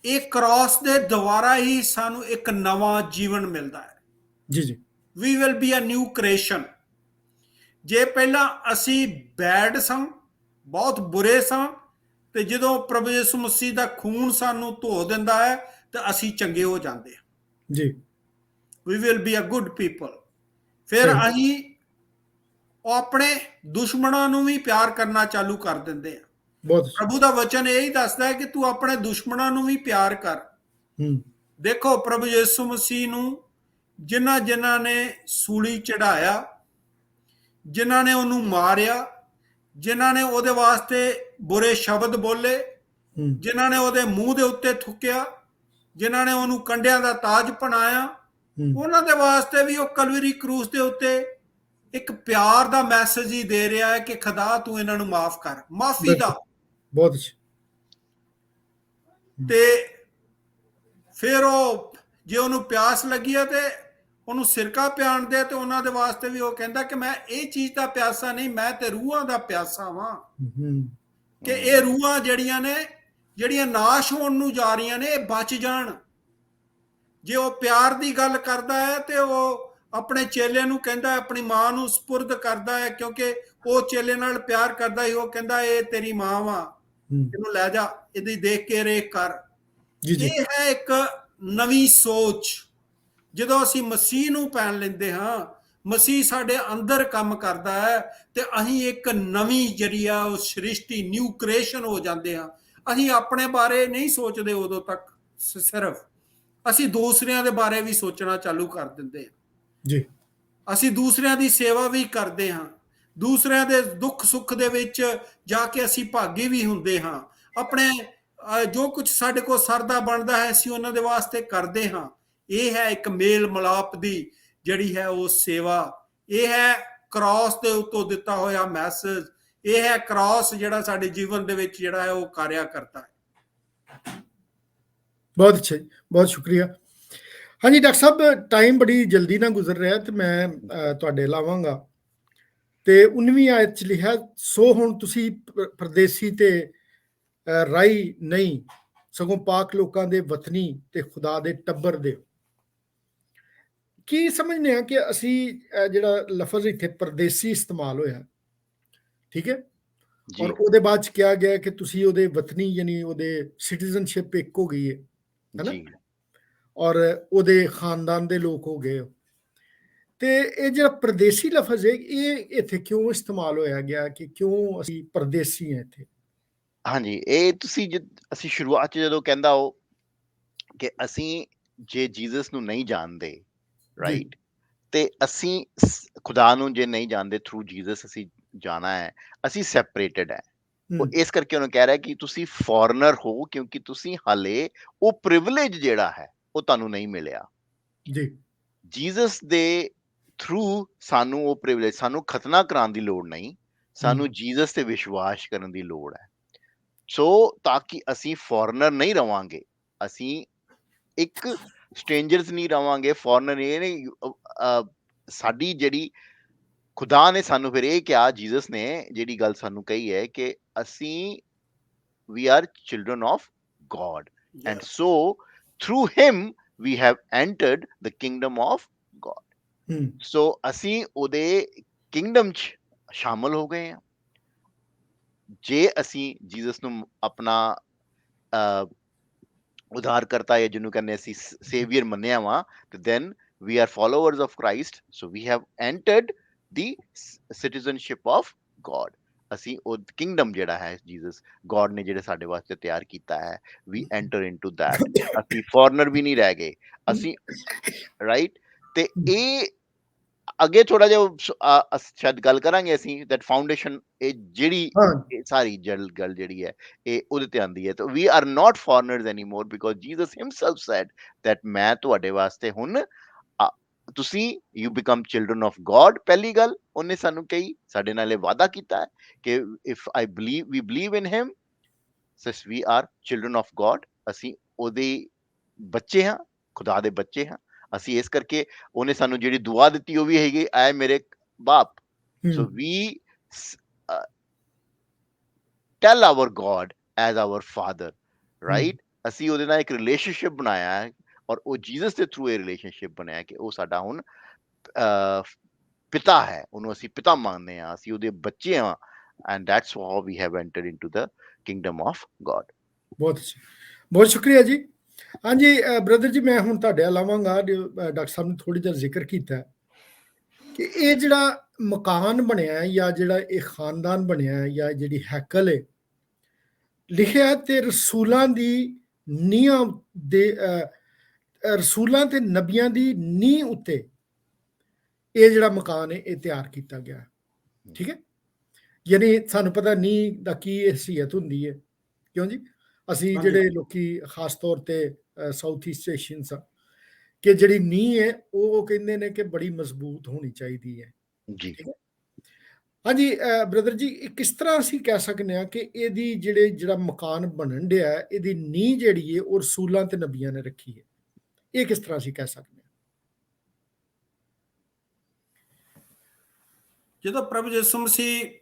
ਇਹ ਕ੍ਰਾਸ ਦੇ ਦੁਆਰਾ ਹੀ ਸਾਨੂੰ ਇੱਕ ਨਵਾਂ ਜੀਵਨ ਮਿਲਦਾ ਹੈ। ਜੀ ਜੀ we will be a new creation. ਜੇ ਪਹਿਲਾਂ ਅਸੀਂ ਬੈਡ ਸਾਂ, ਬਹੁਤ ਬੁਰੇ ਸਾਂ, ਤੇ ਜਦੋਂ ਪ੍ਰਭੂ ਯਿਸੂ ਮਸੀਹ ਦਾ ਖੂਨ ਸਾਨੂੰ ਧੋ ਦਿੰਦਾ ਹੈ ਤੇ ਅਸੀਂ ਚੰਗੇ ਹੋ ਜਾਂਦੇ ਹਾਂ। ਜੀ we will be a good people. ਫਿਰ ਸਹੀ। ਅਸੀਂ ਉਹ ਆਪਣੇ ਦੁਸ਼ਮਣਾਂ ਨੂੰ ਵੀ ਪਿਆਰ ਕਰਨਾ ਚਾਲੂ ਕਰ ਦਿੰਦੇ ਆ। ਬਹੁਤ ਪ੍ਰਭੂ ਦਾ ਵਚਨ ਇਹ ਹੀ ਦੱਸਦਾ ਹੈ ਕਿ ਤੂੰ ਆਪਣੇ ਦੁਸ਼ਮਣਾਂ ਨੂੰ ਵੀ ਪਿਆਰ ਕਰ। ਹੂੰ ਦੇਖੋ ਪ੍ਰਭੂ ਯਿਸੂ ਮਸੀਹ ਨੂੰ ਜਿਨ੍ਹਾਂ ਨੇ ਸੂਲੀ ਚੜਾਇਆ, ਜਿਨ੍ਹਾਂ ਨੇ ਉਹਨੂੰ ਮਾਰਿਆ, ਜਿਨ੍ਹਾਂ ਨੇ ਉਹਦੇ ਵਾਸਤੇ ਬੁਰੇ ਸ਼ਬਦ ਬੋਲੇ, ਹੂੰ ਜਿਨ੍ਹਾਂ ਨੇ ਉਹਦੇ ਮੂੰਹ ਦੇ ਉੱਤੇ ਥੁੱਕਿਆ, ਜਿਨ੍ਹਾਂ ਨੇ ਉਹਨੂੰ ਕੰਡਿਆਂ ਦਾ ਤਾਜ ਪਹਿਨਾਇਆ, ਹੂੰ ਉਹਨਾਂ ਦੇ ਵਾਸਤੇ ਵੀ ਉਹ ਕਲਵਰੀ ਕਰੂਸ ਦੇ ਉੱਤੇ ਇੱਕ ਪਿਆਰ ਦਾ ਮੈਸੇਜ ਹੀ ਦੇ ਰਿਹਾ ਹੈ ਕਿ ਖੁਦਾ ਤੂੰ ਇਹਨਾਂ ਨੂੰ ਮਾਫ ਕਰ, ਮਾਫੀ ਦਾ। ਬਹੁਤ ਅੱਛਾ। ਤੇ ਫਿਰ ਉਹ ਜੇ ਉਹਨੂੰ ਪਿਆਸ ਲੱਗੀ ਹੈ ਤੇ ਉਹਨੂੰ ਸਿਰਕਾ ਪਿਆਣ ਦੇ, ਤੇ ਉਹਨਾਂ ਦੇ ਵਾਸਤੇ ਵੀ ਉਹ ਕਹਿੰਦਾ ਕਿ ਮੈਂ ਇਹ ਚੀਜ਼ ਦਾ ਪਿਆਸਾ ਨਹੀਂ, ਮੈਂ ਤੇ ਰੂਹਾਂ ਦਾ ਪਿਆਸਾ ਵਾਂ। ਹੂੰ ਕਿ ਇਹ ਰੂਹਾਂ ਜਿਹੜੀਆਂ ਨੇ, ਜਿਹੜੀਆਂ ਨਾਸ਼ ਹੋਣ ਨੂੰ ਜਾ ਰਹੀਆਂ ਨੇ, ਇਹ ਬਚ ਜਾਣ। ਜੇ ਉਹ ਪਿਆਰ ਦੀ ਗੱਲ ਕਰਦਾ ਹੈ ਤੇ ਉਹ ਆਪਣੇ ਚੇਲੇ ਨੂੰ ਕਹਿੰਦਾ, ਆਪਣੀ ਮਾਂ ਨੂੰ ਸਪੁਰਦ ਕਰਦਾ ਹੈ, ਕਿਉਂਕਿ ਉਹ ਚੇਲੇ ਨਾਲ ਪਿਆਰ ਕਰਦਾ ਹੀ। ਉਹ ਕਹਿੰਦਾ ਇਹ ਤੇਰੀ ਮਾਂ ਵਾ, ਇਹਨੂੰ ਲੈ ਜਾ, ਇਹਦੀ ਦੇਖ ਕੇ ਰੇਖ ਕਰ। ਜੀ ਜੀ ਇਹ ਹੈ ਇੱਕ ਨਵੀਂ ਸੋਚ। ਜਦੋਂ ਅਸੀਂ ਮਸੀਹ ਨੂੰ ਪੈਣ ਲੈਂਦੇ ਹਾਂ, ਮਸੀਹ ਸਾਡੇ ਅੰਦਰ ਕੰਮ ਕਰਦਾ ਹੈ ਤੇ ਅਸੀਂ ਇੱਕ ਨਵੀਂ ਜਿਹੜੀ ਆ ਉਹ ਸ੍ਰਿਸ਼ਟੀ, ਨਿਊ ਕ੍ਰੀਏਸ਼ਨ ਹੋ ਜਾਂਦੇ ਹਾਂ। ਅਸੀਂ ਆਪਣੇ ਬਾਰੇ ਨਹੀਂ ਸੋਚਦੇ ਉਦੋਂ ਤੱਕ, ਸਿਰਫ ਅਸੀਂ ਦੂਸਰਿਆਂ ਦੇ ਬਾਰੇ ਵੀ ਸੋਚਣਾ ਚਾਲੂ ਕਰ ਦਿੰਦੇ ਹਾਂ। ਜੀ ਅਸੀਂ ਦੂਸਰਿਆਂ ਦੀ ਸੇਵਾ ਵੀ ਕਰਦੇ ਹਾਂ, ਦੂਸਰਿਆਂ ਦੇ ਦੁੱਖ ਸੁੱਖ ਦੇ ਵਿੱਚ ਜਾ ਕੇ ਅਸੀਂ ਭਾਗੀ ਵੀ ਹੁੰਦੇ ਹਾਂ। ਆਪਣੇ ਜੋ ਕੁਝ ਸਾਡੇ ਕੋਲ ਸਰਦਾ ਬਣਦਾ ਹੈ ਅਸੀਂ ਉਹਨਾਂ ਦੇ ਵਾਸਤੇ ਕਰਦੇ ਹਾਂ। ਇਹ ਹੈ ਇੱਕ ਮੇਲ ਮਿਲਾਪ ਦੀ ਜਿਹੜੀ ਹੈ ਉਹ ਸੇਵਾ। ਇਹ ਹੈ ਕ੍ਰਾਸ ਦੇ ਉੱਤੋਂ ਦਿੱਤਾ ਹੋਇਆ ਮੈਸੇਜ। ਇਹ ਹੈ ਕ੍ਰਾਸ ਜਿਹੜਾ ਸਾਡੇ ਜੀਵਨ ਦੇ ਵਿੱਚ ਜਿਹੜਾ ਹੈ ਉਹ ਕਾਰਿਆ ਕਰਦਾ ਹੈ। ਬਹੁਤ ਅੱਛਾ ਜੀ, ਬਹੁਤ ਸ਼ੁਕਰੀਆ। ਹਾਂਜੀ ਡਾਕਟਰ ਸਾਹਿਬ, ਟਾਈਮ ਬੜੀ ਜਲਦੀ ਨਾਲ ਗੁਜ਼ਰ ਰਿਹਾ ਤੇ ਮੈਂ ਤੁਹਾਡੇ ਲਾਵਾਂਗਾ। ਤੇ 19ਵੀਂ ਆਇਤ 'ਚ ਲਿਖਿਆ, ਸੋ ਹੁਣ ਤੁਸੀਂ ਪਰਦੇਸੀ ਤੇ ਰਾਈ ਨਹੀਂ, ਸਗੋਂ ਪਾਕ ਲੋਕਾਂ ਦੇ ਵਤਨੀ ਤੇ ਖੁਦਾ ਦੇ ਟੱਬਰ ਦੇ। ਕੀ ਸਮਝਦੇ ਹਾਂ ਕਿ ਅਸੀਂ ਜਿਹੜਾ ਲਫ਼ਜ਼ ਇੱਥੇ ਪਰਦੇਸੀ ਇਸਤੇਮਾਲ ਹੋਇਆ, ਠੀਕ ਹੈ, ਔਰ ਉਹਦੇ ਬਾਅਦ 'ਚ ਕਿਹਾ ਗਿਆ ਕਿ ਤੁਸੀਂ ਉਹਦੇ ਵਤਨੀ, ਯਾਨੀ ਉਹਦੇ ਸਿਟੀਜ਼ਨਸ਼ਿਪ ਇੱਕ ਹੋ ਗਈ ਹੈ ਨਾ, ਔਰ ਉਹਦੇ ਖਾਨਦਾਨ ਦੇ ਲੋਕ ਹੋ ਗਏ। ਤੇ ਇਹ ਜਿਹੜਾ ਪਰਦੇਸੀ ਲਫ਼ਜ਼ ਹੈ, ਇਹ ਇੱਥੇ ਕਿਉਂ ਇਸਤੇਮਾਲ ਹੋਇਆ ਗਿਆ, ਕਿ ਕਿਉਂ ਅਸੀਂ ਪਰਦੇਸੀ ਹਾਂ ਇੱਥੇ? ਹਾਂਜੀ, ਇਹ ਤੁਸੀਂ ਅਸੀਂ ਸ਼ੁਰੂਆਤ 'ਚ ਜਦੋਂ ਕਹਿੰਦਾ ਉਹ ਕਿ ਅਸੀਂ ਜੇ ਜੀਸਸ ਨੂੰ ਨਹੀਂ ਜਾਣਦੇ, ਰਾਈਟ, ਤੇ ਅਸੀਂ ਖੁਦਾ ਨੂੰ ਜੇ ਨਹੀਂ ਜਾਣਦੇ ਥਰੂ ਜੀਸਸ ਅਸੀਂ ਜਾਣਾ ਹੈ, ਅਸੀਂ ਸੈਪਰੇਟਡ ਹੈ। ਉਹ ਇਸ ਕਰਕੇ ਉਹਨੂੰ ਕਹਿ ਰਿਹਾ ਕਿ ਤੁਸੀਂ ਫੋਰਨਰ ਹੋ, ਕਿਉਂਕਿ ਤੁਸੀਂ ਹਾਲੇ ਉਹ ਪ੍ਰਿਵਿਲੇਜ ਜਿਹੜਾ ਹੈ ਉਹ ਤੁਹਾਨੂੰ ਨਹੀਂ ਮਿਲਿਆ। ਜੀ ਜੀਸਸ ਦੇ ਥਰੂ ਸਾਨੂੰ ਉਹ ਪ੍ਰਿਵਿਲੇਜ, ਸਾਨੂੰ ਖਤਨਾ ਕਰਾਉਣ ਦੀ ਲੋੜ ਨਹੀਂ, ਸਾਨੂੰ ਜੀਸਸ ਤੇ ਵਿਸ਼ਵਾਸ ਕਰਨ ਦੀ ਲੋੜ ਹੈ। ਸੋ ਤਾਂ ਕਿ ਅਸੀਂ ਫੋਰਨਰ ਨਹੀਂ ਰਵਾਂਗੇ, ਅਸੀਂ ਇੱਕ ਸਟ੍ਰੇਂਜਰਸ ਨਹੀਂ ਰਵਾਂਗੇ, ਫੋਰਨਰ ਇਹ ਨਹੀਂ। ਸਾਡੀ ਜਿਹੜੀ ਖੁਦਾ ਨੇ ਸਾਨੂੰ ਫਿਰ ਇਹ ਕਿਹਾ, ਜੀਸਸ ਨੇ ਜਿਹੜੀ ਗੱਲ ਸਾਨੂੰ ਕਹੀ ਹੈ ਕਿ ਅਸੀਂ we are children of God, and so through him we have entered the kingdom of God. So ਅਸੀਂ ਉਹਦੇ ਕਿੰਗਡਮ 'ਚ ਸ਼ਾਮਲ ਹੋ ਗਏ ਹਾਂ ਜੇ ਅਸੀਂ ਜੀਸਸ ਨੂੰ ਆਪਣਾ ਉਧਾਰਕਰਤਾ, ਜਾਂ ਜਿਹਨੂੰ ਕਹਿੰਦੇ ਅਸੀਂ ਸੇਵੀਅਰ ਮੰਨਿਆ ਵਾ, ਤੇ then we are followers of Christ, so we have entered the citizenship of God. ਅਸੀਂ ਉਹ ਕਿੰਗਡਮ ਜਿਹੜਾ ਹੈ ਜੀਸਸ ਗੋਡ ਨੇ ਜਿਹੜੇ ਸਾਡੇ ਵਾਸਤੇ ਤਿਆਰ ਕੀਤਾ ਹੈ, we enter into that. ਅਸੀਂ ਫੋਰਨਰ ਵੀ ਨਹੀਂ ਰਹਿ ਗਏ, ਅਸੀਂ ਰਾਈਟ। ਤੇ ਇਹ ਅੱਗੇ ਥੋੜਾ ਜਿਹਾ ਸ਼ਾਇਦ ਗੱਲ ਕਰਾਂਗੇ ਅਸੀਂ, that foundation, ਇਹ ਜਿਹੜੀ ਸਾਰੀ ਗੱਲ ਜਿਹੜੀ ਹੈ ਇਹ ਉਹਦੇ ਤੇ ਆਉਂਦੀ ਹੈ। ਤਾਂ we are not foreigners anymore because Jesus himself said that ਮੈਂ ਤੁਹਾਡੇ ਵਾਸਤੇ ਹੁਣ ਤੁਸੀਂ you become children of God। ਪਹਿਲੀ ਗੱਲ ਉਹਨੇ ਸਾਨੂੰ ਕਹੀ, ਸਾਡੇ ਨਾਲ ਇਹ ਵਾਅਦਾ ਕੀਤਾ ਹੈ ਕਿ if we believe in him, says we are children of God, ਅਸੀਂ ਉਹਦੇ ਬੱਚੇ ਹਾਂ, ਖੁਦਾ ਦੇ ਬੱਚੇ ਹਾਂ ਅਸੀਂ। ਇਸ ਕਰਕੇ ਉਹਨੇ ਸਾਨੂੰ ਜਿਹੜੀ ਦੁਆ ਦਿੱਤੀ ਉਹ ਵੀ ਹੈਗੀ, ਆਏ ਮੇਰੇ ਬਾਪ। So we tell our God as our father, right? ਹਮ, ਅਸੀਂ ਉਹਦੇ ਨਾਲ ਇੱਕ ਰਿਲੇਸ਼ਨਸ਼ਿਪ ਬਣਾਇਆ ਹੈ, ਔਰ ਉਹ ਜੀਸਸ ਦੇ ਥਰੂ ਇਹ ਰਿਲੇਸ਼ਨਸ਼ਿਪ ਬਣਿਆ ਕਿ ਉਹ ਸਾਡਾ ਹੁਣ ਪਿਤਾ ਹੈ, ਉਹਨੂੰ ਅਸੀਂ ਪਿਤਾ ਮੰਨਦੇ ਹਾਂ, ਅਸੀਂ ਉਹਦੇ ਬੱਚੇ ਹਾਂ, and that's how we have entered into the kingdom of God. ਬਹੁਤ ਅੱਛਾ, ਬਹੁਤ ਸ਼ੁਕਰੀਆ ਜੀ। ਹਾਂਜੀ ਬ੍ਰਦਰ ਜੀ, ਮੈਂ ਹੁਣ ਤੁਹਾਡੇ ਲਾਵਾਂਗਾ। ਡਾਕਟਰ ਸਾਹਿਬ ਨੇ ਥੋੜੀ ਜਿਹਾ ਜ਼ਿਕਰ ਕੀਤਾ ਕਿ ਇਹ ਜਿਹੜਾ ਮਕਾਨ ਬਣਿਆ ਹੈ, ਜਾਂ ਜਿਹੜਾ ਇਹ ਖਾਨਦਾਨ ਬਣਿਆ ਹੈ, ਜਾਂ ਜਿਹੜੀ ਹੈਕਲ ਹੈ, ਲਿਖਿਆ ਤੇ ਰਸੂਲਾਂ ਦੀ ਨੀਹਾਂ ਦੇ ਰਸੂਲਾਂ ਤੇ ਨਬੀਆਂ ਦੀ ਨੀਂਹ ਉੱਤੇ ਇਹ ਜਿਹੜਾ ਮਕਾਨ ਹੈ ਇਹ ਤਿਆਰ ਕੀਤਾ ਗਿਆ। ਠੀਕ ਹੈ, ਯਾਨੀ ਸਾਨੂੰ ਪਤਾ ਨੀਂਹ ਦਾ ਕੀ ਹਸੀਅਤ ਹੁੰਦੀ ਹੈ, ਕਿਉਂ ਜੀ? ਅਸੀਂ ਹਾਂਜੀ। ਜਿਹੜੇ ਲੋਕੀ ਖਾਸ ਤੌਰ ਤੇ ਸਾਊਥ ਈਸਟ ਏਸ਼ੀਅਨਸ ਆ, ਕਿ ਜਿਹੜੀ ਨੀਂਹ ਹੈ ਉਹ ਕਹਿੰਦੇ ਨੇ ਕਿ ਬੜੀ ਮਜ਼ਬੂਤ ਹੋਣੀ ਚਾਹੀਦੀ ਹੈ। ਜੀ ਠੀਕ ਹੈ। ਹਾਂਜੀ ਬ੍ਰਦਰ ਜੀ, ਇਹ ਕਿਸ ਤਰ੍ਹਾਂ ਅਸੀਂ ਕਹਿ ਸਕਦੇ ਹਾਂ ਕਿ ਇਹਦੀ ਜਿਹੜਾ ਮਕਾਨ ਬਣਨ ਡਿਆ ਹੈ, ਇਹਦੀ ਨੀਂਹ ਜਿਹੜੀ ਹੈ ਉਹ ਰਸੂਲਾਂ ਤੇ ਨਬੀਆਂ ਨੇ ਰੱਖੀ ਹੈ? ਇਹ ਕਿਸ ਤਰ੍ਹਾਂ ਅਸੀਂ ਕਹਿ ਸਕਦੇ ਹਾਂ? ਜਦੋਂ ਪ੍ਰਭੂ ਯਿਸੂ ਮਸੀਹ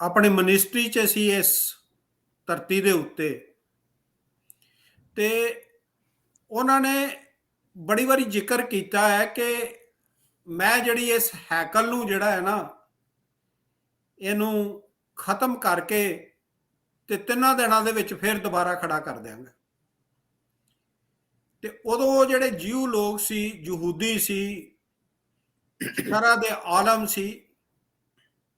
ਆਪਣੀ ਮਿਨਿਸਟਰੀ 'ਚ ਸੀ ਇਸ ਧਰਤੀ ਦੇ ਉੱਤੇ, ਤੇ ਉਹਨਾਂ ਨੇ ਬੜੀ ਵਾਰੀ ਜ਼ਿਕਰ ਕੀਤਾ ਹੈ ਕਿ ਮੈਂ ਜਿਹੜੀ ਇਸ ਹੈਕਲ ਨੂੰ ਜਿਹੜਾ ਹੈ ਨਾ, ਇਹਨੂੰ ਖਤਮ ਕਰਕੇ ਤੇ 3 ਦਿਨਾਂ ਦੇ ਵਿੱਚ ਫਿਰ ਦੁਬਾਰਾ ਖੜਾ ਕਰ ਦਿਆਂਗਾ। ਤੇ ਉਦੋਂ ਜਿਹੜੇ ਜਿਊ ਲੋਕ ਸੀ, ਯਹੂਦੀ ਸੀ, ਸ਼ਰਅ ਦੇ ਆਲਮ ਸੀ,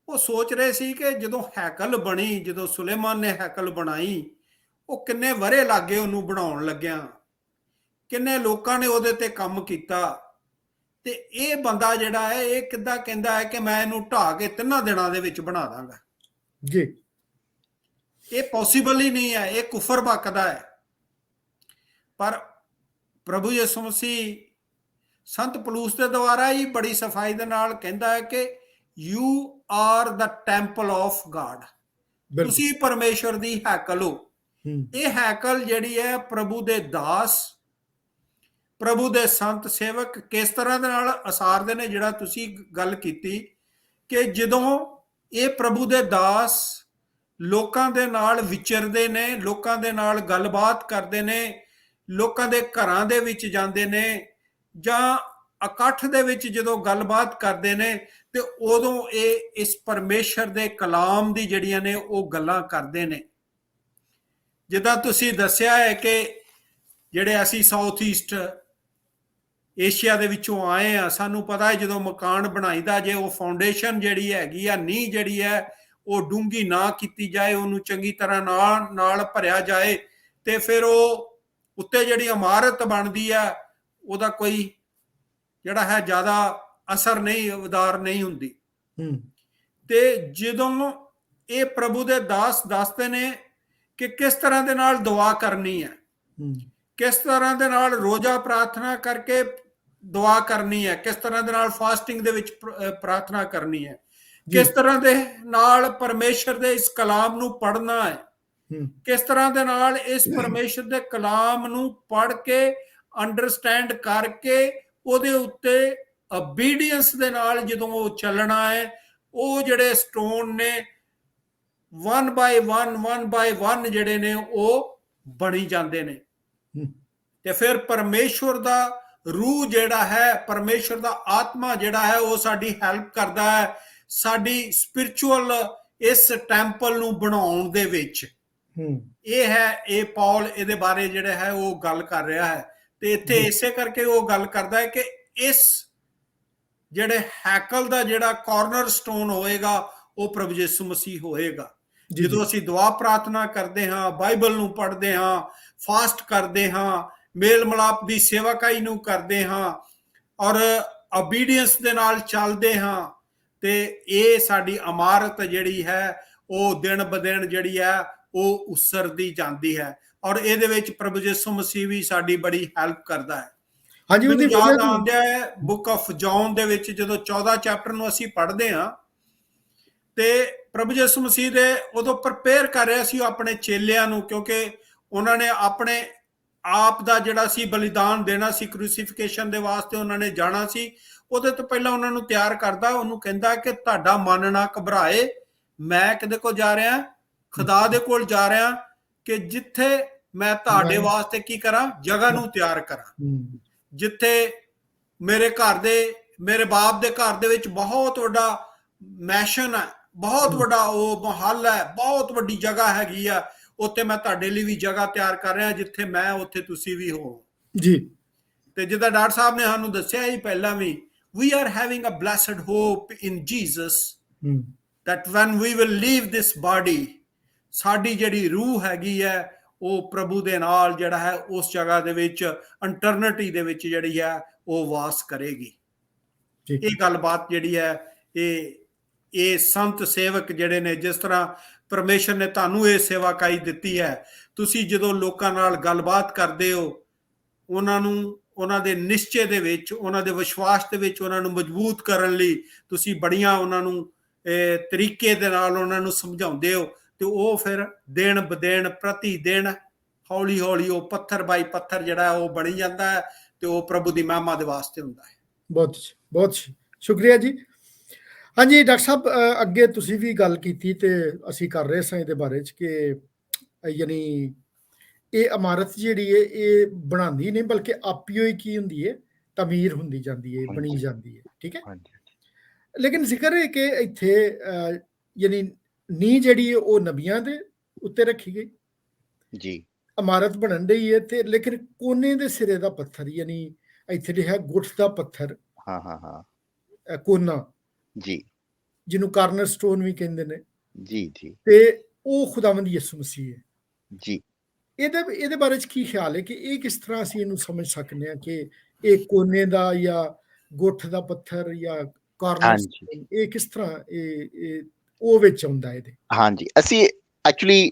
ਉਹ ਸੋਚ ਰਹੇ ਸੀ ਕਿ ਜਦੋਂ ਹੈਕਲ ਬਣੀ, ਜਦੋਂ ਸੁਲੇਮਾਨ ਨੇ ਹੈਕਲ ਬਣਾਈ, ਉਹ ਕਿੰਨੇ ਵਰੇ ਲੱਗੇ ਉਹਨੂੰ ਬਣਾਉਣ ਲੱਗਿਆ, ਕਿੰਨੇ ਲੋਕਾਂ ਨੇ ਉਹਦੇ ਤੇ ਕੰਮ ਕੀਤਾ, ਤੇ ਇਹ ਬੰਦਾ ਜਿਹੜਾ ਹੈ ਇਹ ਕਿੱਦਾਂ ਕਹਿੰਦਾ ਹੈ ਕਿ ਮੈਂ ਇਹਨੂੰ ਢਾਹ ਕੇ 3 ਦਿਨਾਂ ਦੇ ਵਿੱਚ ਬਣਾ ਦਾਂਗਾ। ਜੀ, ਇਹ ਪੋਸੀਬਲ ਹੀ ਨਹੀਂ ਹੈ, ਇਹ ਕੁਫਰ ਬਕਦਾ ਹੈ। ਪਰ ਪ੍ਰਭੂ ਯਿਸੂ ਮਸੀਹ ਸੰਤ ਪਲੂਸ ਦੇ ਦੁਆਰਾ ਹੀ ਬੜੀ ਸਫਾਈ ਦੇ ਨਾਲ ਕਹਿੰਦਾ ਹੈ ਕਿ you are the temple of God, ਤੁਸੀਂ ਪਰਮੇਸ਼ਵਰ ਦੀ ਹੈਕਲ ਹੋ। ਇਹ ਹੈਕਲ ਜਿਹੜੀ ਹੈ ਪ੍ਰਭੂ ਦੇ ਦਾਸ, ਪ੍ਰਭੂ ਦੇ ਸੰਤ ਸੇਵਕ ਕਿਸ ਤਰ੍ਹਾਂ ਦੇ ਨਾਲ ਅਸਾਰਦੇ ਨੇ, ਜਿਹੜਾ ਤੁਸੀਂ ਗੱਲ ਕੀਤੀ ਕਿ ਜਦੋਂ ਇਹ ਪ੍ਰਭੂ ਦੇ ਦਾਸ ਲੋਕਾਂ ਦੇ ਨਾਲ ਵਿਚਰਦੇ ਨੇ, ਲੋਕਾਂ ਦੇ ਨਾਲ ਗੱਲਬਾਤ ਕਰਦੇ ਨੇ, ਲੋਕਾਂ ਦੇ ਘਰਾਂ ਦੇ ਵਿੱਚ ਜਾਂਦੇ ਨੇ, ਜਾਂ ਇਕੱਠ ਦੇ ਵਿੱਚ ਜਦੋਂ ਗੱਲਬਾਤ ਕਰਦੇ ਨੇ, ਤੇ ਉਦੋਂ ਇਹ ਇਸ ਪਰਮੇਸ਼ਰ ਦੇ ਕਲਾਮ ਦੀ ਜਿਹੜੀਆਂ ਨੇ ਉਹ ਗੱਲਾਂ ਕਰਦੇ ਨੇ। ਜਿੱਦਾਂ ਤੁਸੀਂ ਦੱਸਿਆ ਹੈ ਕਿ ਜਿਹੜੇ ਅਸੀਂ ਸਾਊਥ ਈਸਟ ਏਸ਼ੀਆ ਦੇ ਵਿੱਚੋਂ ਆਏ ਆ, ਸਾਨੂੰ ਪਤਾ ਹੈ ਜਦੋਂ ਮਕਾਨ ਬਣਾਈਦਾ, ਜੇ ਉਹ ਫਾਊਂਡੇਸ਼ਨ ਜਿਹੜੀ ਹੈਗੀ ਆ, ਨੀਂਹ ਜਿਹੜੀ ਹੈ ਉਹ ਡੂੰਘੀ ਨਾ ਕੀਤੀ ਜਾਏ, ਉਹਨੂੰ ਚੰਗੀ ਤਰ੍ਹਾਂ ਨਾਲ ਭਰਿਆ ਜਾਏ, ਤੇ ਫਿਰ ਉਹ ਉੱਤੇ ਜਿਹੜੀ ਇਮਾਰਤ ਬਣਦੀ ਆ ਉਹਦਾ ਕੋਈ ਜਿਹੜਾ ਹੈ ਜ਼ਿਆਦਾ ਅਸਰ ਨਹੀਂ, ਉਦਾਰ ਨਹੀਂ ਹੁੰਦੀ। ਤੇ ਜਦੋਂ ਇਹ ਪ੍ਰਭੂ ਦੇ ਦਾਸ ਦੱਸਦੇ ਨੇ ਕਿ ਕਿਸ ਤਰ੍ਹਾਂ ਦੇ ਨਾਲ ਦੁਆ ਕਰਨੀ ਹੈ, ਕਿਸ ਤਰ੍ਹਾਂ ਦੇ ਨਾਲ ਰੋਜ਼ਾ ਪ੍ਰਾਰਥਨਾ ਕਰਕੇ ਦੁਆ ਕਰਨੀ ਹੈ, ਕਿਸ ਤਰ੍ਹਾਂ ਦੇ ਨਾਲ ਫਾਸਟਿੰਗ ਦੇ ਵਿੱਚ ਪ੍ਰਾਰਥਨਾ ਕਰਨੀ ਹੈ, ਕਿਸ ਤਰ੍ਹਾਂ ਦੇ ਨਾਲ ਪਰਮੇਸ਼ਰ ਦੇ ਇਸ ਕਲਾਮ ਨੂੰ ਪੜ੍ਹਨਾ ਹੈ, ਕਿਸ ਤਰ੍ਹਾਂ ਦੇ ਨਾਲ ਇਸ ਪਰਮੇਸ਼ਰ ਦੇ ਕਲਾਮ ਨੂੰ ਪੜ੍ਹ ਕੇ ਅੰਡਰਸਟੈਂਡ ਕਰਕੇ ਉਹਦੇ ਉੱਤੇ ਓਬੀਡੀਐਂਸ ਦੇ ਨਾਲ ਜਦੋਂ ਉਹ ਚੱਲਣਾ ਹੈ, ਉਹ ਜਿਹੜੇ ਸਟੋਨ ਨੇ 1 ਬਾਈ 1 ਜਿਹੜੇ ਨੇ ਉਹ ਬਣੀ ਜਾਂਦੇ ਨੇ। ਤੇ ਫਿਰ ਪਰਮੇਸ਼ਵਰ ਦਾ ਰੂਹ ਜਿਹੜਾ ਹੈ, ਪਰਮੇਸ਼ਵਰ ਦਾ ਆਤਮਾ ਜਿਹੜਾ ਹੈ, ਉਹ ਸਾਡੀ ਹੈਲਪ ਕਰਦਾ ਹੈ ਸਾਡੀ ਸਪਿਰਚੁਅਲ ਇਸ ਟੈਂਪਲ ਨੂੰ ਬਣਾਉਣ ਦੇ ਵਿੱਚ। ਇਹ ਹੈ, ਇਹ ਪੌਲ ਇਹਦੇ ਬਾਰੇ ਜਿਹੜਾ ਹੈ ਉਹ ਗੱਲ ਕਰ ਰਿਹਾ ਹੈ। ਤੇ ਇੱਥੇ ਇਸੇ ਕਰਕੇ ਉਹ ਗੱਲ ਕਰਦਾ ਹੈ ਕਿ ਇਸ ਜਿਹੜੇ ਹੈਕਲ ਦਾ ਜਿਹੜਾ ਕਾਰਨਰ ਸਟੋਨ ਹੋਏਗਾ ਉਹ ਪ੍ਰਭੂ ਯਿਸੂ ਮਸੀਹ ਹੋਏਗਾ। ਜਦੋਂ ਅਸੀਂ ਦੁਆ ਪ੍ਰਾਰਥਨਾ ਕਰਦੇ ਹਾਂ, ਬਾਈਬਲ ਨੂੰ ਪੜ੍ਹਦੇ ਹਾਂ, ਫਾਸਟ ਕਰਦੇ ਹਾਂ, ਮੇਲ ਮਿਲਾਪ ਦੀ ਸੇਵਾਕਾਈ ਨੂੰ ਕਰਦੇ ਹਾਂ, ਔਰ ਓਬੀਡੀਐਂਸ ਦੇ ਨਾਲ ਚੱਲਦੇ ਹਾਂ, ਤੇ ਇਹ ਸਾਡੀ ਇਮਾਰਤ ਜਿਹੜੀ ਹੈ ਉਹ ਦਿਨ ਬ ਦਿਨ ਜਿਹੜੀ ਹੈ ਉਹ ਉਸਰਦੀ ਜਾਂਦੀ ਹੈ। ਔਰ ਇਹਦੇ ਵਿੱਚ ਪ੍ਰਭੂ ਯਿਸੂ ਮਸੀਹ ਵੀ ਸਾਡੀ ਬੜੀ ਹੈਲਪ ਕਰਦਾ ਹੈ। ਹਾਂਜੀ, ਉਹਦੀ ਯਾਦ ਆਉਂਦਾ ਹੈ ਬੁੱਕ ਆਫ ਜੌਨ ਦੇ ਵਿੱਚ ਜਦੋਂ 14 ਚੈਪਟਰ ਨੂੰ ਅਸੀਂ ਪੜ੍ਹਦੇ ਹਾਂ, ਤੇ ਪ੍ਰਭੂ ਯਿਸੂ ਮਸੀਹ ਦੇ ਉਦੋਂ ਪ੍ਰਪੇਅਰ ਕਰ ਰਿਹਾ ਸੀ ਆਪਣੇ ਚੇਲਿਆਂ ਨੂੰ, ਕਿਉਂਕਿ ਉਹਨਾਂ ਨੇ ਆਪਣੇ ਆਪ ਦਾ ਜਿਹੜਾ ਸੀ ਬਲੀਦਾਨ ਦੇਣਾ ਸੀ, ਕ੍ਰੂਸੀਫਿਕੇਸ਼ਨ ਦੇ ਵਾਸਤੇ ਉਹਨਾਂ ਨੇ ਜਾਣਾ ਸੀ। ਉਹਦੇ ਤੋਂ ਪਹਿਲਾਂ ਉਹਨਾਂ ਨੂੰ ਤਿਆਰ ਕਰਦਾ, ਉਹਨੂੰ ਕਹਿੰਦਾ ਕਿ ਤੁਹਾਡਾ ਮਨ ਨਾ ਘਬਰਾਏ, ਮੈਂ ਕਿਹਦੇ ਕੋਲ ਜਾ ਰਿਹਾ, ਖੁਦਾ ਦੇ ਕੋਲ ਜਾ ਰਿਹਾ, ਕਿ ਜਿੱਥੇ ਮੈਂ ਤੁਹਾਡੇ ਵਾਸਤੇ ਕੀ ਕਰਾਂ, ਜਗ੍ਹਾ ਨੂੰ ਤਿਆਰ ਕਰਾਂ, ਜਿੱਥੇ ਮੇਰੇ ਘਰ ਦੇ, ਮੇਰੇ ਬਾਪ ਦੇ ਘਰ ਦੇ ਵਿੱਚ ਬਹੁਤ ਵੱਡਾ ਮੈਸ਼ਨ ਹੈ, ਬਹੁਤ ਵੱਡਾ ਉਹ ਮਹੱਲ ਹੈ, ਬਹੁਤ ਵੱਡੀ ਜਗ੍ਹਾ ਹੈਗੀ ਆ, ਉੱਥੇ ਮੈਂ ਤੁਹਾਡੇ ਲਈ ਵੀ ਜਗ੍ਹਾ ਤਿਆਰ ਕਰ ਰਿਹਾ, ਜਿੱਥੇ ਮੈਂ ਉੱਥੇ ਤੁਸੀਂ ਵੀ ਹੋ ਜੀ। ਤੇ ਜਿੱਦਾਂ ਡਾਕਟਰ ਸਾਹਿਬ ਨੇ ਸਾਨੂੰ ਦੱਸਿਆ ਹੀ ਪਹਿਲਾਂ ਵੀ, we are having a blessed hope in Jesus that when we will leave this body, ਸਾਡੀ ਜਿਹੜੀ ਰੂਹ ਹੈਗੀ ਹੈ ਉਹ ਪ੍ਰਭੂ ਦੇ ਨਾਲ ਜਿਹੜਾ ਹੈ ਉਸ ਜਗ੍ਹਾ ਦੇ ਵਿੱਚ ਇੰਟਰਨਿਟੀ ਦੇ ਵਿੱਚ ਜਿਹੜੀ ਹੈ ਉਹ ਵਾਸ ਕਰੇਗੀ। ਇਹ ਗੱਲਬਾਤ ਜਿਹੜੀ ਹੈ ਇਹ ਸੰਤ ਸੇਵਕ ਜਿਹੜੇ ਨੇ, ਜਿਸ ਤਰ੍ਹਾਂ ਪਰਮੇਸ਼ਰ ਨੇ ਤੁਹਾਨੂੰ ਇਹ ਸੇਵਾਕਾਈ ਦਿੱਤੀ ਹੈ, ਤੁਸੀਂ ਜਦੋਂ ਲੋਕਾਂ ਨਾਲ ਗੱਲਬਾਤ ਕਰਦੇ ਹੋ, ਉਹਨਾਂ ਨੂੰ ਉਹਨਾਂ ਦੇ ਨਿਸ਼ਚੇ ਦੇ ਵਿੱਚ, ਉਹਨਾਂ ਦੇ ਵਿਸ਼ਵਾਸ ਦੇ ਵਿੱਚ ਉਹਨਾਂ ਨੂੰ ਮਜ਼ਬੂਤ ਕਰਨ ਲਈ ਤੁਸੀਂ ਬੜੀਆਂ ਉਹਨਾਂ ਨੂੰ ਤਰੀਕੇ ਦੇ ਨਾਲ ਉਹਨਾਂ ਨੂੰ ਸਮਝਾਉਂਦੇ ਹੋ, ਤੇ ਉਹ ਫਿਰ ਦਿਨ ਬਦਿਨ ਪ੍ਰਤੀ ਦਿਨ ਹੌਲੀ ਹੌਲੀ ਉਹ ਪੱਥਰ ਬਾਈ ਪੱਥਰ ਜਿਹੜਾ ਉਹ ਬਣੀ ਜਾਂਦਾ ਹੈ, ਤੇ ਉਹ ਪ੍ਰਭੂ ਦੀ ਮਹਿਮਾ ਦੇ ਵਾਸਤੇ ਹੁੰਦਾ ਹੈ। ਬਹੁਤ ਬਹੁਤ ਸ਼ੁਕਰੀਆ ਜੀ। ਹਾਂਜੀ ਡਾਕਟਰ ਸਾਹਿਬ, ਅੱਗੇ ਤੁਸੀਂ ਵੀ ਗੱਲ ਕੀਤੀ ਤੇ ਅਸੀਂ ਕਰ ਰਹੇ ਸਾਂ ਇਹਦੇ ਬਾਰੇ 'ਚ ਕਿ ਯਾਨੀ ਇਹ ਇਮਾਰਤ ਜਿਹੜੀ ਹੈ ਇਹ ਬਣਾਉਂਦੀ ਨਹੀਂ, ਬਲਕਿ ਆਪਿਓ ਹੀ ਕੀ ਹੁੰਦੀ ਹੈ, ਤਮੀਰ ਹੁੰਦੀ ਜਾਂਦੀ ਹੈ, ਬਣੀ ਜਾਂਦੀ ਹੈ, ਠੀਕ ਹੈ। ਲੇਕਿਨ ਜ਼ਿਕਰ ਹੈ ਕਿ ਇੱਥੇ ਯਾਨੀ ਨੀਂਹ ਜਿਹੜੀ ਹੈ ਉਹ ਨਬੀਆਂ ਦੇ ਉੱਤੇ ਰੱਖੀ ਗਈ ਜੀ, ਇਮਾਰਤ ਬਣਨ ਡਈ ਹੈ, ਤੇ ਲੇਕਿਨ ਕੋਨੇ ਦੇ ਸਿਰੇ ਦਾ ਪੱਥਰ, ਯਾਨੀ ਇੱਥੇ ਜਿਹੜਾ ਗੁੱਠ ਦਾ ਪੱਥਰ, ਕੋਨਾ ਜੀ, ਜਿਹਨੂੰ ਕਾਰਨਰ ਸਟੋਨ ਵੀ ਕਹਿੰਦੇ ਨੇ, ਜੀ ਜੀ, ਤੇ ਉਹ ਖੁਦਾਵੰਦ ਯਿਸੂ ਮਸੀਹ ਹੈ ਜੀ। ਇਹਦੇ ਬਾਰੇ ਚ ਕੀ ਖਿਆਲ ਹੈ ਕਿ ਇਹ ਕਿਸ ਤਰ੍ਹਾਂ ਅਸੀਂ ਇਹਨੂੰ ਸਮਝ ਸਕਦੇ ਹਾਂ ਕਿ ਇਹ ਕੋਨੇ ਦਾ ਜਾਂ ਗੁੱਠ ਦਾ ਪੱਥਰ ਜਾਂ ਕਾਰਨਰ ਸਟੋਨ, ਇਹ ਕਿਸ ਤਰ੍ਹਾਂ ਇਹ ਉਹ ਵਿੱਚ ਆਉਂਦਾ ਇਹਦੇ? ਹਾਂਜੀ, ਅਸੀਂ ਐਕਚੁਅਲੀ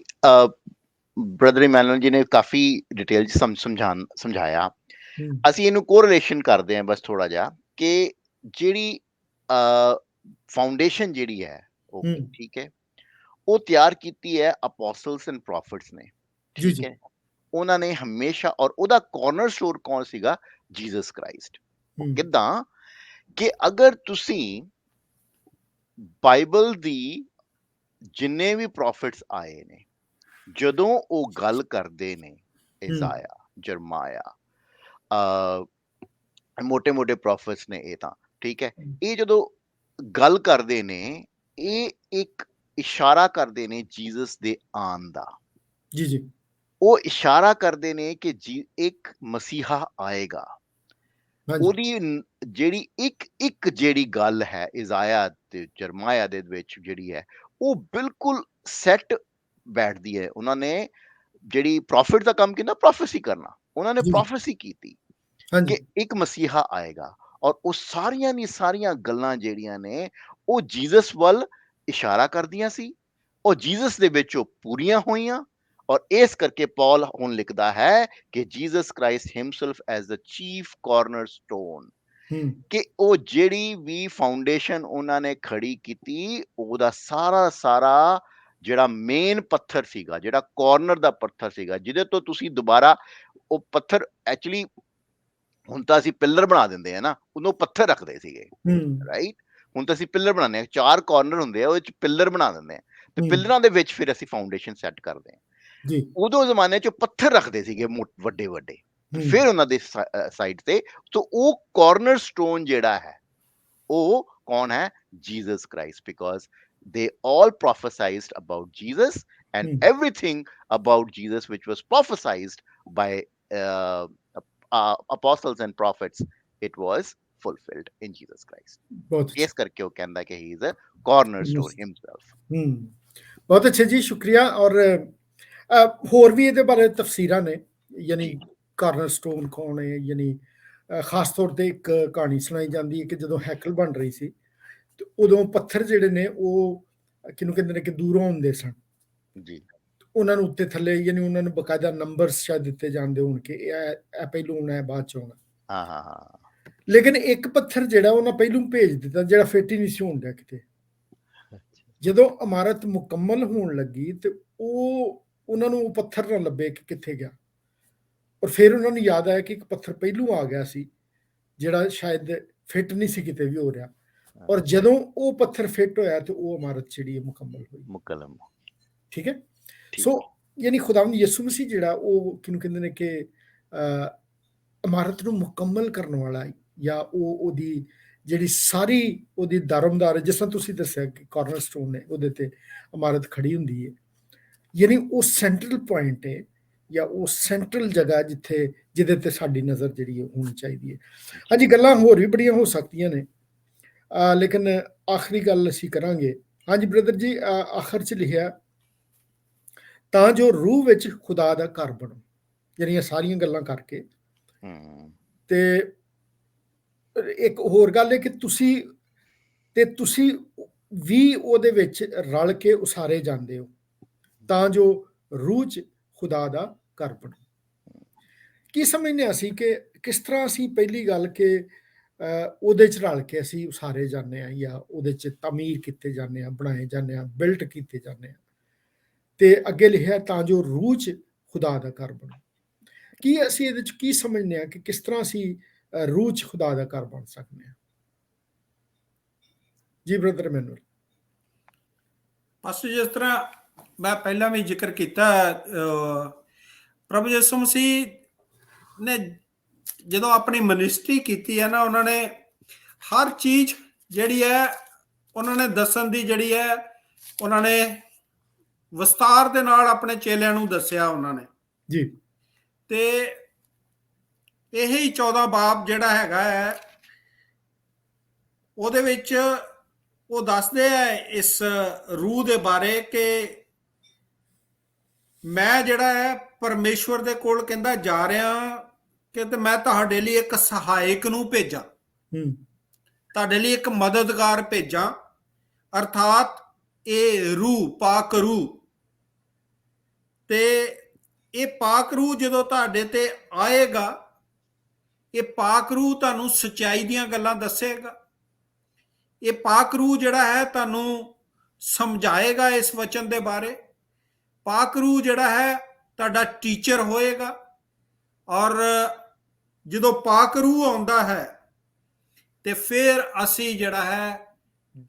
ਬ੍ਰਦਰ ਇਮੈਨੂਅਲ ਜੀ ਨੇ ਕਾਫੀ ਡਿਟੇਲ ਚ ਸਮਝਾਇਆ। ਅਸੀਂ ਇਹਨੂੰ ਕੋਰਿਲੇਸ਼ਨ ਕਰਦੇ ਹਾਂ ਬਸ ਥੋੜਾ ਜਿਹਾ, ਕਿ ਜਿਹੜੀ ਫਾਊਂਡੇਸ਼ਨ ਜਿਹੜੀ ਹੈ ਉਹ ਠੀਕ ਹੈ, ਉਹ ਤਿਆਰ ਕੀਤੀ ਹੈ ਅਪੋਸਟਲਸ ਐਂਡ ਪ੍ਰੋਫਿਟਸ ਨੇ, ਠੀਕ ਹੈ। ਉਹਨਾਂ ਨੇ ਹਮੇਸ਼ਾ, ਔਰ ਉਹਦਾ ਕਾਰਨਰ ਸਟੋਨ ਕੌਣ ਸੀਗਾ? Jesus Christ. ਕਿੱਦਾਂ ਕਿ ਅਗਰ ਤੁਸੀਂ ਬਾਈਬਲ ਦੀ ਜਿੰਨੇ ਵੀ ਪ੍ਰੋਫਿਟਸ ਆਏ ਨੇ, ਜਦੋਂ ਉਹ ਗੱਲ ਕਰਦੇ ਨੇ, ਇਜ਼ਾਇਆ, ਜਰਮਾਇਆ, ਮੋਟੇ ਪ੍ਰੋਫਿਟਸ ਨੇ ਇਹ ਤਾਂ, ਠੀਕ ਹੈ, ਇਹ ਜਦੋਂ ਗੱਲ ਕਰਦੇ ਨੇ, ਇਹ ਇੱਕ ਇਸ਼ਾਰਾ ਕਰਦੇ ਨੇ ਜੀਸਸ ਦੇ ਆਉਣ ਦਾ। ਜੀ, ਉਹ ਇਸ਼ਾਰਾ ਕਰਦੇ ਨੇ ਕਿ ਇੱਕ ਮਸੀਹਾ ਆਏਗਾ। ਉਹਦੀ ਜਿਹੜੀ ਇੱਕ ਜਿਹੜੀ ਗੱਲ ਹੈ ਇਜ਼ਾਇਆ ਤੇ ਜਰਮਾਇਆ ਦੇ ਵਿੱਚ ਜਿਹੜੀ ਹੈ, ਉਹ ਬਿਲਕੁਲ ਸੈੱਟ ਬੈਠਦੀ ਹੈ। ਉਹਨਾਂ ਨੇ ਜਿਹੜੀ ਪ੍ਰੋਫਿਟ ਦਾ ਕੰਮ ਕੀਤਾ, ਪ੍ਰੋਫੈਸੀ ਕਰਨਾ, ਉਹਨਾਂ ਨੇ ਪ੍ਰੋਫੈਸੀ ਕੀਤੀ ਕਿ ਇੱਕ ਮਸੀਹਾ ਆਏਗਾ, ਔਰ ਉਹ ਸਾਰੀਆਂ ਦੀ ਸਾਰੀਆਂ ਗੱਲਾਂ ਜਿਹੜੀਆਂ ਨੇ ਉਹ ਜੀਸਸ ਵੱਲ ਇਸ਼ਾਰਾ ਕਰਦੀਆਂ ਸੀ, ਉਹ ਜੀਸਸ ਦੇ ਵਿੱਚ ਉਹ ਪੂਰੀਆਂ ਹੋਈਆਂ। ਔਰ ਇਸ ਕਰਕੇ ਪੌਲ ਹੁਣ ਲਿਖਦਾ ਹੈ ਕਿ ਜੀਸਸ ਕ੍ਰਾਈਸਟ ਹਿਮਸੈਲਫ ਐਜ਼ ਦ ਚੀਫ ਕਾਰਨਰ ਸਟੋਨ, ਕਿ ਉਹ ਜਿਹੜੀ ਵੀ ਫਾਊਂਡੇਸ਼ਨ ਉਹਨਾਂ ਨੇ ਖੜੀ ਕੀਤੀ, ਉਹਦਾ ਸਾਰਾ ਜਿਹੜਾ ਮੇਨ ਪੱਥਰ ਸੀਗਾ, ਜਿਹੜਾ ਕਾਰਨਰ ਦਾ ਪੱਥਰ ਸੀਗਾ, ਜਿਹਦੇ ਤੋਂ ਤੁਸੀਂ ਦੁਬਾਰਾ ਉਹ ਪੱਥਰ, ਐਕਚੁਅਲੀ ਹੁਣ ਤਾਂ ਅਸੀਂ ਪਿੱਲਰ ਬਣਾ ਦਿੰਦੇ ਆ ਨਾ, ਉਹਨੂੰ ਪੱਥਰ ਰੱਖਦੇ ਸੀਗੇ, ਰਾਈਟ। ਹੁਣ ਤਾਂ ਅਸੀਂ ਪਿੱਲਰ ਬਣਾਉਂਦੇ ਹਾਂ, 4 ਕਾਰਨਰ ਹੁੰਦੇ ਆ, ਉਹਦੇ ਚ ਪਿੱਲਰ ਬਣਾ ਦਿੰਦੇ ਆ, ਤੇ ਪਿੱਲਰਾਂ ਦੇ ਵਿੱਚ ਫਿਰ ਅਸੀਂ ਫਾਊਂਡੇਸ਼ਨ ਸੈੱਟ ਕਰਦੇ ਹਾਂ। ਉਦੋਂ ਜ਼ਮਾਨੇ ਚ ਪੱਥਰ ਰੱਖਦੇ ਸੀਗੇ ਵੱਡੇ, ਫਿਰ ਉਹਨਾਂ ਦੇ ਸਾਈਡ ਤੇ। ਤੋਂ ਉਹ ਕਾਰਨਰ ਸਟੋਨ ਜਿਹੜਾ ਹੈ, ਉਹ ਕੌਣ ਹੈ? Jesus Christ, because they all prophesied about Jesus, and everything about Jesus which was prophesied by apostles and prophets, it was fulfilled in Jesus Christ। ਇਸ ਕਰਕੇ ਉਹ ਕਹਿੰਦਾ ਕਿ he is a cornerstone himself। ਬਹੁਤ ਅੱਛਾ ਜੀ, ਸ਼ੁਕਰੀਆ। ਔਰ ਹੋਰ ਵੀ ਇਹਦੇ ਬਾਰੇ ਤਫਸੀਰਾਂ ਨੇ, ਯਾਨੀ ਕਾਰਨਰ ਸਟੋਨ ਕੌਣ ਹੈ। ਯਾਨੀ ਖਾਸ ਤੌਰ ਤੇ ਇੱਕ ਕਹਾਣੀ ਸੁਣਾਈ ਜਾਂਦੀ ਹੈ ਕਿ ਜਦੋਂ ਹੈਕਲ ਬਣ ਰਹੀ ਸੀ, ਤੇ ਉਦੋਂ ਪੱਥਰ ਜਿਹੜੇ ਨੇ ਉਹ ਕਿਹਨੂੰ ਕਹਿੰਦੇ ਨੇ ਕਿ ਦੂਰੋਂ ਆਉਂਦੇ ਸਨ ਜੀ, ਉਹਨਾਂ ਨੂੰ ਉੱਤੇ ਥੱਲੇ, ਯਾਨੀ ਉਹਨਾਂ ਨੂੰ ਬਕਾਇਦਾ ਨੰਬਰਸ ਸ਼ਾਇਦ ਦਿੱਤੇ ਜਾਂਦੇ ਹੋਣ ਕਿ ਇਹ ਪਹਿਲੋਂ ਆਉਣਾ, ਬਾਅਦ ਚ ਆਉਣਾ। ਲੇਕਿਨ ਇੱਕ ਪੱਥਰ ਜਿਹੜਾ ਉਹਨਾਂ ਪਹਿਲੋਂ ਭੇਜ ਦਿੱਤਾ, ਜਿਹੜਾ ਫਿੱਟ ਹੀ ਨਹੀਂ ਸੀ ਹੋਣ ਡਿਆ ਕਿਤੇ। ਜਦੋਂ ਇਮਾਰਤ ਮੁਕੰਮਲ ਹੋਣ ਲੱਗੀ ਤੇ ਉਹਨਾਂ ਨੂੰ ਉਹ ਪੱਥਰ ਨਾ ਲੱਭੇ ਕਿ ਕਿੱਥੇ ਗਿਆ, ਔਰ ਫਿਰ ਉਹਨਾਂ ਨੂੰ ਯਾਦ ਆਇਆ ਕਿ ਇੱਕ ਪੱਥਰ ਪਹਿਲੋਂ ਆ ਗਿਆ ਸੀ, ਜਿਹੜਾ ਸ਼ਾਇਦ ਫਿੱਟ ਨਹੀਂ ਸੀ ਕਿਤੇ ਵੀ ਹੋ ਰਿਹਾ, ਔਰ ਜਦੋਂ ਉਹ ਪੱਥਰ ਫਿੱਟ ਹੋਇਆ ਤੇ ਉਹ ਇਮਾਰਤ ਜਿਹੜੀ ਮੁਕੰਮਲ ਹੋਈ। ਮੁਕੱਲਮ ਠੀਕ ਹੈ। ਠੀਕ ਸੋ ਯਾਨੀ ਖੁਦਾਵੰਦ ਯਿਸੂ ਮਸੀਹ ਜਿਹੜਾ ਉਹ ਕਿਹਨੂੰ ਕਹਿੰਦੇ ਨੇ ਕਿ ਇਮਾਰਤ ਨੂੰ ਮੁਕੰਮਲ ਕਰਨ ਵਾਲਾ, ਜਾਂ ਉਹਦੀ ਜਿਹੜੀ ਸਾਰੀ ਉਹਦੀ ਦਾਰਮਦਾਰ, ਜਿਸ ਤਰ੍ਹਾਂ ਤੁਸੀਂ ਦੱਸਿਆ ਕਿ ਕਾਰਨਰ ਸਟੋਨ ਨੇ ਉਹਦੇ ਤੇ ਇਮਾਰਤ ਖੜੀ ਹੁੰਦੀ ਹੈ, ਯਾਨੀ ਉਹ ਸੈਂਟਰਲ ਪੁਆਇੰਟ ਹੈ, ਜਾਂ ਉਹ ਸੈਂਟਰਲ ਜਗ੍ਹਾ ਜਿਹਦੇ ਤੇ ਸਾਡੀ ਨਜ਼ਰ ਜਿਹੜੀ ਹੋਣੀ ਚਾਹੀਦੀ ਹੈ। ਹਾਂਜੀ, ਗੱਲਾਂ ਹੋਰ ਵੀ ਬੜੀਆਂ ਹੋ ਸਕਦੀਆਂ ਨੇ, ਲੇਕਿਨ ਆਖਰੀ ਗੱਲ ਅਸੀਂ ਕਰਾਂਗੇ। ਹਾਂਜੀ ਬ੍ਰਦਰ ਜੀ, ਆਖਰ 'ਚ ਲਿਖਿਆ ਤਾਂ ਜੋ ਰੂਹ ਵਿੱਚ ਖੁਦਾ ਦਾ ਘਰ ਬਣੋ। ਜਿਹੜੀਆਂ ਸਾਰੀਆਂ ਗੱਲਾਂ ਕਰਕੇ ਤੇ ਇੱਕ ਹੋਰ ਗੱਲ ਹੈ ਕਿ ਤੁਸੀਂ ਵੀ ਉਹਦੇ ਵਿੱਚ ਰਲ ਕੇ ਉਸਾਰੇ ਜਾਂਦੇ ਹੋ ਤਾਂ ਜੋ ਰੂਹ 'ਚ ਖੁਦਾ ਦਾ ਘਰ ਬਣੋ। ਕੀ ਸਮਝਦੇ ਅਸੀਂ ਕਿ ਕਿਸ ਤਰ੍ਹਾਂ ਅਸੀਂ, ਪਹਿਲੀ ਗੱਲ ਕਿ ਉਹਦੇ 'ਚ ਰਲ ਕੇ ਅਸੀਂ ਉਸਾਰੇ ਜਾਂਦੇ ਹਾਂ, ਜਾਂ ਉਹਦੇ 'ਚ ਤਾਮੀਰ ਕੀਤੇ ਜਾਂਦੇ ਹਾਂ, ਬਣਾਏ ਜਾਂਦੇ ਹਾਂ, ਬਿਲਟ ਕੀਤੇ ਜਾਂਦੇ ਹਾਂ। ਤੇ ਅੱਗੇ ਲਿਖਿਆ ਤਾਂ ਜੋ ਰੂਹ 'ਚ ਖੁਦਾ ਦਾ ਘਰ ਬਣੋ। ਕੀ ਅਸੀਂ ਇਹਦੇ 'ਚ ਕੀ ਸਮਝਦੇ ਹਾਂ ਕਿ ਕਿਸ ਤਰ੍ਹਾਂ ਅਸੀਂ ਰੂਹ 'ਚ ਖੁਦਾ ਦਾ ਘਰ ਬਣ ਸਕਦੇ ਹਾਂ? ਜੀ ਬ੍ਰਦਰ ਮੈਨੂਅਲ। ਬਸ ਜਿਸ ਤਰ੍ਹਾਂ ਮੈਂ ਪਹਿਲਾਂ ਵੀ ਜ਼ਿਕਰ ਕੀਤਾ, ਪ੍ਰਭੂ ਯਿਸੂ ਮਸੀਹ ਨੇ ਜਦੋਂ ਆਪਣੀ ਮਿਨਿਸਟਰੀ ਕੀਤੀ ਹੈ ਨਾ, ਉਹਨਾਂ ਨੇ ਹਰ ਚੀਜ਼ ਜਿਹੜੀ ਹੈ ਉਹਨਾਂ ਨੇ ਦੱਸਣ ਦੀ ਜਿਹੜੀ ਹੈ, ਉਹਨਾਂ ਨੇ ਵਿਸਤਾਰ ਦੇ ਨਾਲ ਆਪਣੇ ਚੇਲਿਆਂ ਨੂੰ ਦੱਸਿਆ ਉਹਨਾਂ ਨੇ ਜੀ। ਤੇ ਇਹੀ 14 ਬਾਬ ਜਿਹੜਾ ਹੈਗਾ ਹੈ, ਉਹਦੇ ਵਿੱਚ ਉਹ ਦੱਸਦੇ ਆ ਇਸ ਰੂਹ ਦੇ ਬਾਰੇ ਕਿ ਮੈਂ ਜਿਹੜਾ ਹੈ ਪਰਮੇਸ਼ਵਰ ਦੇ ਕੋਲ ਕਹਿੰਦਾ ਜਾ ਰਿਹਾ ਕਿ ਤੇ ਮੈਂ ਤੁਹਾਡੇ ਲਈ ਇੱਕ ਸਹਾਇਕ ਨੂੰ ਭੇਜਾਂ, ਤੁਹਾਡੇ ਲਈ ਇੱਕ ਮਦਦਗਾਰ ਭੇਜਾਂ, ਅਰਥਾਤ ਇਹ ਰੂਹ, ਪਾਕ ਰੂਹ। ਤੇ ਇਹ ਪਾਕ ਰੂਹ ਜਦੋਂ ਤੁਹਾਡੇ ਤੇ ਆਏਗਾ, ਇਹ ਪਾਕ ਰੂਹ ਤੁਹਾਨੂੰ ਸੱਚਾਈ ਦੀਆਂ ਗੱਲਾਂ ਦੱਸੇਗਾ। ਇਹ ਪਾਕ ਰੂਹ ਜਿਹੜਾ ਹੈ ਤੁਹਾਨੂੰ ਸਮਝਾਏਗਾ ਇਸ ਵਚਨ ਦੇ ਬਾਰੇ। ਪਾਕ ਰੂਹ ਜਿਹੜਾ ਹੈ ਤੁਹਾਡਾ ਟੀਚਰ ਹੋਏਗਾ। ਔਰ ਜਦੋਂ ਪਾਕ ਰੂਹ ਆਉਂਦਾ ਹੈ ਤੇ ਫਿਰ ਅਸੀਂ ਜਿਹੜਾ ਹੈ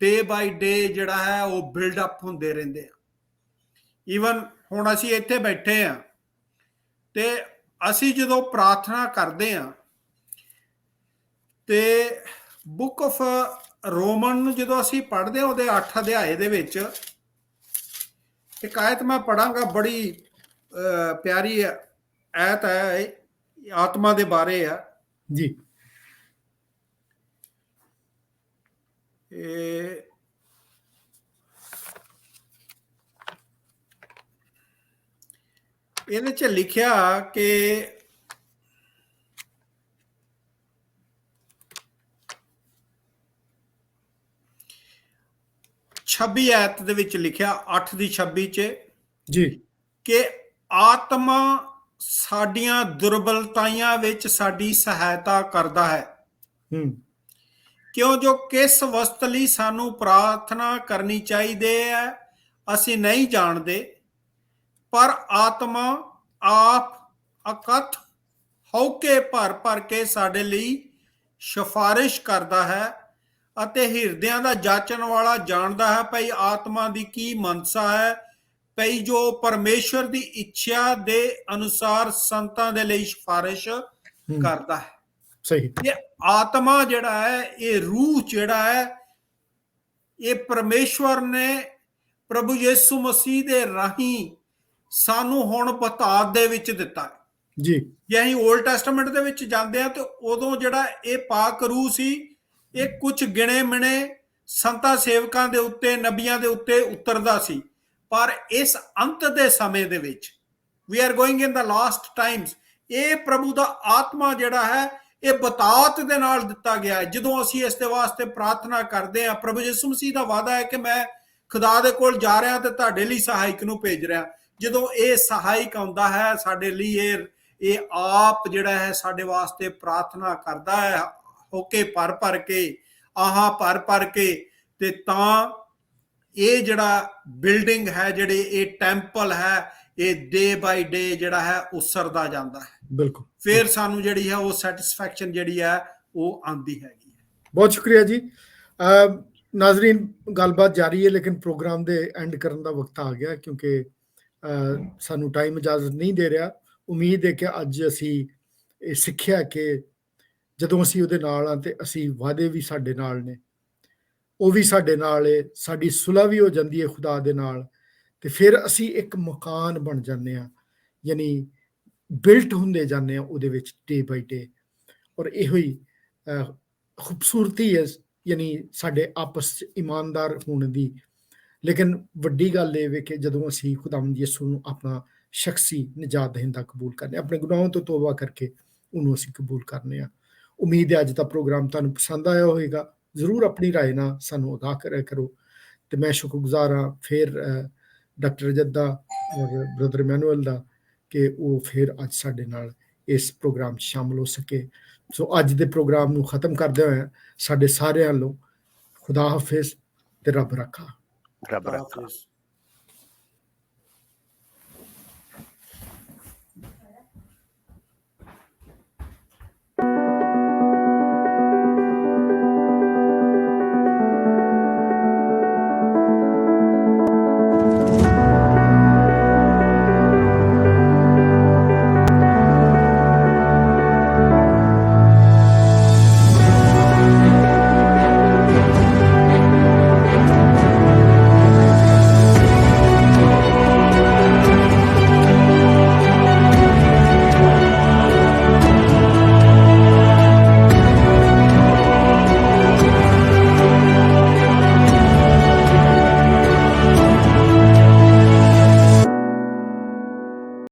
ਡੇ ਬਾਈ ਡੇ ਜਿਹੜਾ ਹੈ ਉਹ ਬਿਲਡ ਅਪ ਹੁੰਦੇ ਰਹਿੰਦੇ ਆ। ਈਵਨ ਹੁਣ ਅਸੀਂ ਇੱਥੇ ਬੈਠੇ ਆ ਤੇ ਅਸੀਂ ਜਦੋਂ ਪ੍ਰਾਰਥਨਾ ਕਰਦੇ ਆ ਤੇ ਬੁੱਕ ਆਫ ਰੋਮਨ ਨੂੰ ਜਦੋਂ ਅਸੀਂ ਪੜ੍ਹਦੇ ਹਾਂ, ਉਹਦੇ 8 ਅਧਿਆਏ ਦੇ ਵਿੱਚ ਇੱਕ ਆਇਤ ਮੈਂ ਪੜਾਂਗਾ, ਬੜੀ ਪਿਆਰੀ ਆਇਤ ਹੈ, ਆਤਮਾ ਦੇ ਬਾਰੇ ਆ ਜੀ। ਇਹਦੇ 'ਚ ਲਿਖਿਆ ਕਿ 26 ਆਇਤ ਦੇ ਵਿੱਚ ਲਿਖਿਆ, 8 ਦੀ 26 'ਚ ਜੀ, ਕਿ ਆਤਮਾ ਸਾਡੀਆਂ ਦੁਰਬਲਤਾਈਆਂ ਵਿੱਚ ਸਾਡੀ ਸਹਾਇਤਾ ਕਰਦਾ ਹੈ, ਕਿਉਂ ਜੋ ਕਿਸ ਵਸਤ ਲਈ ਸਾਨੂੰ ਪ੍ਰਾਰਥਨਾ ਕਰਨੀ ਚਾਹੀਦੀ ਹੈ ਅਸੀਂ ਨਹੀਂ ਜਾਣਦੇ, ਪਰ ਆਤਮਾ ਆਪ ਅਕਥ ਹਉਕੇ ਭਰ ਕੇ ਸਾਡੇ ਲਈ ਸਿਫਾਰਿਸ਼ ਕਰਦਾ ਹੈ, ਅਤੇ ਹਿਰਦਿਆਂ ਦਾ ਜਾਚਣ ਵਾਲਾ ਜਾਣਦਾ ਹੈ ਭਈ ਆਤਮਾ ਦੀ ਕੀ ਮਨਸਾ ਹੈ, ਭਈ ਜੋ ਪਰਮੇਸ਼ਵਰ ਦੀ ਇੱਛਾ ਦੇ ਅਨੁਸਾਰ ਸੰਤਾਂ ਦੇ ਲਈ ਸਿਫਾਰਿਸ਼ ਕਰਦਾ ਹੈ। ਸਹੀ। ਇਹ ਆਤਮਾ ਜਿਹੜਾ ਹੈ, ਇਹ ਰੂਹ ਜਿਹੜਾ ਹੈ, ਇਹ ਪਰਮੇਸ਼ਵਰ ਨੇ ਪ੍ਰਭੂ ਯਿਸੂ ਮਸੀਹ ਦੇ ਰਾਹੀਂ ਸਾਨੂੰ ਹੁਣ ਬਤਾਤ ਦੇ ਵਿੱਚ ਦਿੱਤਾ ਹੈ ਜੀ। ਜੇ ਅਸੀਂ ਓਲਡ ਟੈਸਟਾਮੈਂਟ ਦੇ ਵਿੱਚ ਜਾਂਦੇ ਹਾਂ ਤੇ ਉਦੋਂ ਜਿਹੜਾ ਇਹ ਪਾਕ ਰੂਹ ਸੀ, ਇਹ ਕੁਝ ਗਿਣੇ ਮਿਣੇ ਸੰਤਾਂ ਸੇਵਕਾਂ ਦੇ ਉੱਤੇ, ਨਬੀਆਂ ਦੇ ਉੱਤੇ ਉਤਰਦਾ ਸੀ। ਪਰ ਇਸ ਅੰਤ ਦੇ ਸਮੇਂ ਦੇ ਵਿੱਚ, we are going in the last times, ਇਹ ਪ੍ਰਭੂ ਦਾ ਆਤਮਾ ਜਿਹੜਾ ਹੈ ਇਹ ਬਤਾਤ ਦੇ ਨਾਲ ਦਿੱਤਾ ਗਿਆ ਹੈ। ਜਦੋਂ ਅਸੀਂ ਇਸ ਦੇ ਵਾਸਤੇ ਪ੍ਰਾਰਥਨਾ ਕਰਦੇ ਹਾਂ, ਪ੍ਰਭੂ ਯਿਸੂ ਮਸੀਹ ਦਾ ਵਾਅਦਾ ਹੈ ਕਿ ਮੈਂ ਖੁਦਾ ਦੇ ਕੋਲ ਜਾ ਰਿਹਾ ਤੇ ਤੁਹਾਡੇ ਲਈ ਸਹਾਇਕ ਨੂੰ ਭੇਜ ਰਿਹਾ। ਜਦੋਂ ਇਹ ਸਹਾਇਕ ਆਉਂਦਾ ਹੈ ਸਾਡੇ ਲਈ, ਇਹ ਆਪ ਜਿਹੜਾ ਹੈ ਸਾਡੇ ਵਾਸਤੇ ਪ੍ਰਾਰਥਨਾ ਕਰਦਾ ਹੈ ਹੋਕੇ ਭਰ ਕੇ, ਆਹਾਂ ਭਰ ਕੇ, ਤੇ ਤਾਂ ਇਹ ਜਿਹੜਾ ਬਿਲਡਿੰਗ ਹੈ, ਜਿਹੜੇ ਇਹ ਟੈਂਪਲ ਹੈ, ਇਹ ਡੇ ਬਾਈ ਡੇ ਜਿਹੜਾ ਹੈ ਉਸਰਦਾ ਜਾਂਦਾ ਹੈ। ਬਿਲਕੁਲ। ਫਿਰ ਸਾਨੂੰ ਜਿਹੜੀ ਹੈ ਉਹ ਸੈਟਿਸਫੈਕਸ਼ਨ ਜਿਹੜੀ ਹੈ ਉਹ ਆਉਂਦੀ ਹੈਗੀ ਹੈ। ਬਹੁਤ ਸ਼ੁਕਰੀਆ ਜੀ। ਨਾਜ਼ਰੀਨ, ਗੱਲਬਾਤ ਜਾਰੀ ਹੈ ਲੇਕਿਨ ਪ੍ਰੋਗਰਾਮ ਦੇ ਐਂਡ ਕਰਨ ਦਾ ਵਕਤ ਆ ਗਿਆ ਕਿਉਂਕਿ ਸਾਨੂੰ ਟਾਈਮ ਇਜਾਜ਼ਤ ਨਹੀਂ ਦੇ ਰਿਹਾ। ਉਮੀਦ ਹੈ ਕਿ ਅੱਜ ਅਸੀਂ ਇਹ ਸਿੱਖਿਆ ਕਿ ਜਦੋਂ ਅਸੀਂ ਉਹਦੇ ਨਾਲ ਹਾਂ ਤੇ ਅਸੀਂ ਵਾਅਦੇ ਵੀ ਸਾਡੇ ਨਾਲ ਨੇ, ਉਹ ਵੀ ਸਾਡੇ ਨਾਲ ਹੈ, ਸਾਡੀ ਸੁਲ੍ਹਾ ਵੀ ਹੋ ਜਾਂਦੀ ਹੈ ਖੁਦਾ ਦੇ ਨਾਲ, ਤੇ ਫਿਰ ਅਸੀਂ ਇੱਕ ਮਕਾਨ ਬਣ ਜਾਂਦੇ ਹਾਂ, ਯਾਨੀ ਬਿਲਟ ਹੁੰਦੇ ਜਾਂਦੇ ਹਾਂ ਉਹਦੇ ਵਿੱਚ ਡੇ ਬਾਈ ਡੇ। ਔਰ ਇਹੋ ਹੀ ਖੂਬਸੂਰਤੀ ਹੈ, ਯਾਨੀ ਸਾਡੇ ਆਪਸ 'ਚ ਇਮਾਨਦਾਰ ਹੋਣ ਦੀ। ਲੇਕਿਨ ਵੱਡੀ ਗੱਲ ਇਹ ਵੇ ਕਿ ਜਦੋਂ ਅਸੀਂ ਖੁਦਾਵੰਦ ਯਿਸੂ ਨੂੰ ਆਪਣਾ ਸ਼ਖਸੀ ਨਿਜਾਤ ਦਹਿੰਦਾ ਕਬੂਲ ਕਰਨੇ, ਆਪਣੇ ਗੁਨਾਹਾਂ ਤੋਂ ਤੋਬਾ ਕਰਕੇ ਉਹਨੂੰ ਅਸੀਂ ਕਬੂਲ ਕਰਨੇ ਆ। ਉਮੀਦ ਹੈ ਅੱਜ ਦਾ ਪ੍ਰੋਗਰਾਮ ਤੁਹਾਨੂੰ ਪਸੰਦ ਆਇਆ ਹੋਵੇਗਾ। ਜ਼ਰੂਰ ਆਪਣੀ ਰਾਏ ਨਾਲ ਸਾਨੂੰ ਆਗਾਹ ਕਰਿਆ ਕਰੋ। ਤੇ ਮੈਂ ਸ਼ੁਕਰਗੁਜ਼ਾਰ ਹਾਂ ਫਿਰ ਡਾਕਟਰ ਰਜਤ ਦਾ ਔਰ ਬ੍ਰਦਰ ਇਮੈਨੂਅਲ ਦਾ ਕਿ ਉਹ ਫਿਰ ਅੱਜ ਸਾਡੇ ਨਾਲ ਇਸ ਪ੍ਰੋਗਰਾਮ 'ਚ ਸ਼ਾਮਲ ਹੋ ਸਕੇ। ਸੋ ਅੱਜ ਦੇ ਪ੍ਰੋਗਰਾਮ ਨੂੰ ਖਤਮ ਕਰਦੇ ਹੋਏ ਸਾਡੇ ਸਾਰਿਆਂ ਵੱਲੋਂ ਖੁਦਾ ਹਾਫਿਜ਼ ਤੇ ਰੱਬ ਰੱਖਾ। ਰੱਬ ਰੱਖਾ। ਹਾਫਿਜ਼।